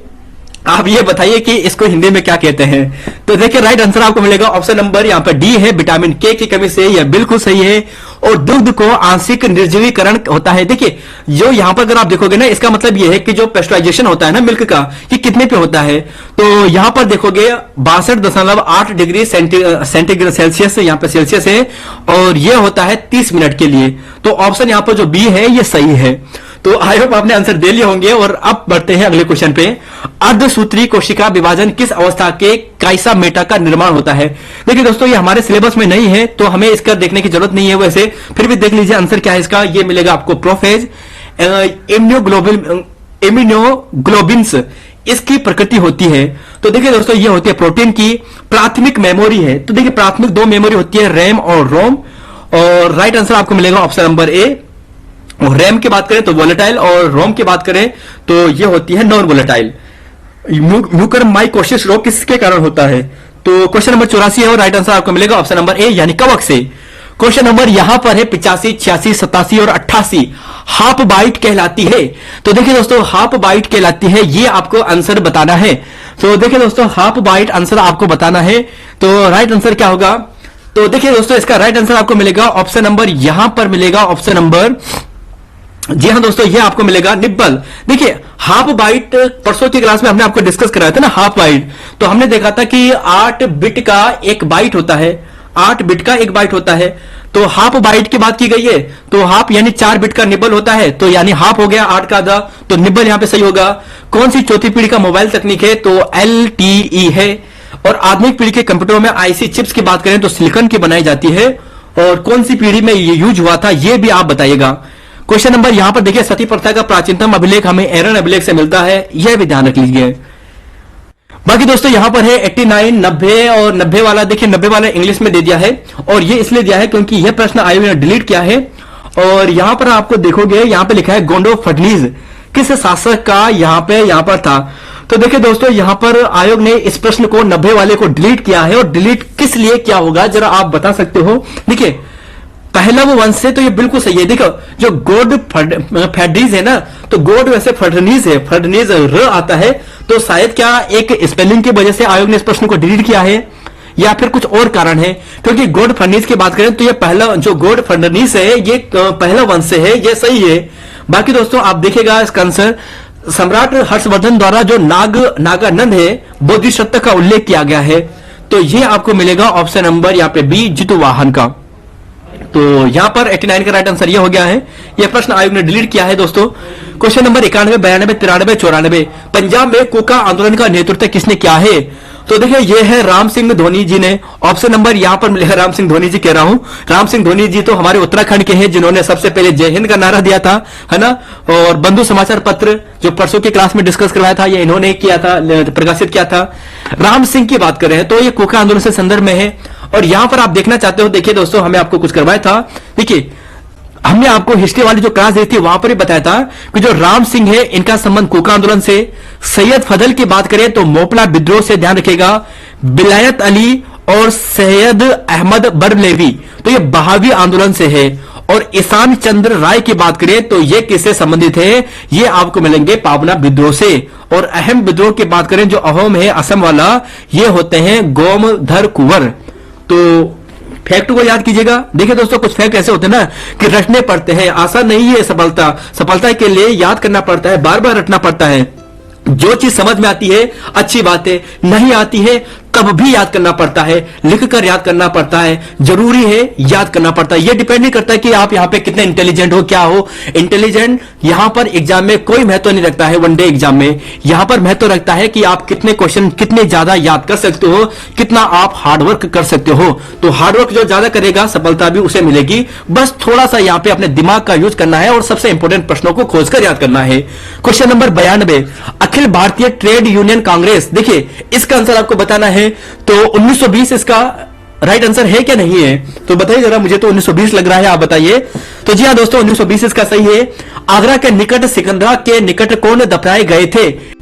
आप ये बताइए कि इसको हिंदी में क्या कहते हैं। तो देखिए राइट आंसर आपको मिलेगा ऑप्शन नंबर यहां पर डी है, विटामिन के की कमी से, यह बिल्कुल सही है। और दुग्ध को आंशिक निर्जलीकरण होता है। देखिए जो यहां पर अगर आप देखोगे ना, इसका मतलब यह है कि जो पेस्टराइजेशन होता है ना मिल्क का, कि कितने पे होता है, तो यहां पर देखोगे 62.8 डिग्री सेंटीग्रेड सेल्सियस यहां पर सेल्सियस है और यह होता है 30 मिनट के लिए। तो ऑप्शन यहां पर जो बी है ये सही है। तो आई होप आपने आंसर दे लिए होंगे और अब बढ़ते हैं अगले क्वेश्चन पे। अर्धसूत्री कोशिका विभाजन किस अवस्था के काइसा मेटा का निर्माण होता है। देखिए दोस्तों ये हमारे सिलेबस में नहीं है तो हमें इसका देखने की जरूरत नहीं है, वैसे फिर भी देख लीजिए आंसर क्या है इसका। ये मिलेगा आपको प्रोफेज इम्यूनोग्लोबिन्स इसकी प्रकृति होती है। तो देखिए दोस्तों ये होती है प्रोटीन की प्राथमिक मेमोरी है। तो देखिए प्राथमिक 2 मेमोरी होती है, रैम और रोम, और राइट आंसर आपको मिलेगा ऑप्शन नंबर ए। और रैम की बात करें तो वोलेटाइल और रोम की बात करें तो ये होती है नॉन वोलेटाइल। म्यूकरमाइकोसिस रोग किसके कारण होता है। तो क्वेश्चन नंबर 84 है और राइट आंसर आपको मिलेगा ऑप्शन नंबर ए यानी कवक से। क्वेश्चन नंबर यहां पर है 85, 86, 87 और 88 हाफ बाइट कहलाती है। तो देखिए दोस्तों, हाफ बाइट कहलाती है, ये आपको आंसर बताना है। तो देखिए दोस्तों, हाफ बाइट आंसर आपको बताना है। तो राइट आंसर क्या होगा? तो देखिए दोस्तों, इसका राइट आंसर आपको मिलेगा ऑप्शन नंबर, यहां पर मिलेगा ऑप्शन नंबर, जी हां दोस्तों, ये आपको मिलेगा निब्बल। देखिए हाफ बाइट परसों की क्लास में हमने आपको डिस्कस कराया था ना, हाफ बाइट। तो हमने देखा था कि 8 बिट का एक बाइट होता है, 8 बिट का एक बाइट होता है। तो हाफ बाइट की बात की गई है, तो हाफ यानी 4 बिट का निब्बल होता है, तो यानी हाफ हो गया 8 का आधा, तो निब्बल यहां पे सही होगा। कौन सी चौथी पीढ़ी का मोबाइल तकनीक है? तो LTE है। और आधुनिक पीढ़ी के कंप्यूटरों में IC चिप्स की बात करें तो सिलिकॉन की बनाई जाती है। और कौन सी पीढ़ी में ये यूज हुआ था, ये भी आप बताइएगा। क्वेश्चन नंबर यहां पर देखिए, सती प्रथा का प्राचीनतम अभिलेख हमें एरन अभिलेख से मिलता है, यह भी ध्यान रख लीजिए। बाकी दोस्तों यहां पर है 89, 90 और 90 वाला, देखिए 90 वाला इंग्लिश में दे दिया है, और ये इसलिए दिया है क्योंकि यह प्रश्न आयोग ने डिलीट किया है। और यहां पर आपको देखोगे, यहां पे लिखा है गोंडो फडनीज किस शासक का यहां पर था। तो देखिए दोस्तों, यहां पर आयोग ने इस प्रश्न को 90 वाले को डिलीट किया है, और डिलीट किस लिए क्या होगा जरा आप बता सकते हो? देखिए पहलव वंश से, तो ये बिल्कुल सही है। देखो जो गोड फडनीज है ना, तो गोड वैसे फडनीज है, फडनीज र आता है, तो शायद क्या एक स्पेलिंग की वजह से आयोग ने इस प्रश्न को डिलीट किया है, या फिर कुछ और कारण है? क्योंकि गोड फडनीज की बात करें तो ये पहला जो गोड फडनीज है, ये पहला वंश से है, ये सही है। बाकी दोस्तों आप देखेगा इसका आंसर, सम्राट हर्षवर्धन द्वारा जो नागानंद है बोधिसत्व का उल्लेख किया गया है, तो ये आपको मिलेगा ऑप्शन नंबर यहाँ पे बी, जितुवाहन का। तो यहां पर 89 का राइट आंसर ये हो गया है, यह प्रश्न आयोग ने डिलीट किया है दोस्तों। क्वेश्चन नंबर 91, 92, 93, 94 पंजाब में कोका आंदोलन का नेतृत्व किसने किया है? तो देखिए ये है राम सिंह धोनी जी ने। ऑप्शन नंबर यहां पर मिलेगा, राम सिंह धोनी जी कह रहा हूं, राम सिंह धोनी जी तो हमारे उत्तराखंड के हैं, जिन्होंने सबसे पहले जय हिंद का नारा दिया था, है ना। और बंधु समाचार पत्र जो परसों की क्लास में डिस्कस करवाया था, ये इन्होंने किया था, प्रकाशित किया था। राम सिंह की बात करें तो ये कोका आंदोलन से संदर्भ में है। और यहां पर आप देखना चाहते हो, देखिए दोस्तों, हमें आपको कुछ करवाया था। देखिए हमने आपको हिस्ट्री वाली जो क्लास दी थी वहां पर ही बताया था कि जो राम सिंह है, इनका संबंध कोका आंदोलन से। सैयद फजल की बात करें तो मोपला विद्रोह से, ध्यान रखिएगा। बिलायत अली और सैयद अहमद बरलेवी, तो ये बहावी आंदोलन से है। और ईशान चंद्र राय की बात करें तो ये किससे संबंधित है? ये आपको मिलेंगे पावना विद्रोह से। और अहम विद्रोह की बात करें जो अहोम है, असम वाला, ये होते हैं गोमधर कुंवर। तो फैक्ट को याद कीजिएगा। देखिए दोस्तों, कुछ फैक्ट ऐसे होते हैं ना कि रटने पड़ते हैं, आसान नहीं है सफलता के लिए याद करना पड़ता है, बार बार रटना पड़ता है। जो चीज समझ में आती है अच्छी बात है, नहीं आती है तब भी याद करना पड़ता है, लिखकर याद करना पड़ता है, जरूरी है याद करना पड़ता है। यह डिपेंड नहीं करता कि आप यहां पे कितने इंटेलिजेंट हो, क्या हो। इंटेलिजेंट यहां पर एग्जाम में कोई महत्व नहीं रखता है, वनडे एग्जाम में यहां पर महत्व रखता है कि आप कितने क्वेश्चन कितने ज्यादा याद कर सकते हो, कितना आप हार्डवर्क कर सकते हो। तो हार्डवर्क जो ज्यादा करेगा सफलता भी उसे मिलेगी। बस थोड़ा सा यहां पे अपने दिमाग का यूज करना है और सबसे इंपॉर्टेंट प्रश्नों को खोजकर याद करना है। Question number 92, Akhil Bharatiya trade union Congress, देखिए इसका आंसर आपको बताना है। तो 1920 इसका राइट आंसर है क्या नहीं है? तो बताइए जरा, मुझे तो 1920 लग रहा है, आप बताइए। तो जी हां दोस्तों, 1920 इसका सही है। आगरा के निकट सिकंदरा के निकट कौन दफनाए गए थे?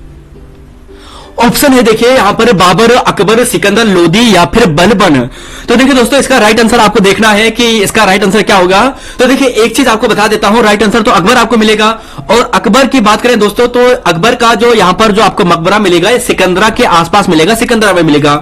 ऑप्शन है देखिए यहां पर बाबर, अकबर, सिकंदर लोदी या फिर बलबन। तो देखिए दोस्तों, इसका राइट आंसर आपको देखना है कि इसका राइट आंसर क्या होगा। तो देखिए एक चीज आपको बता देता हूं, राइट आंसर तो अकबर आपको मिलेगा। और अकबर की बात करें दोस्तों, तो अकबर का जो यहां पर जो आपको मकबरा मिलेगा, सिकंदरा के आसपास मिलेगा, सिकंदरा में मिलेगा।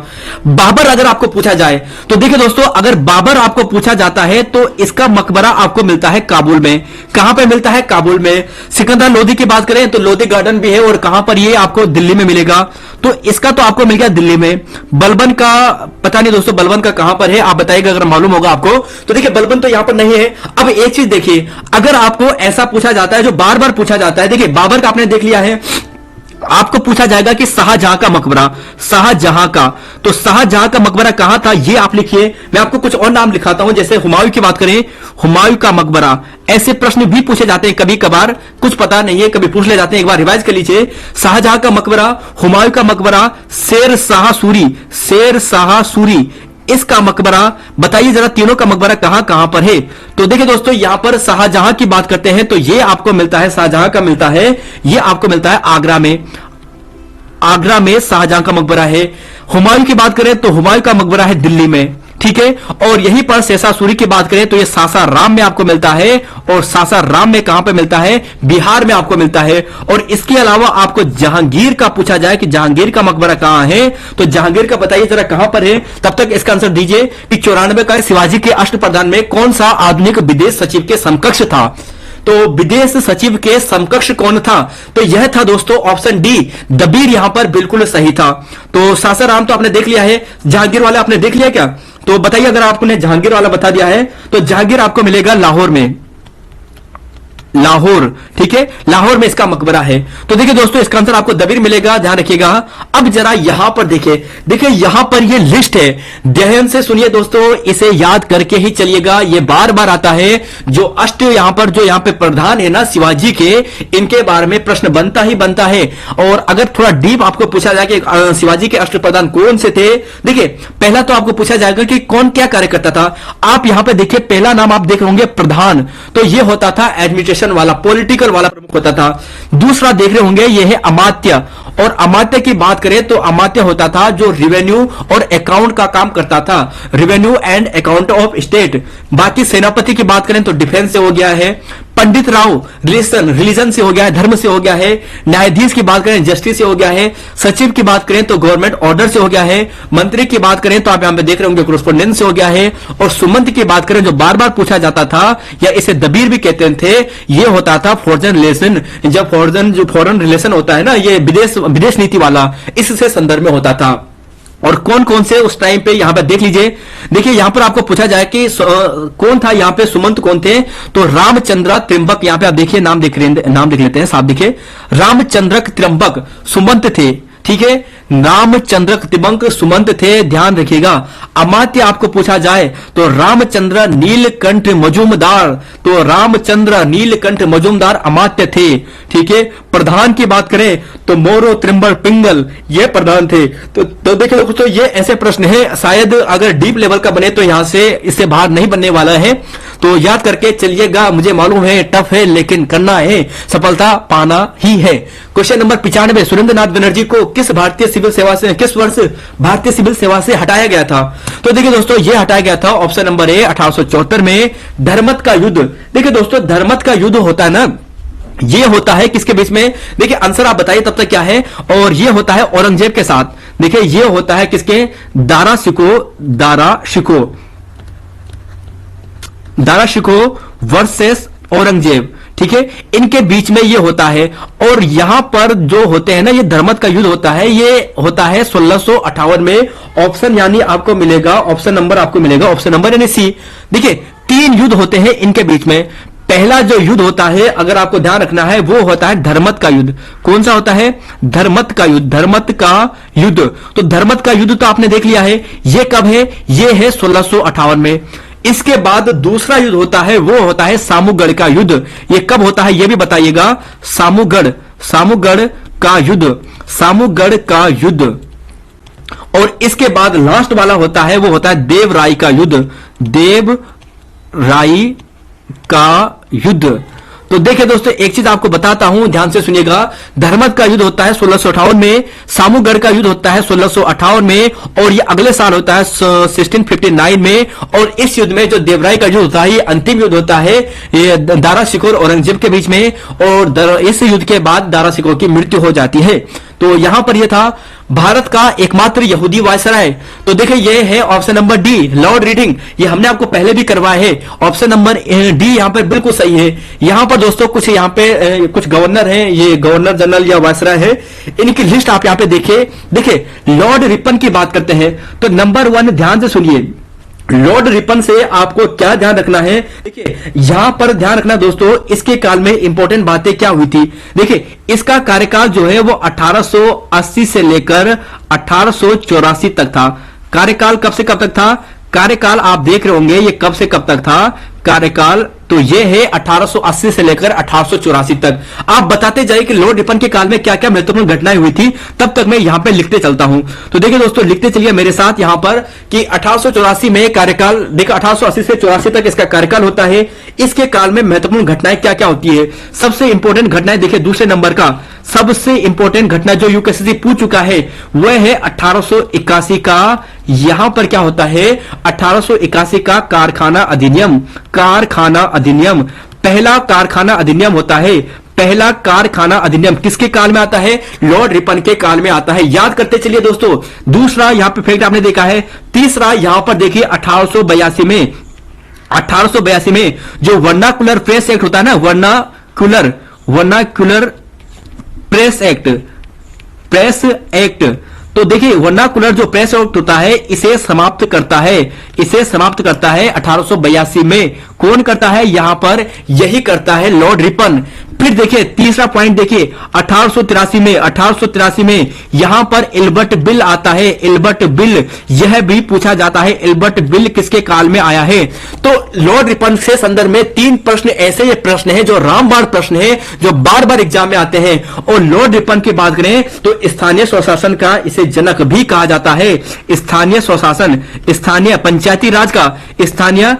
बाबर अगर आपको पूछा जाए तो देखिए दोस्तों, अगर बाबर आपको पूछा जाता है तो इसका मकबरा आपको मिलता है काबुल में। कहां पर मिलता है? काबुल में। सिकंदर लोधी की बात करें तो लोधी गार्डन भी है, और कहां पर ये आपको दिल्ली में मिलेगा। तो इसका तो आपको मिल गया दिल्ली में। बलबन का पता नहीं दोस्तों, बलबन का कहां पर है आप बताइएगा अगर मालूम होगा आपको। तो देखिए बलबन तो यहां पर नहीं है। अब एक चीज देखिए, अगर आपको ऐसा पूछा जाता है जो बार बार पूछा जाता है, देखिए बाबर का आपने देख लिया है, आपको पूछा जाएगा कि शाहजहां का मकबरा, शाहजहां का, तो शाहजहां का मकबरा कहां था ये आप लिखिए। मैं आपको कुछ और नाम लिखाता हूं, जैसे हुमायूं की बात करें, हुमायूं का मकबरा। ऐसे प्रश्न भी पूछे जाते हैं कभी कभार, कुछ पता नहीं है कभी पूछ ले जाते हैं, एक बार रिवाइज कर लीजिए। शाहजहां का मकबरा, हुमायूं का मकबरा, शेर शाह सूरी, शेर शाह सूरी इसका मकबरा, बताइए जरा तीनों का मकबरा कहां कहां पर है। तो देखिए दोस्तों, यहां पर शाहजहां की बात करते हैं तो ये आपको मिलता है, शाहजहां का मिलता है, ये आपको मिलता है आगरा में। आगरा में शाहजहां का मकबरा है। हुमायूं की बात करें तो हुमायूं का मकबरा है दिल्ली में। ठीक है। और यहीं पर शेषासुरी की बात करें तो ये सासाराम में आपको मिलता है, और सासाराम में कहां पे मिलता है? बिहार में आपको मिलता है। और इसके अलावा आपको जहांगीर का पूछा जाए कि जहांगीर का मकबरा कहां है, तो जहांगीर का बताइए जरा कहां पर है। तब तक इसका आंसर दीजिए कि 94 का शिवाजी के अष्टप्रधान में कौन सा आधुनिक विदेश सचिव के समकक्ष था? तो विदेश सचिव के समकक्ष कौन था? तो यह था दोस्तों ऑप्शन डी, दबीर यहां पर बिल्कुल सही था। तो सासाराम तो आपने देख लिया है, जहांगीर वाला आपने देख लिया क्या? तो बताइए अगर आपने जहांगीर वाला बता दिया है तो जहांगीर आपको मिलेगा लाहौर में, लाहौर, ठीक है, लाहौर में इसका मकबरा है। तो देखिए दोस्तों इसका आंसर आपको दबीर मिलेगा, ध्यान रखिएगा। अब जरा यहां पर देखिए यहां पर ये लिस्ट है, ध्यान से सुनिए दोस्तों, इसे याद करके ही चलिएगा, ये बार बार आता है। जो अष्ट यहां पर जो यहां पे प्रधान है ना शिवाजी के, इनके बारे में प्रश्न बनता ही बनता है। और अगर थोड़ा डीप आपको पूछा जाए कि शिवाजी के अष्ट प्रधान कौन से थे, देखिए पहला तो आपको पूछा जाएगा कि कौन क्या कार्य करता था। आप यहां पर देखिए पहला नाम आप देख रहे होंगे प्रधान, तो यह होता था एडमिनिस्ट्रेशन वाला, पॉलिटिकल वाला प्रमुख होता था। दूसरा देख रहे होंगे यह है अमात्य, और अमात्य की बात करें तो अमात्य होता था जो रिवेन्यू और अकाउंट का काम करता था, revenue and account of state. बाकी सेनापति की बात करें तो डिफेंस से हो गया है, पंडित राव रिलीजन से हो गया है, धर्म से हो गया है, न्यायाधीश की बात करें जस्टिस से हो गया है, सचिव की बात करें तो गवर्नमेंट ऑर्डर से हो गया है, मंत्री की बात करें तो आप यहां पे देख रहे होंगे कोरेस्पोंडेंस से हो गया है, और सुमंत की बात करें जो बार बार पूछा जाता था या इसे दबीर भी कहते थे, ये होता था फॉरेन रिलेशन। जब फॉरेन रिलेशन होता है ना, ये विदेश नीति वाला, इससे संदर्भ में होता था। और कौन कौन से उस टाइम पे यहां पर देख लीजिए, देखिए यहां पर आपको पूछा जाए कि कौन था यहां पे सुमंत कौन थे, तो रामचंद्र त्रिंबक, यहां पे आप देखिए नाम देख लेते हैं, साफ देखिए रामचंद्र त्रिंबक सुमंत थे, ठीक है, रामचंद्र त्रिंबक सुमंत थे, ध्यान रखिएगा। अमात्य आपको पूछा जाए तो रामचंद्र नीलकंठ मजूमदार, तो रामचंद्र नीलकंठ मजूमदार अमात्य थे, ठीक है। प्रधान की बात करें तो मोरो त्रिम्बर पिंगल, ये प्रधान थे। तो देखिए दोस्तों ये ऐसे प्रश्न है, शायद अगर डीप लेवल का बने तो यहां से इससे बाहर नहीं बनने वाला है, तो याद करके चलिएगा। मुझे मालूम है टफ है, लेकिन करना है, सफलता पाना ही है। क्वेश्चन नंबर 95, सुरेंद्र नाथ बनर्जी को किस भारतीय सिविल सेवा से, किस वर्ष भारतीय सिविल सेवा से हटाया गया था? तो देखिए दोस्तों ये हटाया गया था ऑप्शन नंबर ए 1874 में, धर्मत का युद्ध। देखिए दोस्तों धर्मत का युद्ध होता है ना, ये होता है किसके बीच में? देखिए आंसर आप बताइए तब तक क्या है, और ये होता है औरंगजेब के साथ। देखिए ये होता है किसके? दारा शिको वर्सेस औरंगजेब, ठीक है, इनके बीच में ये होता है। और यहां पर जो होते हैं ना, ये धर्मत का युद्ध होता है, ये होता है 1658 में। ऑप्शन यानी आपको मिलेगा, ऑप्शन नंबर आपको मिलेगा, ऑप्शन नंबर यानी सी। देखिए 3 युद्ध होते हैं इनके बीच में। पहला जो युद्ध होता है, अगर आपको ध्यान रखना है, वो होता है धर्मत का युद्ध। कौन सा होता है? धर्मत का युद्ध, धर्मत का युद्ध। तो धर्मत का युद्ध तो आपने देख लिया है, ये कब है? ये है 1658 में। इसके बाद दूसरा युद्ध होता है, वो होता है सामूगढ़ का युद्ध। ये कब होता है ये भी बताइएगा। सामूगढ़ का युद्ध, सामूगढ़ का युद्ध। और इसके बाद लास्ट वाला होता है, वो होता है देवराई का युद्ध, देवराई का युद्ध। तो देखिए दोस्तों एक चीज आपको बताता हूं, ध्यान से सुनिएगा। धर्मत का युद्ध होता है 1658 में, सामूगढ़ का युद्ध होता है 1658 में, और ये अगले साल होता है 1659 में। और इस युद्ध में जो देवराई का युद्ध होता है, ये अंतिम युद्ध होता है, ये दारा शिकोह और औरंगजेब के बीच में। और इस युद्ध के बाद दारा शिकोह की मृत्यु हो जाती है। तो यहां पर यह था भारत का एकमात्र यहूदी वायसराय। तो देखिए ये है option number D, Lord reading. ये हमने आपको पहले भी करवाया है। ऑप्शन नंबर डी यहां पर बिल्कुल सही है। यहां पर दोस्तों कुछ यहां पे कुछ गवर्नर हैं, ये गवर्नर जनरल या वायसराय है, इनकी लिस्ट आप यहां पे देखिए लॉर्ड रिपन की बात करते हैं तो नंबर 1 ध्यान से सुनिए। लॉर्ड रिपन से आपको क्या ध्यान रखना है? देखिए यहां पर ध्यान रखना दोस्तों, इसके काल में इंपॉर्टेंट बातें क्या हुई थी। देखिए इसका कार्यकाल जो है वो 1880 से लेकर 1884 तक था। कार्यकाल कब से कब तक था? कार्यकाल आप देख रहे होंगे ये कब से कब तक था कार्यकाल, तो ये है 1880 से लेकर 1884 तक। आप बताते जाइए कि लॉर्ड रिपन के काल में क्या क्या महत्वपूर्ण घटनाएं हुई थी, तब तक मैं यहां पे लिखते चलता हूं। तो देखिए दोस्तों, लिखते चलिए मेरे साथ यहां पर कि 1884 में कार्यकाल, देखिए 1880 से 84 तक इसका कार्यकाल होता है। इसके काल में महत्वपूर्ण घटनाएं क्या क्या होती है, सबसे इंपॉर्टेंट घटनाएं देखिए, दूसरे नंबर का सबसे इंपॉर्टेंट घटना जो यूपीएससी पूछ चुका है वह है 1881 का, यहां पर क्या होता है 1881 का कारखाना अधिनियम। कारखाना अधिनियम, पहला कारखाना अधिनियम होता है। पहला कारखाना अधिनियम किसके काल में आता है, लॉर्ड रिपन के काल में आता है। याद करते चलिए दोस्तों। दूसरा यहां पे फैक्ट आपने देखा है। तीसरा यहां पर देखिए 1882 में जो वर्नाकुलर प्रेस एक्ट होता है ना, वर्नाकुलर प्रेस एक्ट, तो देखिए वर्नाकुलर जो प्रेस एक्ट होता है इसे समाप्त करता है 1882 में। कौन करता है, यहां पर यही करता है लॉर्ड रिपन। फिर देखिए तीसरा पॉइंट देखिए 1883 में यहां पर एल्बर्ट बिल आता है। एल्बर्ट बिल, यह भी पूछा जाता है एल्बर्ट बिल किसके काल में आया है। तो लॉर्ड रिपन से संदर्भ में 3 प्रश्न ऐसे ये प्रश्न है जो रामबाण प्रश्न है, जो बार बार एग्जाम में आते हैं। और लॉर्ड रिपन की बात करें तो स्थानीय स्वशासन का इसे जनक भी कहा जाता है। स्थानीय स्वशासन, स्थानीय पंचायती राज का स्थानीय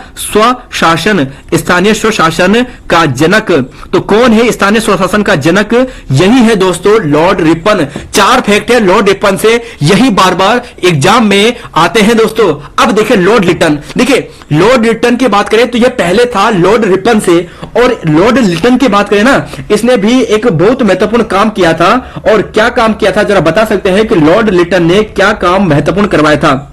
स्वशासन का जनक। तो कौन है स्थानीय स्वशासन का जनक, यही है दोस्तों लॉर्ड रिपन। 4 फैक्ट है लॉर्ड रिपन से, यही बार बार एग्जाम में आते हैं दोस्तों। अब देखिए लॉर्ड लिटन, देखिए लॉर्ड लिटन की बात करें तो यह पहले था लॉर्ड रिपन से। और लॉर्ड लिटन की बात करें ना, इसने भी एक बहुत महत्वपूर्ण काम किया था। और क्या काम किया था जरा बता सकते हैं कि लॉर्ड लिटन ने क्या काम महत्वपूर्ण करवाया था,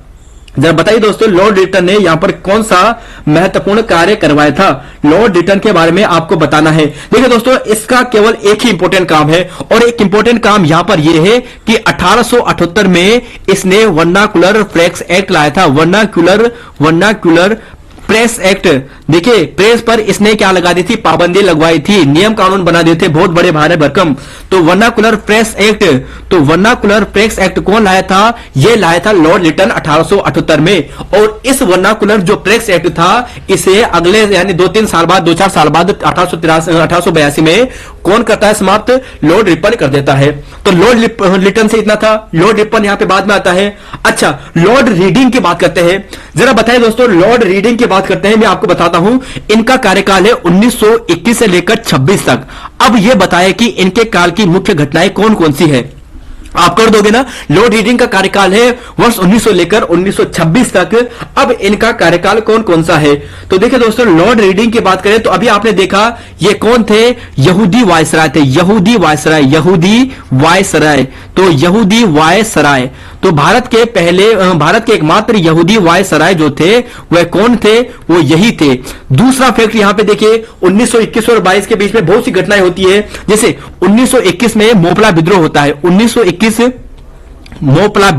जरा बताइए दोस्तों। लॉर्ड लिटन ने यहां पर कौन सा महत्वपूर्ण कार्य करवाया था, लॉर्ड लिटन के बारे में आपको बताना है। देखिए दोस्तों, इसका केवल एक ही इंपॉर्टेंट काम है, और एक इंपॉर्टेंट काम यहां पर यह है कि 1878 में इसने वर्नाकुलर प्रेस एक्ट लाया था। वर्नाकुलर प्रेस एक्ट, देखिए प्रेस पर इसने क्या लगा दी थी, पाबंदी लगवाई थी, नियम कानून बना दिए थे बहुत बड़े भारी भरकम। तो वर्नाकुलर प्रेस एक्ट, तो वर्नाकुलर प्रेस एक्ट कौन लाया था, यह लाया था लॉर्ड लिटन 1878 में। और इस वर्नाकुलर जो प्रेस एक्ट था इसे अगले यानी 2-3 साल बाद, 2-4 साल बाद 1882 में कौन करता है समाप्त, लॉर्ड रिपन कर देता है। तो लॉर्ड लिटन से इतना था। लॉर्ड रिपन यहां पे बाद में आता है। अच्छा, लॉर्ड रीडिंग की बात करते हैं, जरा बताइए दोस्तों। लॉर्ड रीडिंग की बात करते हैं, मैं आपको बताता हूं। इनका कार्यकाल है 1921 से लेकर 26 तक। अब यह बताया कि इनके काल की मुख्य घटनाएं कौन कौन सी है, आप कर दोगे ना। लॉर्ड रीडिंग का कार्यकाल है वर्ष 1900 लेकर 1926 तक। अब इनका कार्यकाल कौन कौन सा है, तो देखिए दोस्तों लॉर्ड रीडिंग की बात करें तो अभी आपने देखा ये कौन थे, यहूदी वायसराय थे। यहूदी वायसराय, तो यहूदी वायसराय, तो भारत के एकमात्र यहूदी वायसराय जो थे वह कौन थे, वो यही थे। दूसरा फैक्ट यहां पे देखिए 1921 और 22 के बीच में बहुत सी घटनाएं होती है। जैसे 1921 में मोपला विद्रोह होता है। 1921 मोपला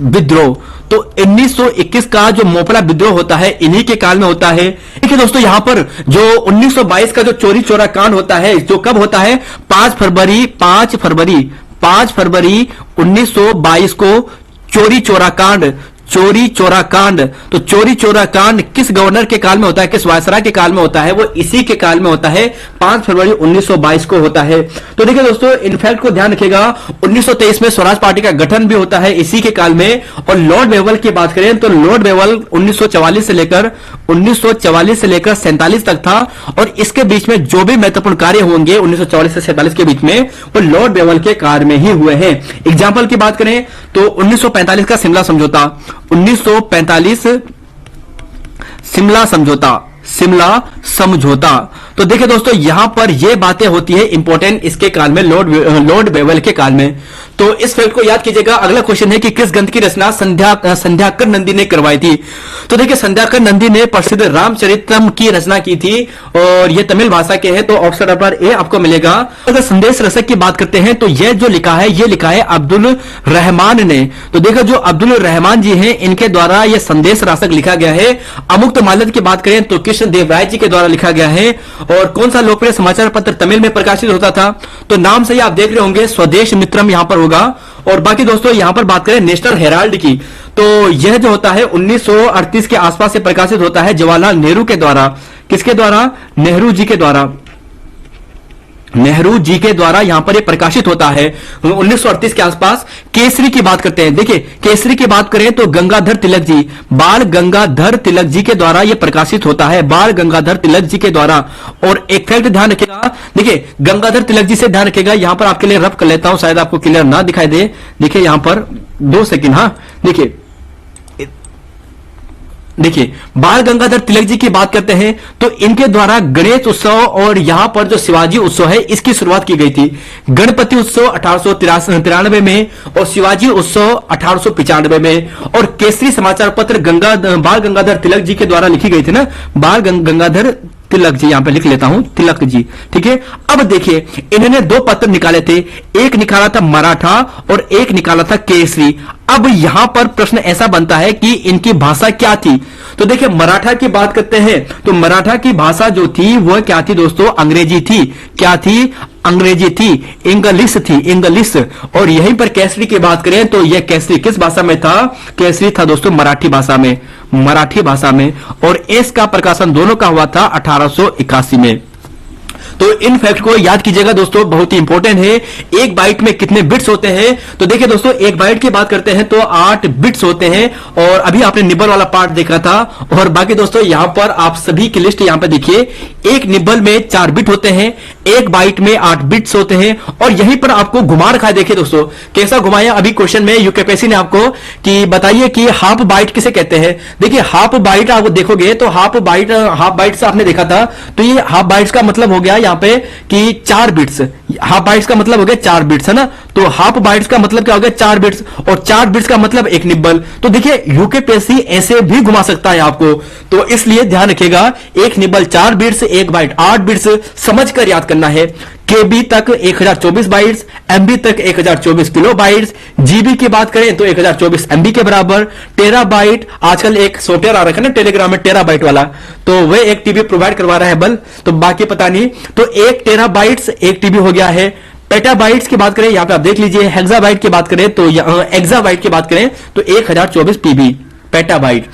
विद्रोह, तो 1921 का जो मोपला विद्रोह होता है इन्हीं के काल में होता है। देखिए दोस्तों यहां पर जो 1922 का जो चोरी चोरा कांड होता है, जो कब होता है, 5 फरवरी 1922 को चोरी चोरा कांड। तो चोरी चोरा कांड किस गवर्नर के काल में होता है, किस वायसराय के काल में होता है, वो इसी के काल में होता है, 5 फरवरी 1922 को होता है। तो देखिए दोस्तों इनफैक्ट को ध्यान रखिएगा, 1923 में स्वराज पार्टी का गठन भी होता है इसी के काल में। और लॉर्ड वेवल की बात करें तो लॉर्ड वेवल 1944 से लेकर 47 तक था। और इसके बीच में जो भी महत्वपूर्ण कार्य होंगे 1944 से 47 के बीच में, वो लॉर्ड वेवल के कार्य में ही हुए हैं। एग्जाम्पल की बात करें तो 1945 का शिमला समझौता, 1945 शिमला समझौता। तो देखिए दोस्तों यहां पर ये बातें होती है इंपॉर्टेंट इसके काल में, लॉर्ड वेवल के काल में। तो इस फैक्ट को याद कीजिएगा। अगला क्वेश्चन है कि किस ग्रंथ की रचना संध्याकर नंदी ने करवाई थी। तो देखिए संध्याकर नंदी ने प्रसिद्ध रामचरितम की रचना की थी और यह तमिल भाषा के हैं, तो ऑप्शन नंबर ए आपको मिलेगा। अगर संदेश रसक की बात करते हैं तो यह जो लिखा है, यह लिखा है अब्दुल रहमान ने। तो देखो जो अब्दुल रहमान जी हैं इनके द्वारा यह संदेश रसक लिखा गया है। अमुक्त माल्यद की बात करें तो कृष्ण देव राय जी के द्वारा लिखा गया है। और कौन सा लोकप्रिय समाचार पत्र तमिल में प्रकाशित होता था, तो नाम से ही आप देख रहे होंगे स्वदेश मित्रम यहां पर होगा। और बाकी दोस्तों यहां पर बात करें नेशनल हेराल्ड की, तो यह जो होता है 1938 के आसपास से प्रकाशित होता है जवाहरलाल नेहरू के द्वारा। किसके द्वारा? नेहरू जी के द्वारा। नेहरू जी के द्वारा यहां पर यह प्रकाशित होता है 1938 के आसपास। केसरी की बात करते हैं। देखिए केसरी की बात करें तो गंगाधर तिलक जी, बाल गंगाधर तिलक जी के द्वारा यह प्रकाशित होता है, बाल गंगाधर तिलक जी के द्वारा। और एक फैक्ट ध्यान रखिएगा, देखिए गंगाधर तिलक जी से ध्यान रखिएगा, यहां पर आपके लिए रफ कर लेता हूं, शायद आपको क्लियर ना दिखाई दे। देखिए यहां पर 2 सेकंड, हाँ देखिए बाल गंगाधर तिलक जी की बात करते हैं तो इनके द्वारा गणेश उत्सव और यहां पर जो शिवाजी उत्सव है इसकी शुरुआत की गई थी। गणपति उत्सव 1893 में और शिवाजी उत्सव 1895 में। और केसरी समाचार पत्र बाल गंगाधर तिलक जी के द्वारा लिखी गई थी ना, बाल गंगाधर तिलक जी, यहां पे लिख लेता हूं तिलक जी, ठीक है। अब देखिए इन्होंने 2 पत्र निकाले थे, एक निकाला था मराठा और एक निकाला था केसरी। अब यहां पर प्रश्न ऐसा बनता है कि इनकी भाषा क्या थी। तो देखिए मराठा की बात करते हैं तो मराठा की भाषा जो थी वह क्या थी दोस्तों? अंग्रेजी थी। क्या थी? अंग्रेजी थी, इंग्लिश थी, इंग्लिश। और यहीं पर केसरी की बात करें तो यह केसरी किस भाषा में था? केसरी था दोस्तों मराठी भाषा में, मराठी भाषा में। और इसका प्रकाशन दोनों का हुआ था 1881 में। तो इन फैक्ट को याद कीजिएगा दोस्तों, बहुत ही इंपॉर्टेंट है। एक बाइट में कितने बिट्स होते हैं? तो देखिए दोस्तों एक बाइट की बात करते हैं तो 8 बिट्स होते हैं। और अभी आपने निब्बल वाला पार्ट देखा था। और बाकी दोस्तों यहां पर आप सभी की लिस्ट यहां पर देखिए, एक निब्बल में 4 बिट होते हैं, एक बाइट में 8 बिट्स होते हैं। और यहीं पर आपको घुमा रखा है, देखिए दोस्तों कैसा घुमाया। अभी क्वेश्चन में यूकेपीएससी ने आपको कि बताइए कि हाफ बाइट किसे कहते हैं। देखिए हाफ बाइट आप देखोगे तो हाफ बाइट से आपने देखा था तो ये हाफ बाइट्स का मतलब हो गया यहां पे कि 4 बिट्स। हाफ बाइट्स का मतलब हो गया 4 बिट्स, है ना। तो हाफ बाइट्स का मतलब क्या हो गया? 4 बिट्स। और 4 बिट्स का मतलब एक निब्बल। तो देखिए यूकेपीएससी ऐसे भी घुमा सकता है आपको, तो इसलिए ध्यान रखिएगा, एक निब्बल 4 बिट्स, एक बाइट 8 बिट्स, समझकर याद करना है। केबी तक 1024 बाइट्स, एमबी तक 1024 किलो बाइट्स, जीबी की बात करें तो 1024 एमबी के बराबर। टेराबाइट, आजकल एक सॉफ्टवेयर आ रखा है ना टेलीग्राम में टेराबाइट वाला, तो वह 1 टीबी प्रोवाइड करवा रहा है बल, तो बाकी पता नहीं। तो 1 टेराबाइट्स 1 टीबी हो गया है। पेटाबाइट्स की बात करें, यहां पे आप देख लीजिए, हेक्साबाइट की बात करें तो एक्साबाइट की बात करें तो 1024 पीबी पेटाबाइट।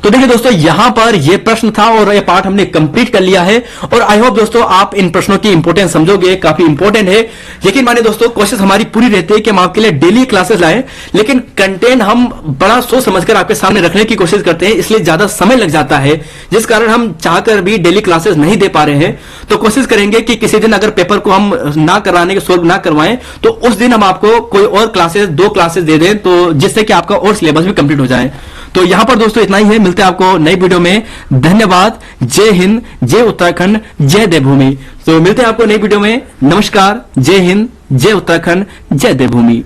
तो देखिए दोस्तों यहां पर यह प्रश्न था और यह पार्ट हमने कंप्लीट कर लिया है। और आई होप दोस्तों आप इन प्रश्नों की इंपोर्टेंस समझोगे, काफी इंपोर्टेंट है। यकीन माने दोस्तों कोशिश हमारी पूरी रहती है कि हम आपके लिए डेली क्लासेस लाएं, लेकिन कंटेंट हम बड़ा सोच समझकर आपके सामने रखने की कोशिश करते हैं, इसलिए ज्यादा समय लग जाता है, जिस कारण हम चाहकर भी डेली क्लासेस नहीं दे पा रहे हैं। तो कोशिश करेंगे कि किसी दिन अगर पेपर को हम ना कराने के सोल्व ना करवाएं तो उस दिन हम आपको कोई और क्लासेस 2 क्लासेस दे दें, तो जिससे कि आपका और सिलेबस भी कंप्लीट हो जाए। तो यहां पर दोस्तों इतना ही है, मिलते हैं आपको नई वीडियो में। धन्यवाद। जय हिंद, जय उत्तराखंड, जय देवभूमि। तो मिलते हैं आपको नई वीडियो में। नमस्कार, जय हिंद, जय उत्तराखंड, जय देवभूमि।